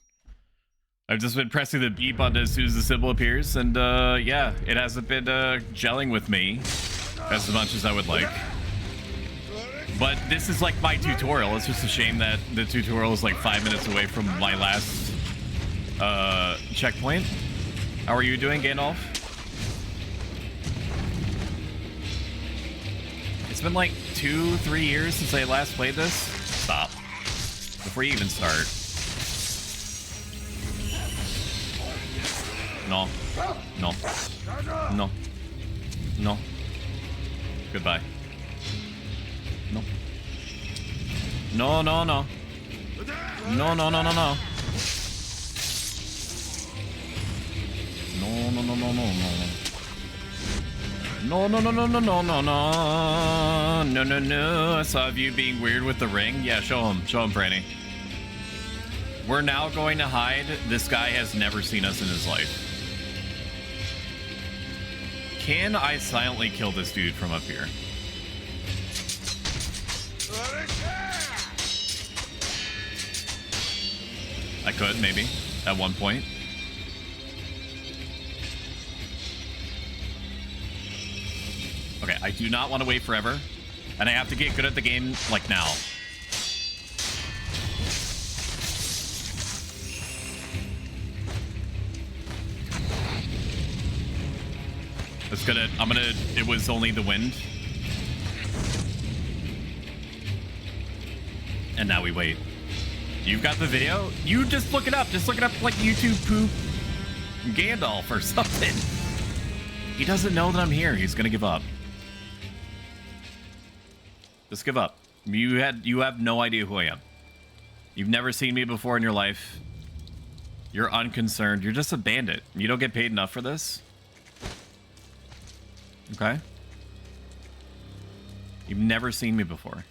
I've just been pressing the B button as soon as the symbol appears, and yeah, it hasn't been gelling with me as much as I would like. But this is like my tutorial. It's just a shame that the tutorial is like 5 minutes away from my last checkpoint. How are you doing, Gandalf? It's been like 2-3 years since I last played this. Stop. Before you even start. No. No. No. No. Goodbye. No. No, no, no. No, no, no, no, no. No, no, no, no, no, no. No, no, no, no, no, no, no, no. No, no, no. I saw you being weird with the ring. Yeah, show him. Show him, Franny. We're now going to hide. This guy has never seen us in his life. Can I silently kill this dude from up here? I could, maybe, at one point. Okay, I do not want to wait forever. And I have to get good at the game, like, now. It's gonna, it was only the wind. And now we wait. You've got the video? You just look it up. Just look it up like YouTube poop Gandalf or something. He doesn't know that I'm here. He's gonna give up. Just give up. You have no idea who I am. You've never seen me before in your life. You're unconcerned. You're just a bandit. You don't get paid enough for this. Okay? You've never seen me before.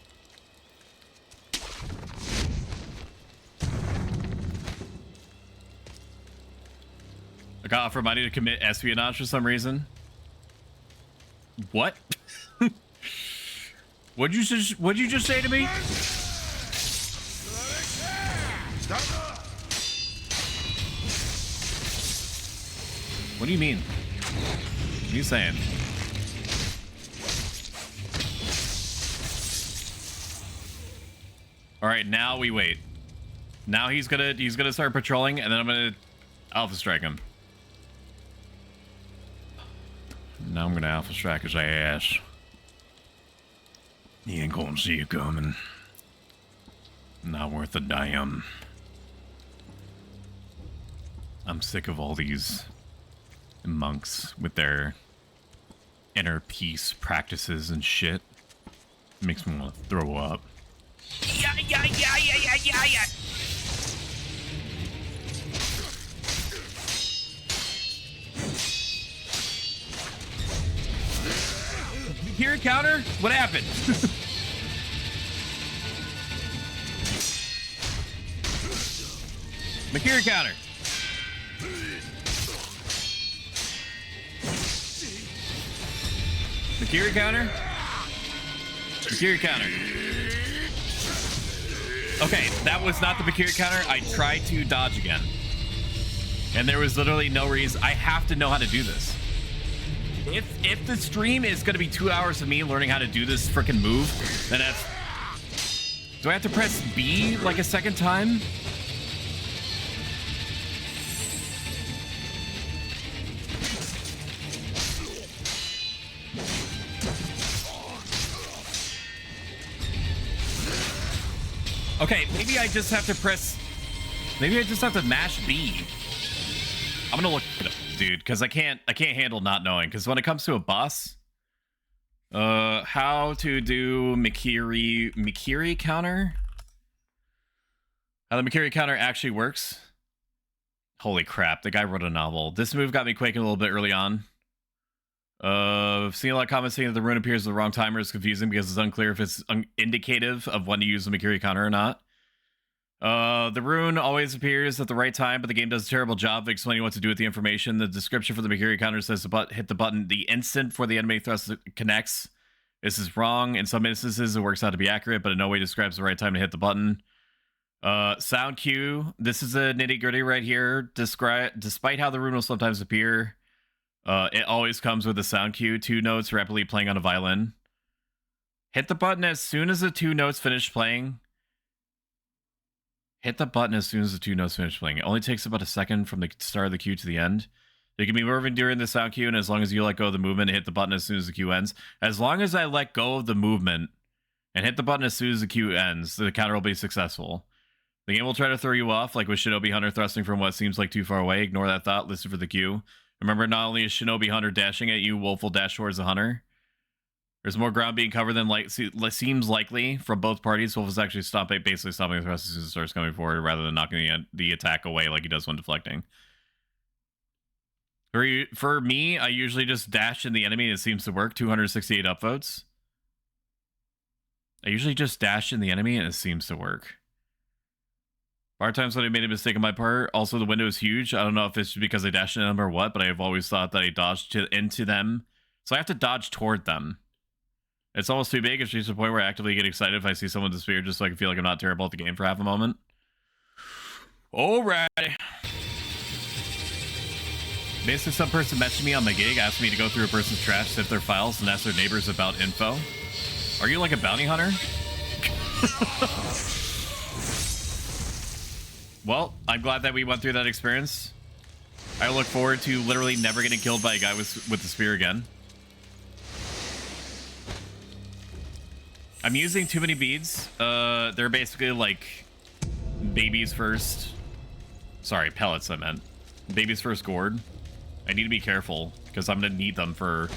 I got offered money to commit espionage for some reason. What? What'd you just say to me? What do you mean? What are you saying? All right, now we wait. Now he's gonna start patrolling, and then I'm gonna alpha strike him. Now I'm gonna alpha strike his ass. He ain't gonna see you coming. Not worth a damn. I'm sick of all these monks with their inner peace practices and shit. It makes me want to throw up. Yeah. Here, counter? What happened? Makiri counter. Makiri counter? Makiri counter. Okay, that was not the Makiri counter. I tried to dodge again. And there was literally no reason. I have to know how to do this. If the stream is going to be 2 hours of me learning how to do this freaking move, then that's... Do I have to press B like a second time? Okay, maybe I just have to press... Maybe I just have to mash B. I'm gonna look it up, dude, because I can't handle not knowing. Because when it comes to a boss, how to do Makiri counter? How the Makiri counter actually works? Holy crap! The guy wrote a novel. This move got me quaking a little bit early on. I've seen a lot of comments saying that the rune appears at the wrong timer. It's confusing because it's unclear if it's indicative of when to use the Makiri counter or not. The rune always appears at the right time, but the game does a terrible job of explaining what to do with the information. The description for the Makiri counter says hit the button the instant before the enemy thrust connects. This is wrong. In some instances, it works out to be accurate, but in no way describes the right time to hit the button. Sound cue. This is a nitty-gritty right here. Despite how the rune will sometimes appear, it always comes with a sound cue. 2 notes rapidly playing on a violin. Hit the button as soon as the 2 notes finish playing. Hit the button as soon as the 2 notes finish playing. It only takes about a second from the start of the cue to the end. You can be moving during the sound cue, and as long as you let go of the movement and hit the button as soon as the cue ends. As long as I let go of the movement and hit the button as soon as the cue ends, the counter will be successful. The game will try to throw you off, like with Shinobi Hunter thrusting from what seems like too far away. Ignore that thought, listen for the cue. Remember, not only is Shinobi Hunter dashing at you, Wolf will dash towards the Hunter. There's more ground being covered than seems likely from both parties. Wolf is actually basically stopping the thrust as soon as it starts coming forward, rather than knocking the attack away like he does when deflecting. For me, I usually just dash in the enemy and it seems to work. 268 upvotes. I usually just dash in the enemy and it seems to work. Bar times when I made a mistake on my part. Also, the window is huge. I don't know if it's because I dashed into them or what, but I've always thought that I dodged into them. So I have to dodge toward them. It's almost too big. It's reached the point where I actively get excited if I see someone with the spear, just so I can feel like I'm not terrible at the game for half a moment. Alright. Basically, some person messaged me on my gig, asked me to go through a person's trash, sift their files, and ask their neighbors about info. Are you like a bounty hunter? Well, I'm glad that we went through that experience. I look forward to literally never getting killed by a guy with the spear again. I'm using too many beads. They're basically like babies first. Sorry, pellets I meant. Babies first gourd. I need to be careful because I'm going to need them for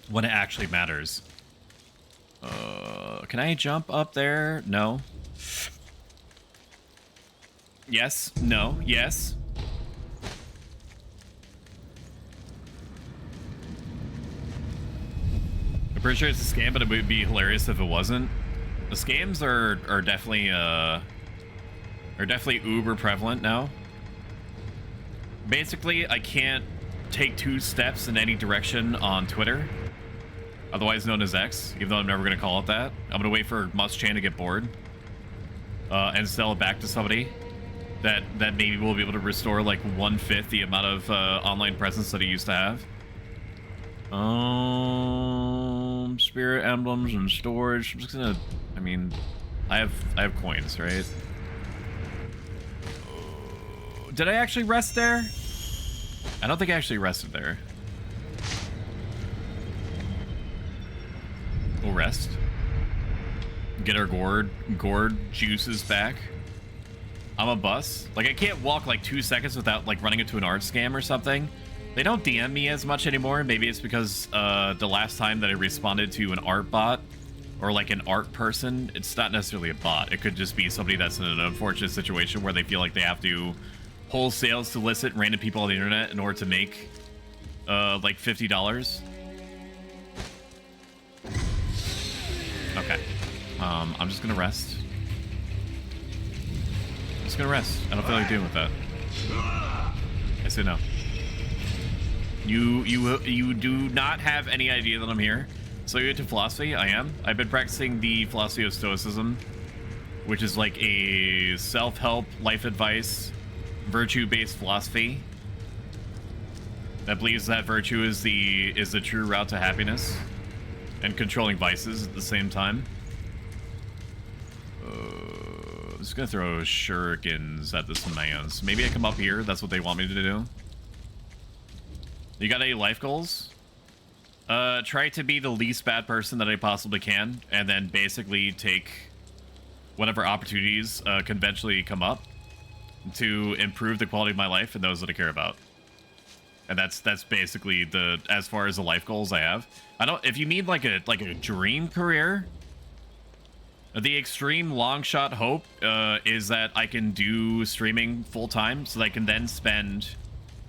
when it actually matters. Can I jump up there? No. Yes. No. Yes. I'm pretty sure it's a scam, but it would be hilarious if it wasn't. The scams are definitely uber prevalent now. Basically, I can't take 2 steps in any direction on Twitter, otherwise known as X, even though I'm never going to call it that. I'm going to wait for Must-Chan to get bored and sell it back to somebody that maybe will be able to restore like 1/5 the amount of online presence that he used to have. Spirit emblems and storage. I'm just gonna, I mean, I have coins, right? Did I actually rest there? I don't think I actually rested there. We'll rest. Get our gourd juices back. I'm a bus. Like, I can't walk like 2 seconds without like running into an art scam or something. They don't DM me as much anymore. Maybe it's because the last time that I responded to an art bot or like an art person, it's not necessarily a bot. It could just be somebody that's in an unfortunate situation where they feel like they have to wholesale solicit random people on the internet in order to make like $50. Okay. I'm just gonna rest. I'm just gonna rest. I don't feel like dealing with that. I say no. You do not have any idea that I'm here. So you're into philosophy? I am. I've been practicing the philosophy of Stoicism, which is like a self-help, life advice, virtue-based philosophy that believes that virtue is the true route to happiness and controlling vices at the same time. I'm just gonna throw shurikens at this man's. Maybe I come up here. That's what they want me to do. You got any life goals? Try to be the least bad person that I possibly can, and then basically take whatever opportunities conventionally come up to improve the quality of my life and those that I care about. And that's basically the as far as the life goals I have. I don't. If you need like a dream career, the extreme long shot hope is that I can do streaming full time, so that I can then spend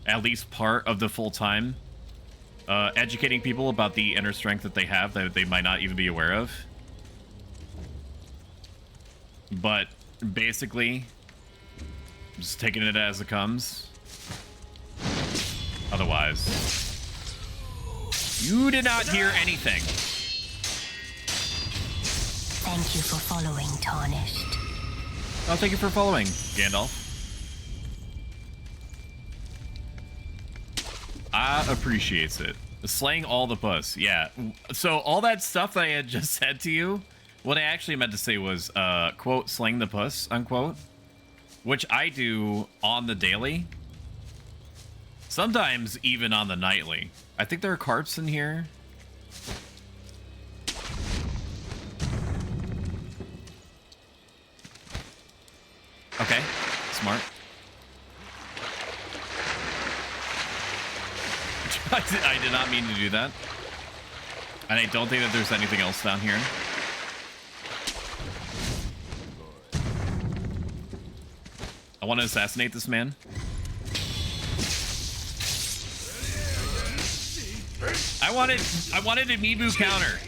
at least part of the full time educating people about the inner strength that they have that they might not even be aware of. But basically, just taking it as it comes. Otherwise, you did not hear anything. Thank you for following, Tarnished. Oh, thank you for following, Gandalf. I appreciate it. Slaying all the puss. Yeah. So all that stuff that I had just said to you, what I actually meant to say was, quote, slaying the puss, unquote, which I do on the daily. Sometimes even on the nightly. I think there are carps in here. Okay, smart. I did not mean to do that. And I don't think that there's anything else down here. I want to assassinate this man. I wanted a Mibu counter.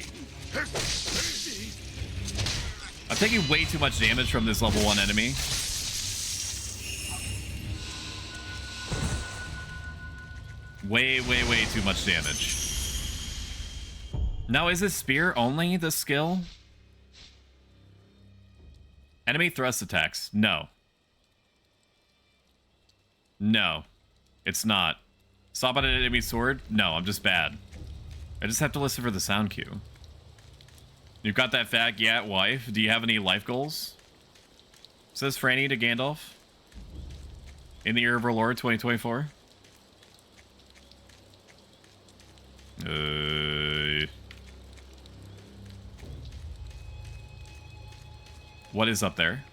I'm taking way too much damage from this level 1 enemy. Way too much damage. Now, is this spear only the skill? Enemy thrust attacks. No. No. It's not. Stop on an enemy sword? No, I'm just bad. I just have to listen for the sound cue. You've got that fat gat wife. Do you have any life goals? Says Franny to Gandalf. In the Year of Our Lord 2024. What is up there?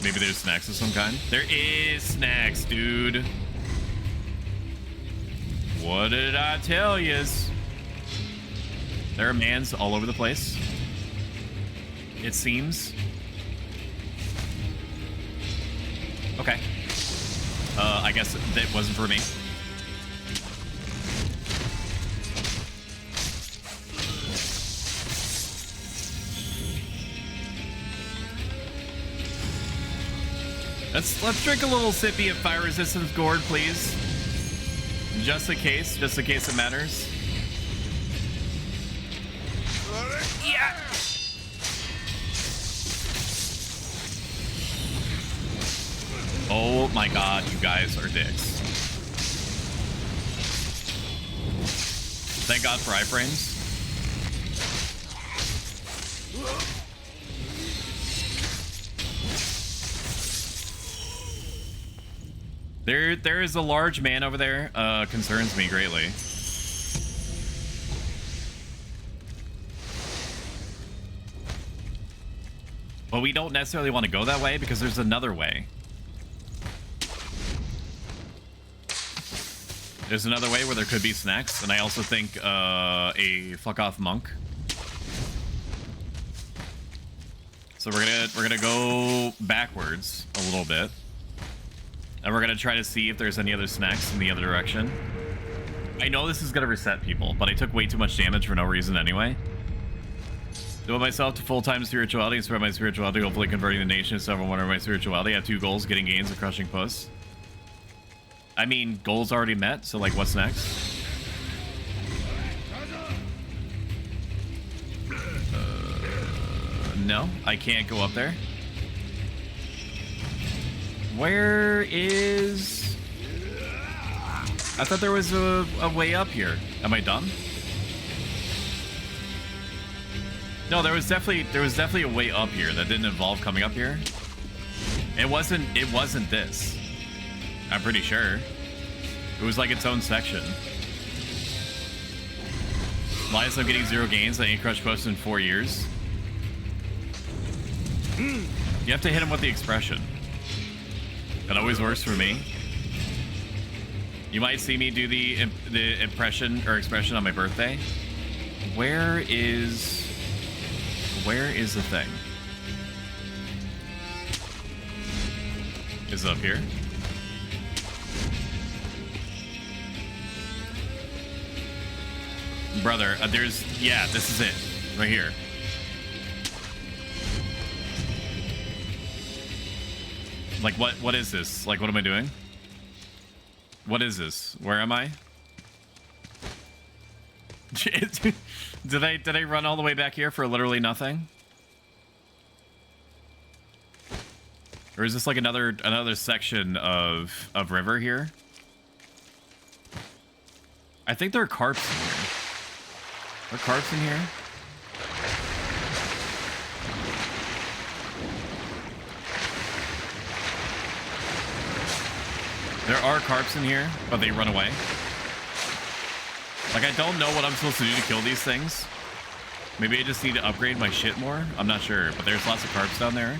Maybe there's snacks of some kind. There is snacks, dude. What did I tell yous? There are mans all over the place. It seems. Okay. I guess that wasn't for me. Let's drink a little sippy of fire resistance gourd, please. Just in case it matters. Yeah. Oh my god, you guys are dicks. Thank God for iframes. There is a large man over there. Concerns me greatly. But we don't necessarily want to go that way because there's another way. There's another way where there could be snacks, and I also think a fuck off monk. So we're gonna go backwards a little bit. And we're going to try to see if there's any other snacks in the other direction. I know this is going to reset people, but I took way too much damage for no reason anyway. Devote myself to full-time spirituality and spread my spirituality, hopefully converting the nation to several wonder my spirituality. I have 2 goals, getting gains and crushing puss. I mean, goals already met, so like, what's next? No, I can't go up there. Where is... I thought there was a way up here. Am I dumb? No, there was definitely a way up here that didn't involve coming up here. It wasn't this. I'm pretty sure. It was like its own section. Lies, I'm getting 0 gains. I ain't crushed post in 4 years. You have to hit him with the expression. That always works for me. You might see me do the impression or expression on my birthday. Where is the thing? Is it up here? Brother, yeah, this is it. Right here. Like, what is this? Like, what am I doing? What is this? Where am I? Did I run all the way back here for literally nothing? Or is this like another section of river here? I think there are carps in here. Are carps in here? There are carps in here, but they run away. Like, I don't know what I'm supposed to do to kill these things. Maybe I just need to upgrade my shit more. I'm not sure, but there's lots of carps down there.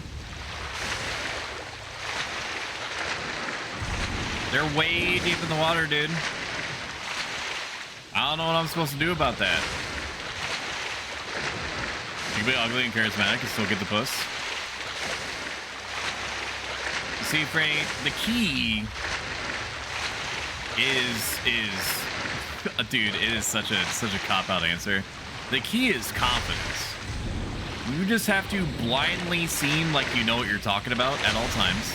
They're way deep in the water, dude. I don't know what I'm supposed to do about that. You can be ugly and charismatic and still get the puss. See, Frank, the key is dude, it is such a cop-out answer. The key is confidence. You just have to blindly seem like you know what you're talking about at all times.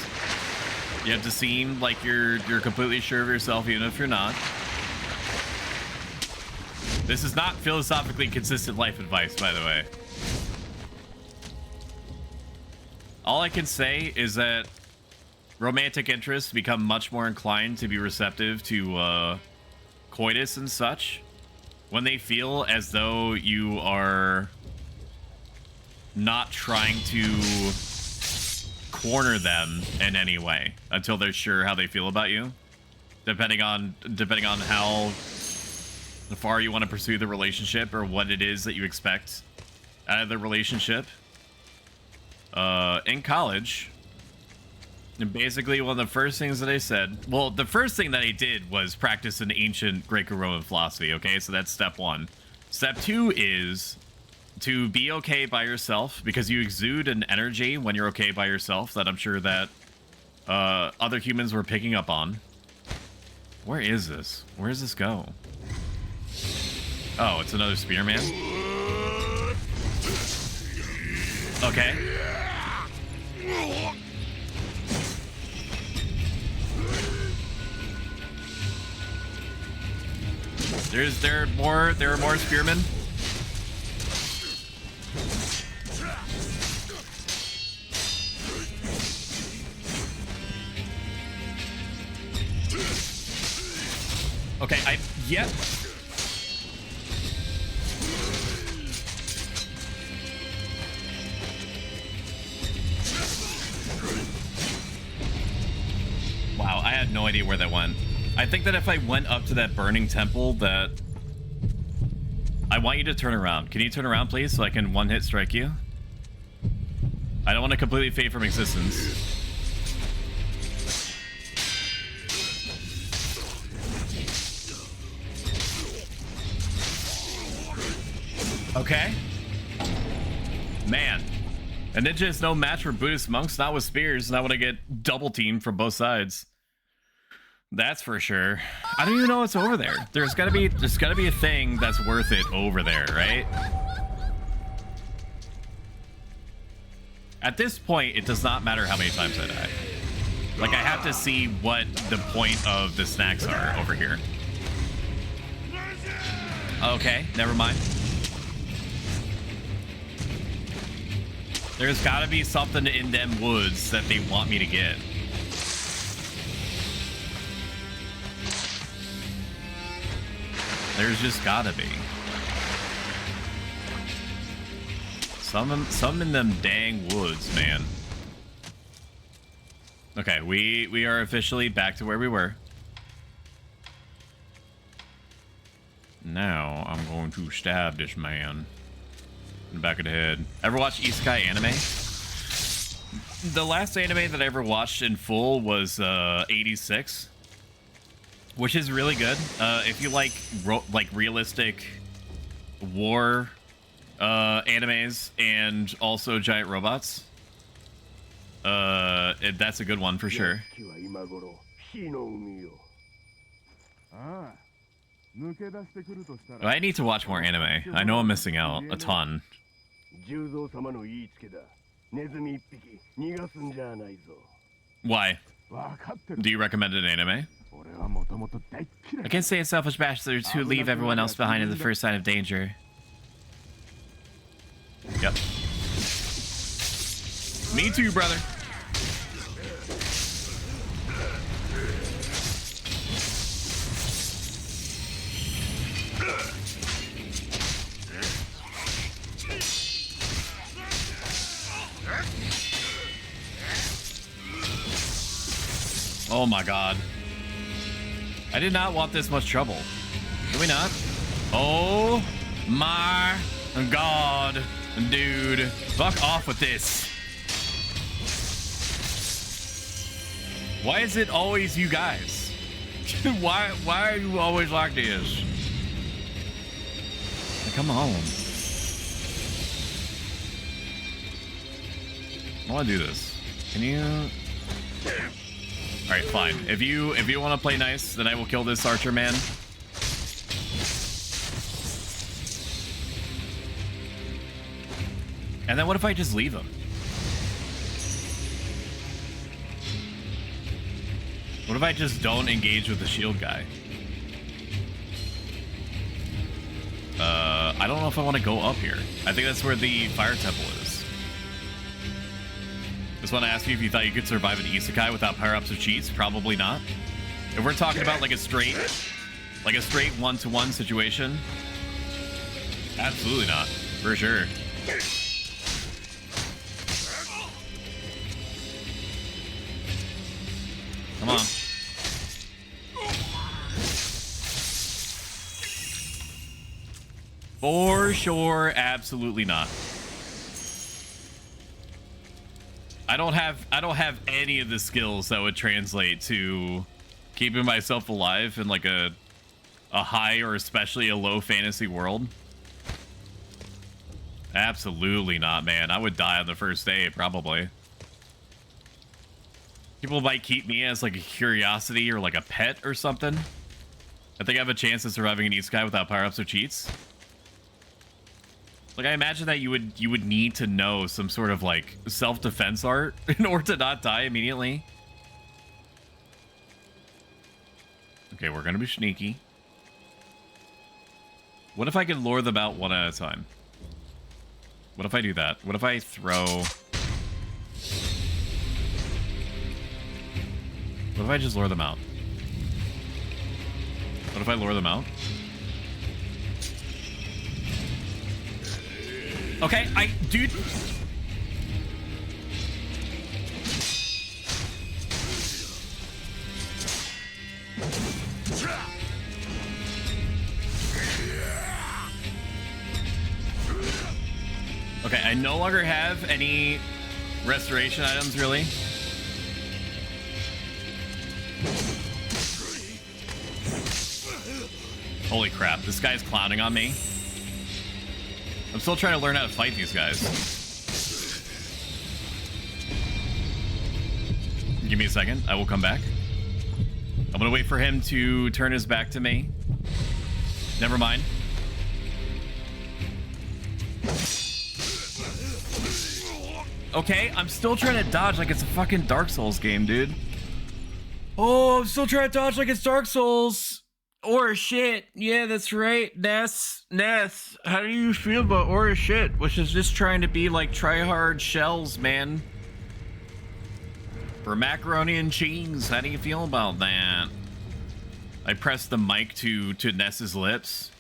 You have to seem like you're completely sure of yourself, even if you're not. This is not philosophically consistent life advice, by the way. All I can say is that romantic interests become much more inclined to be receptive to coitus and such when they feel as though you are not trying to corner them in any way until they're sure how they feel about you, depending on how far you want to pursue the relationship or what it is that you expect out of the relationship. In college, and basically one of the first things that I said, well, the first thing that I did was practice an ancient Greco-Roman philosophy. Okay, so that's step one. Step two is to be okay by yourself, because you exude an energy when you're okay by yourself that I'm sure that other humans were picking up on. Where is this? Where does this go? Oh, it's another spearman. Okay. There are more spearmen. Okay, yep. Wow, I had no idea where that went. I think that if I went up to that burning temple, that I want you to turn around. Can you turn around, please, so I can one-hit strike you? I don't want to completely fade from existence. Okay. Man. A ninja is no match for Buddhist monks, not with spears, not when I get double teamed from both sides. That's for sure. I don't even know what's over there. There's gotta be a thing that's worth it over there, right? At this point, it does not matter how many times I die. Like, I have to see what the point of the snacks are over here. Okay, never mind. There's gotta be something in them woods that they want me to get. There's just gotta be. Some in them dang woods, man. Okay, we are officially back to where we were. Now I'm going to stab this man in the back of the head. Ever watch Isekai anime? The last anime that I ever watched in full was 86. Which is really good. If you like realistic war animes and also giant robots, that's a good one for sure. I need to watch more anime. I know I'm missing out a ton. Why? Do you recommend an anime? I can't say it's selfish bastards who leave everyone else behind in the first sign of danger. Yep. Me too, brother. Oh my god. I did not want this much trouble. Did we not? Oh my god. Dude. Fuck off with this. Why is it always you guys? Why are you always like this? Come on. I want to do this. Can you? All right, fine. If you want to play nice, then I will kill this archer man. And then what if I just leave him? What if I just don't engage with the shield guy? I don't know if I want to go up here. I think that's where the fire temple is. Just want to ask you if you thought you could survive an isekai without power-ups or cheats. Probably not. If we're talking about like a straight one-to-one situation, absolutely not, for sure. Come on. For sure, absolutely not. I don't have any of the skills that would translate to keeping myself alive in like a high or especially a low fantasy world. Absolutely not, man. I would die on the first day, probably. People might keep me as like a curiosity or like a pet or something. I think I have a chance of surviving an isekai without power-ups or cheats. Like, I imagine that you would need to know some sort of like self-defense art in order to not die immediately. Okay, we're gonna be sneaky. What if I could lure them out one at a time? What if I do that? What if I throw... What if I just lure them out? What if I lure them out? Okay, dude. Okay, I no longer have any restoration items, really. Holy crap, this guy's clowning on me. I'm still trying to learn how to fight these guys. Give me a second. I will come back. I'm gonna wait for him to turn his back to me. Never mind. Okay, I'm still trying to dodge like it's a fucking Dark Souls game, dude. Oh, I'm still trying to dodge like it's Dark Souls. Or shit. Yeah, that's right. Ness, how do you feel about or shit? Which is just trying to be like try-hard shells, man. For macaroni and cheese, how do you feel about that? I pressed the mic to Ness's lips.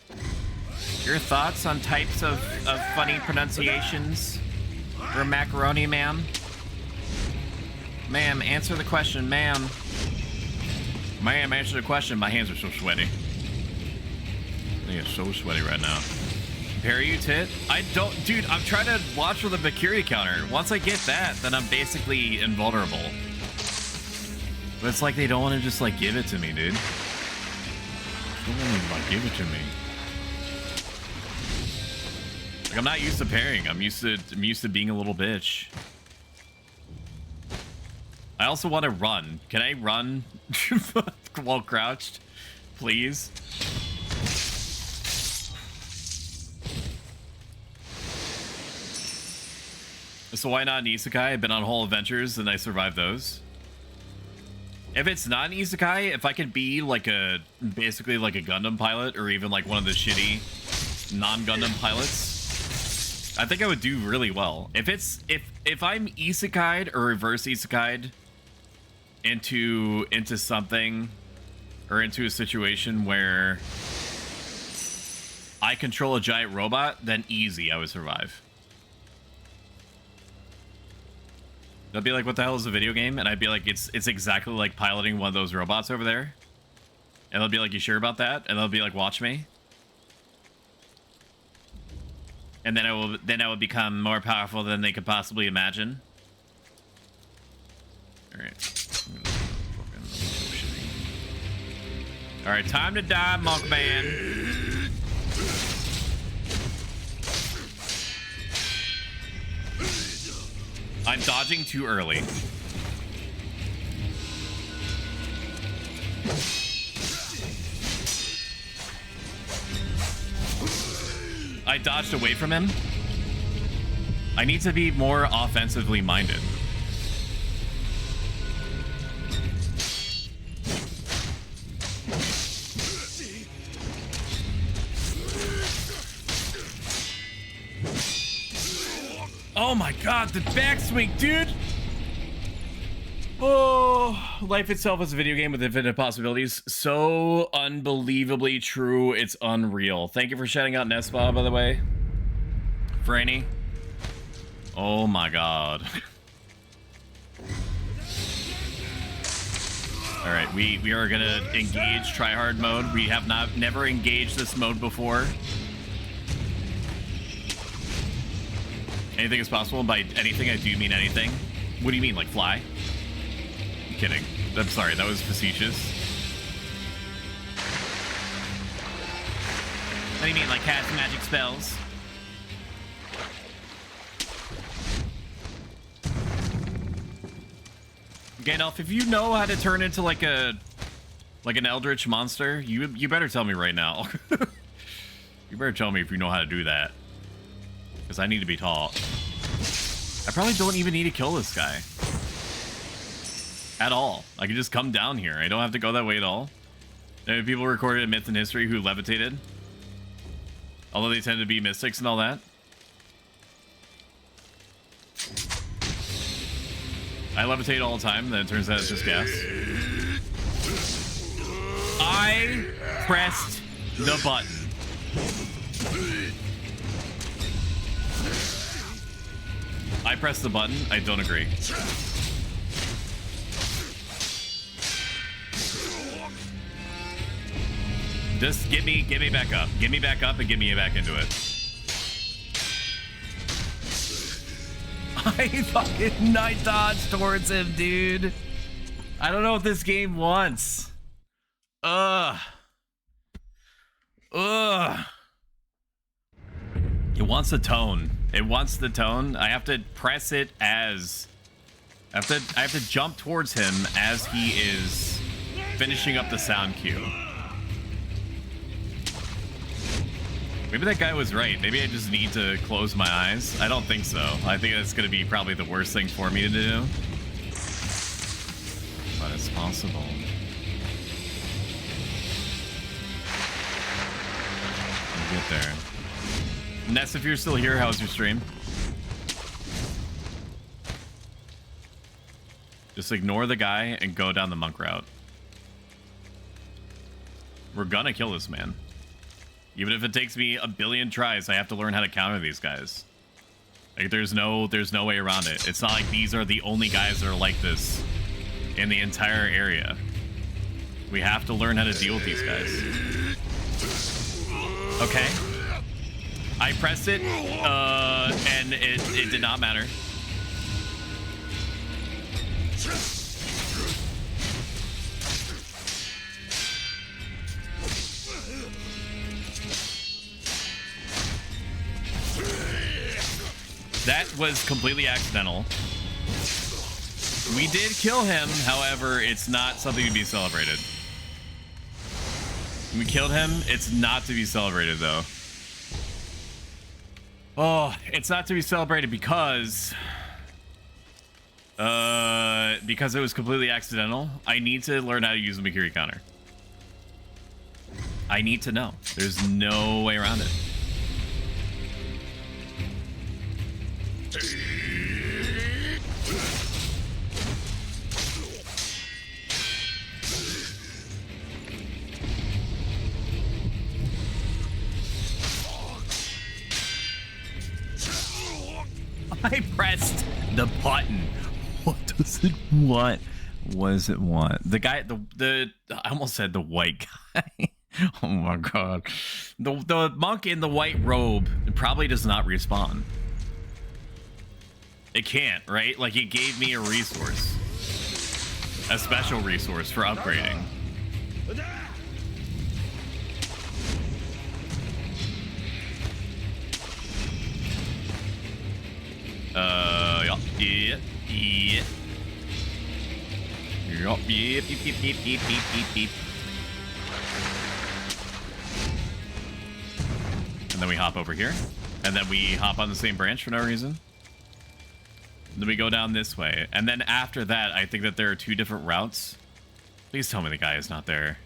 Your thoughts on types of funny pronunciations for macaroni, ma'am? Ma'am, answer the question, ma'am. Ma'am, answer the question. My hands are so sweaty. They are so sweaty right now. Parry you, tit? I don't... Dude, I'm trying to watch for the Bakiri counter. Once I get that, then I'm basically invulnerable. But it's like they don't want to just, like, give it to me, dude. They don't want to, like, give it to me. Like, I'm not used to parrying. I'm used to being a little bitch. I also want to run. Can I run while crouched? Please? So why not an isekai? I've been on whole adventures and I survived those. If it's not an isekai, if I could be like basically like a Gundam pilot or even like one of the shitty non-Gundam pilots, I think I would do really well. If I'm isekai'd or reverse isekai'd into something or into a situation where I control a giant robot, then easy, I would survive. They'll be like, what the hell is a video game? And I'd be like, it's exactly like piloting one of those robots over there. And they'll be like, you sure about that? And they'll be like, watch me. And then I will become more powerful than they could possibly imagine. Alright. Alright, time to die, Monk Man. I'm dodging too early. I dodged away from him. I need to be more offensively minded. Oh my god, the backswing, dude! Oh, life itself is a video game with infinite possibilities. So unbelievably true, it's unreal. Thank you for shouting out Nespa, by the way. Franny. Oh my god. Alright, we are gonna engage tryhard mode. We have never engaged this mode before. Anything is possible. By anything, I do mean anything. What do you mean, like fly? I'm kidding. I'm sorry, that was facetious. What do you mean, like cast magic spells? Gandalf, if you know how to turn into like an eldritch monster, you better tell me right now. You better tell me if you know how to do that. Because I need to be taught. I probably don't even need to kill this guy. At all. I can just come down here. I don't have to go that way at all. There are people recorded in myth and history who levitated. Although they tend to be mystics and all that. I levitate all the time, then it turns out it's just gas. I pressed the button. I pressed the button. I don't agree. Just get me back up. Get me back up and get me back into it. I fucking night dodge towards him, dude. I don't know what this game wants. Ugh. It wants a tone. It wants the tone. I have to press it as... I have to jump towards him as he is finishing up the sound cue. Maybe that guy was right. Maybe I just need to close my eyes. I don't think so. I think that's going to be probably the worst thing for me to do. But it's possible. We'll get there. Ness, if you're still here, how's your stream? Just ignore the guy and go down the monk route. We're gonna kill this man. Even if it takes me a billion tries, I have to learn how to counter these guys. Like, there's no way around it. It's not like these are the only guys that are like this in the entire area. We have to learn how to deal with these guys. Okay. I pressed it, and it did not matter. That was completely accidental. We did kill him, however, it's not something to be celebrated. We killed him, it's not to be celebrated, though. Oh, it's not to be celebrated because it was completely accidental. I need to learn how to use the Mikiri counter. I need to know. There's no way around it. I pressed the button. What does it want? What does it want? The guy, the I almost said the white guy. Oh my god. The monk in the white robe probably does not respawn. It can't, right? Like, it gave me a resource. A special resource for upgrading. Yeah. Beep. And then we hop over here. And then we hop on the same branch for no reason. Then we go down this way. And then after that, I think that there are 2 different routes. Please tell me the guy is not there.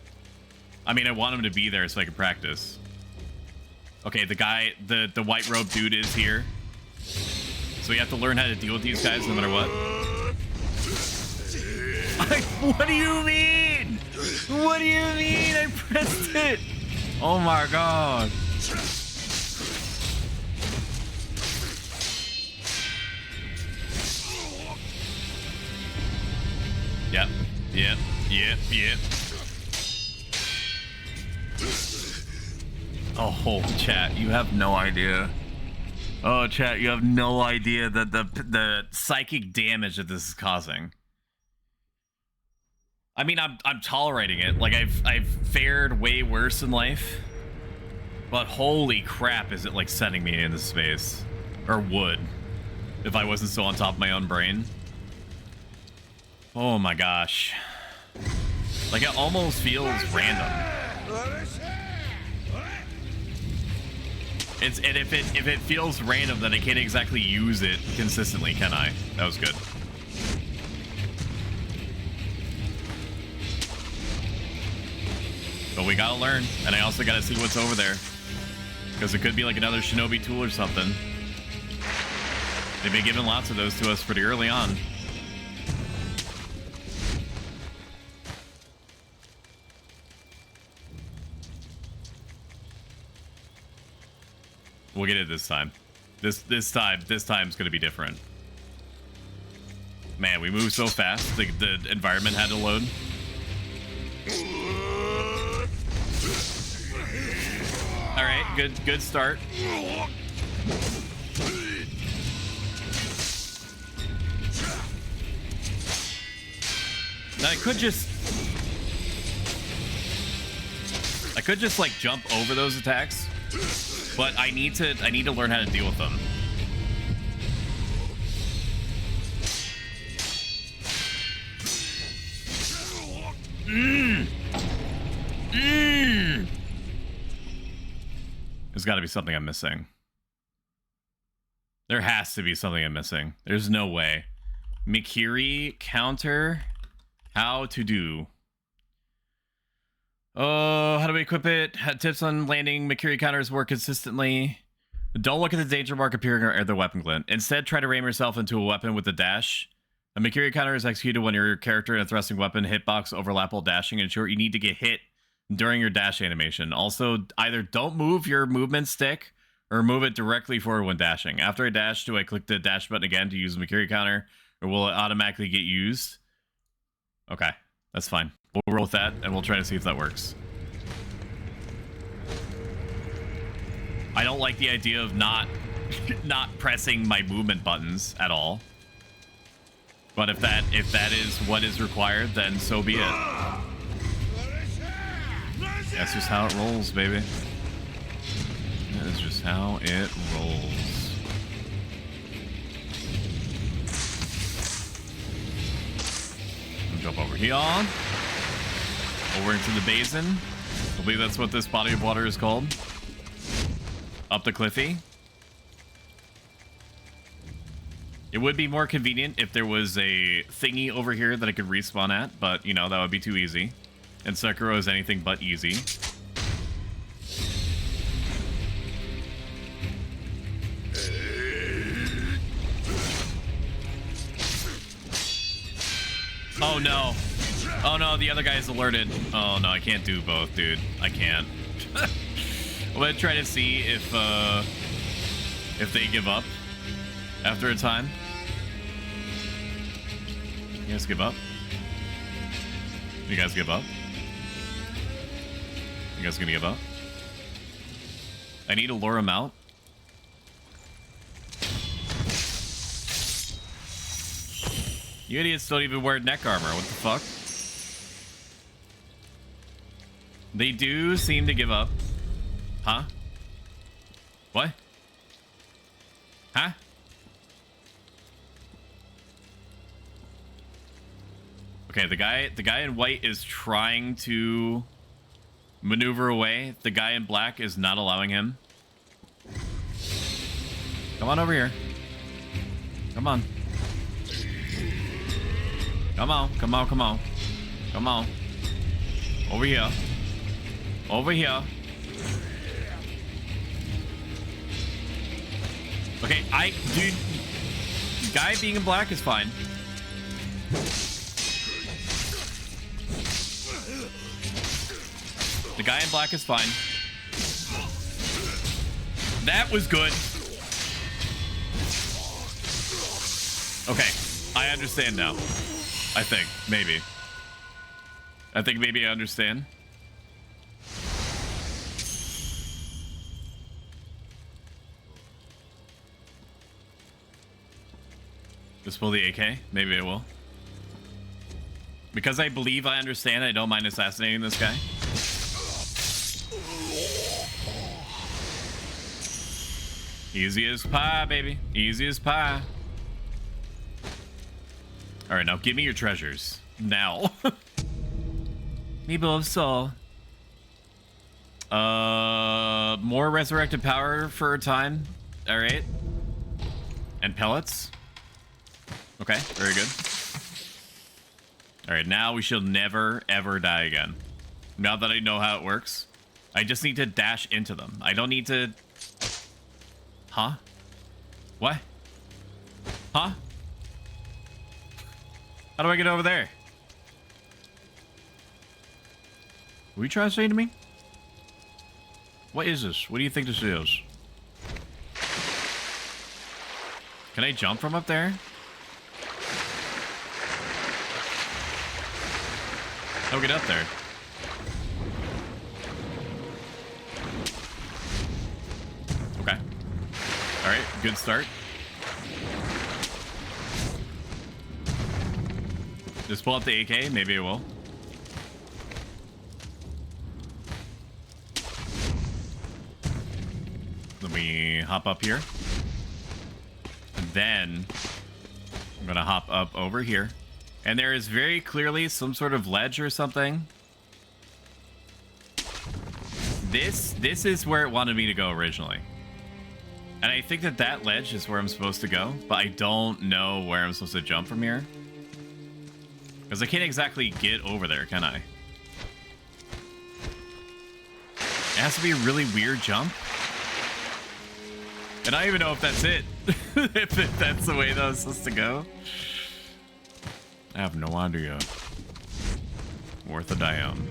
I mean, I want him to be there so I can practice. Okay, the guy, the white robe dude is here. So we have to learn how to deal with these guys no matter what. What do you mean? What do you mean? I pressed it. Oh my god. Yep. Oh, chat, you have no idea. Oh, chat, you have no idea that the psychic damage that this is causing. I mean, I'm tolerating it. Like, I've fared way worse in life. But holy crap, is it like setting me into space? Or would, if I wasn't so on top of my own brain. Oh my gosh. Like, it almost feels random. And if it feels random, then I can't exactly use it consistently, can I? That was good. But we gotta learn, and I also gotta see what's over there. Because it could be like another shinobi tool or something. They've been giving lots of those to us pretty early on. We'll get it this time. This time's gonna be different. Man, we moved so fast. The environment had to load. All right, good start. Now I could just like jump over those attacks. But I need to learn how to deal with them. There's got to be something I'm missing. There has to be something I'm missing. There's no way. Mikiri counter. How to do. Oh, how do we equip it? Tips on landing Mikiri counters more consistently. Don't look at the danger mark appearing or the weapon glint. Instead, try to ram yourself into a weapon with the dash. A Mikiri counter is executed when your character and a thrusting weapon hitbox overlap while dashing. Ensure you need to get hit during your dash animation. Also, either don't move your movement stick or move it directly forward when dashing. After I dash, do I click the dash button again to use the Mikiri counter, or will it automatically get used? Okay, that's fine. We'll roll with that, and we'll try to see if that works. I don't like the idea of not pressing my movement buttons at all. But if that is what is required, then so be it. That's just how it rolls, baby. That is just how it rolls. Jump over here. Over into the basin. I believe that's what this body of water is called. Up the cliffy. It would be more convenient if there was a thingy over here that I could respawn at, but, you know, that would be too easy. And Sekiro is anything but easy. Oh no. Oh no, the other guy's alerted. Oh no, I can't do both, dude. I can't. I'm gonna try to see if they give up after a time. You guys give up? You guys give up? You guys gonna give up? I need to lure him out. You idiots don't even wear neck armor. What the fuck? They do seem to give up. Huh? What? Huh? Okay, the guy in white is trying to maneuver away. The guy in black is not allowing him. Come on over here. Come on. Come on, come on, come on. Come on. Over here. Over here. Okay, dude, guy being in black is fine. The guy in black is fine. That was good. Okay, I understand now. I think, maybe. I think maybe I understand. Just pull the AK? Maybe I will. Because I believe I understand, I don't mind assassinating this guy. Easy as pie, baby. Easy as pie. Alright, now give me your treasures. Now. Meeple of Soul. More resurrected power for a time. Alright. And pellets. Okay, very good. Alright, now we shall never, ever die again. Now that I know how it works. I just need to dash into them. I don't need to... Huh? What? Huh? How do I get over there? Were you trying to say to me? What is this? What do you think this is? Can I jump from up there? How do I get up there? Okay. Alright, good start. Just pull out the AK, maybe it will. Let me hop up here. And then I'm gonna hop up over here. And there is very clearly some sort of ledge or something. This is where it wanted me to go originally. And I think that that ledge is where I'm supposed to go, but I don't know where I'm supposed to jump from here. Because I can't exactly get over there, can I? It has to be a really weird jump. And I don't even know if that's it. if that's the way that was supposed to go. I have no idea. Worth a damn.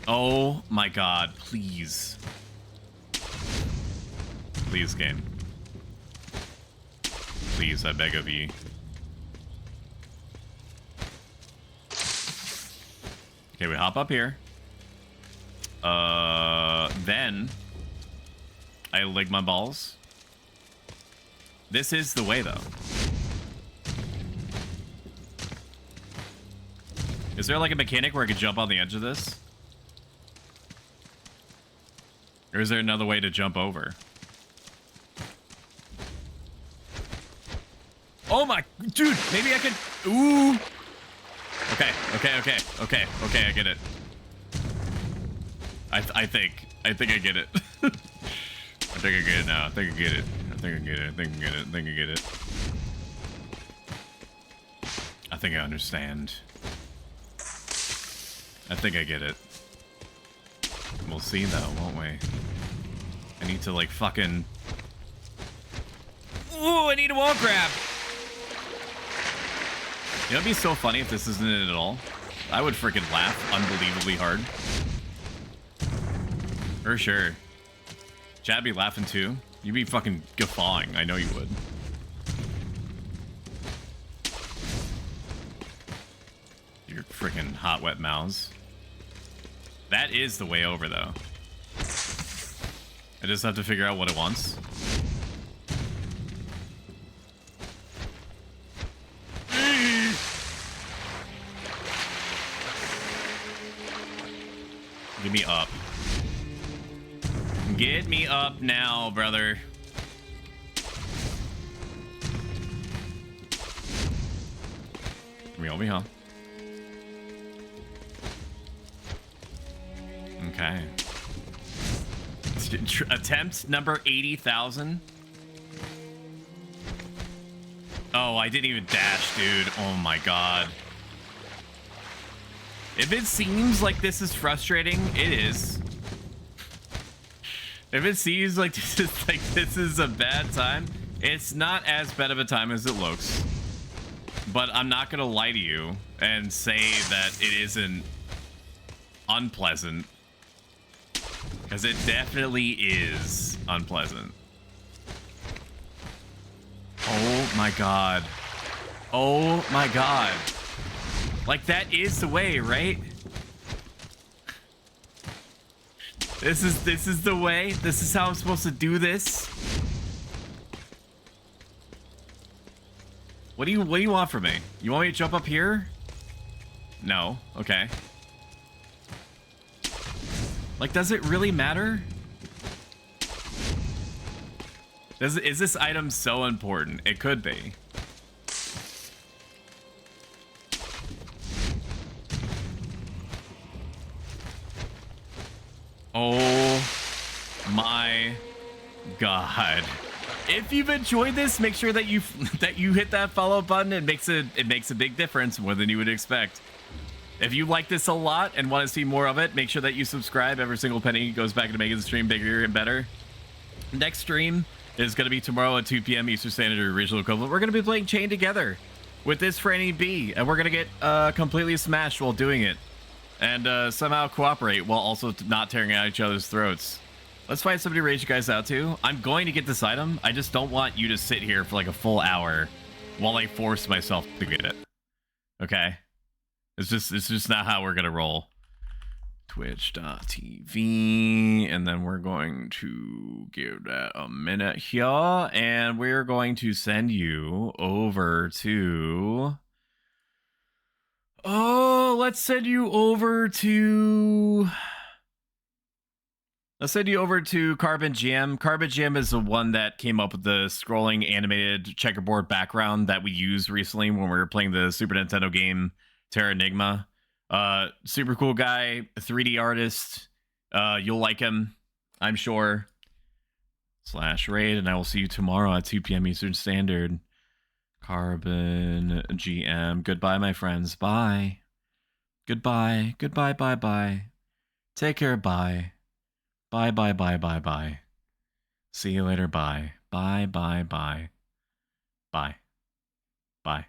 Oh my god, please. Please, game. Please, I beg of you. Okay, we hop up here. Then I lick my balls. This is the way, though. Is there like a mechanic where I could jump on the edge of this? Or is there another way to jump over? Oh my, dude, maybe I could, ooh. Okay, I get it. I think I get it. I think I get it now. I think I get it. I think I get it. I think I get it. I think I get it. I think I understand. I think I get it. We'll see though, won't we? I need to like fucking... Ooh, I need a wall grab! You know, it'd be so funny if this isn't it at all. I would freaking laugh unbelievably hard. For sure. Chad be laughing too. You'd be fucking guffawing. I know you would. Your freaking hot wet mouths. That is the way over, though. I just have to figure out what it wants. Get me up. Get me up now, brother. Real me, huh? Okay. Attempt number 80,000. Oh, I didn't even dash, dude. Oh my god. If it seems like this is frustrating, it is. If it seems like this is a bad time, it's not as bad of a time as it looks. But I'm not gonna lie to you and say that it isn't unpleasant. Because it definitely is unpleasant. Oh my god. Oh my god. Like, that is the way, right? This is the way? This is how I'm supposed to do this? What do you want from me? You want me to jump up here? No. Okay. Like, does it really matter? Is this item so important? It could be. Oh my god. If you've enjoyed this, make sure that you hit that follow button. It makes a big difference, more than you would expect. If you like this a lot and want to see more of it, make sure that you subscribe. Every single penny goes back into making the stream bigger and better. Next stream is going to be tomorrow at 2 p.m. Eastern Standard Regional Equivalent. We're going to be playing Chain Together with this Franny B, and we're going to get completely smashed while doing it. And somehow cooperate while also not tearing out each other's throats. Let's find somebody to raise you guys out to. I'm going to get this item. I just don't want you to sit here for like a full hour while I force myself to get it. Okay? It's just not how we're gonna roll. Twitch.tv, and then we're going to give that a minute here, and we're going to send you over to... Oh, let's send you over to Carbon Jam. Carbon Jam is the one that came up with the scrolling animated checkerboard background that we used recently when we were playing the Super Nintendo game Terra Enigma. Super cool guy, 3D artist. You'll like him, I'm sure. /raid, and I will see you tomorrow at 2 p.m. Eastern Standard. Carbon GM. Goodbye, my friends. Bye. Goodbye. Goodbye. Bye. Bye. Take care. Bye. Bye. Bye. Bye. Bye. Bye. See you later. Bye. Bye. Bye. Bye. Bye. Bye.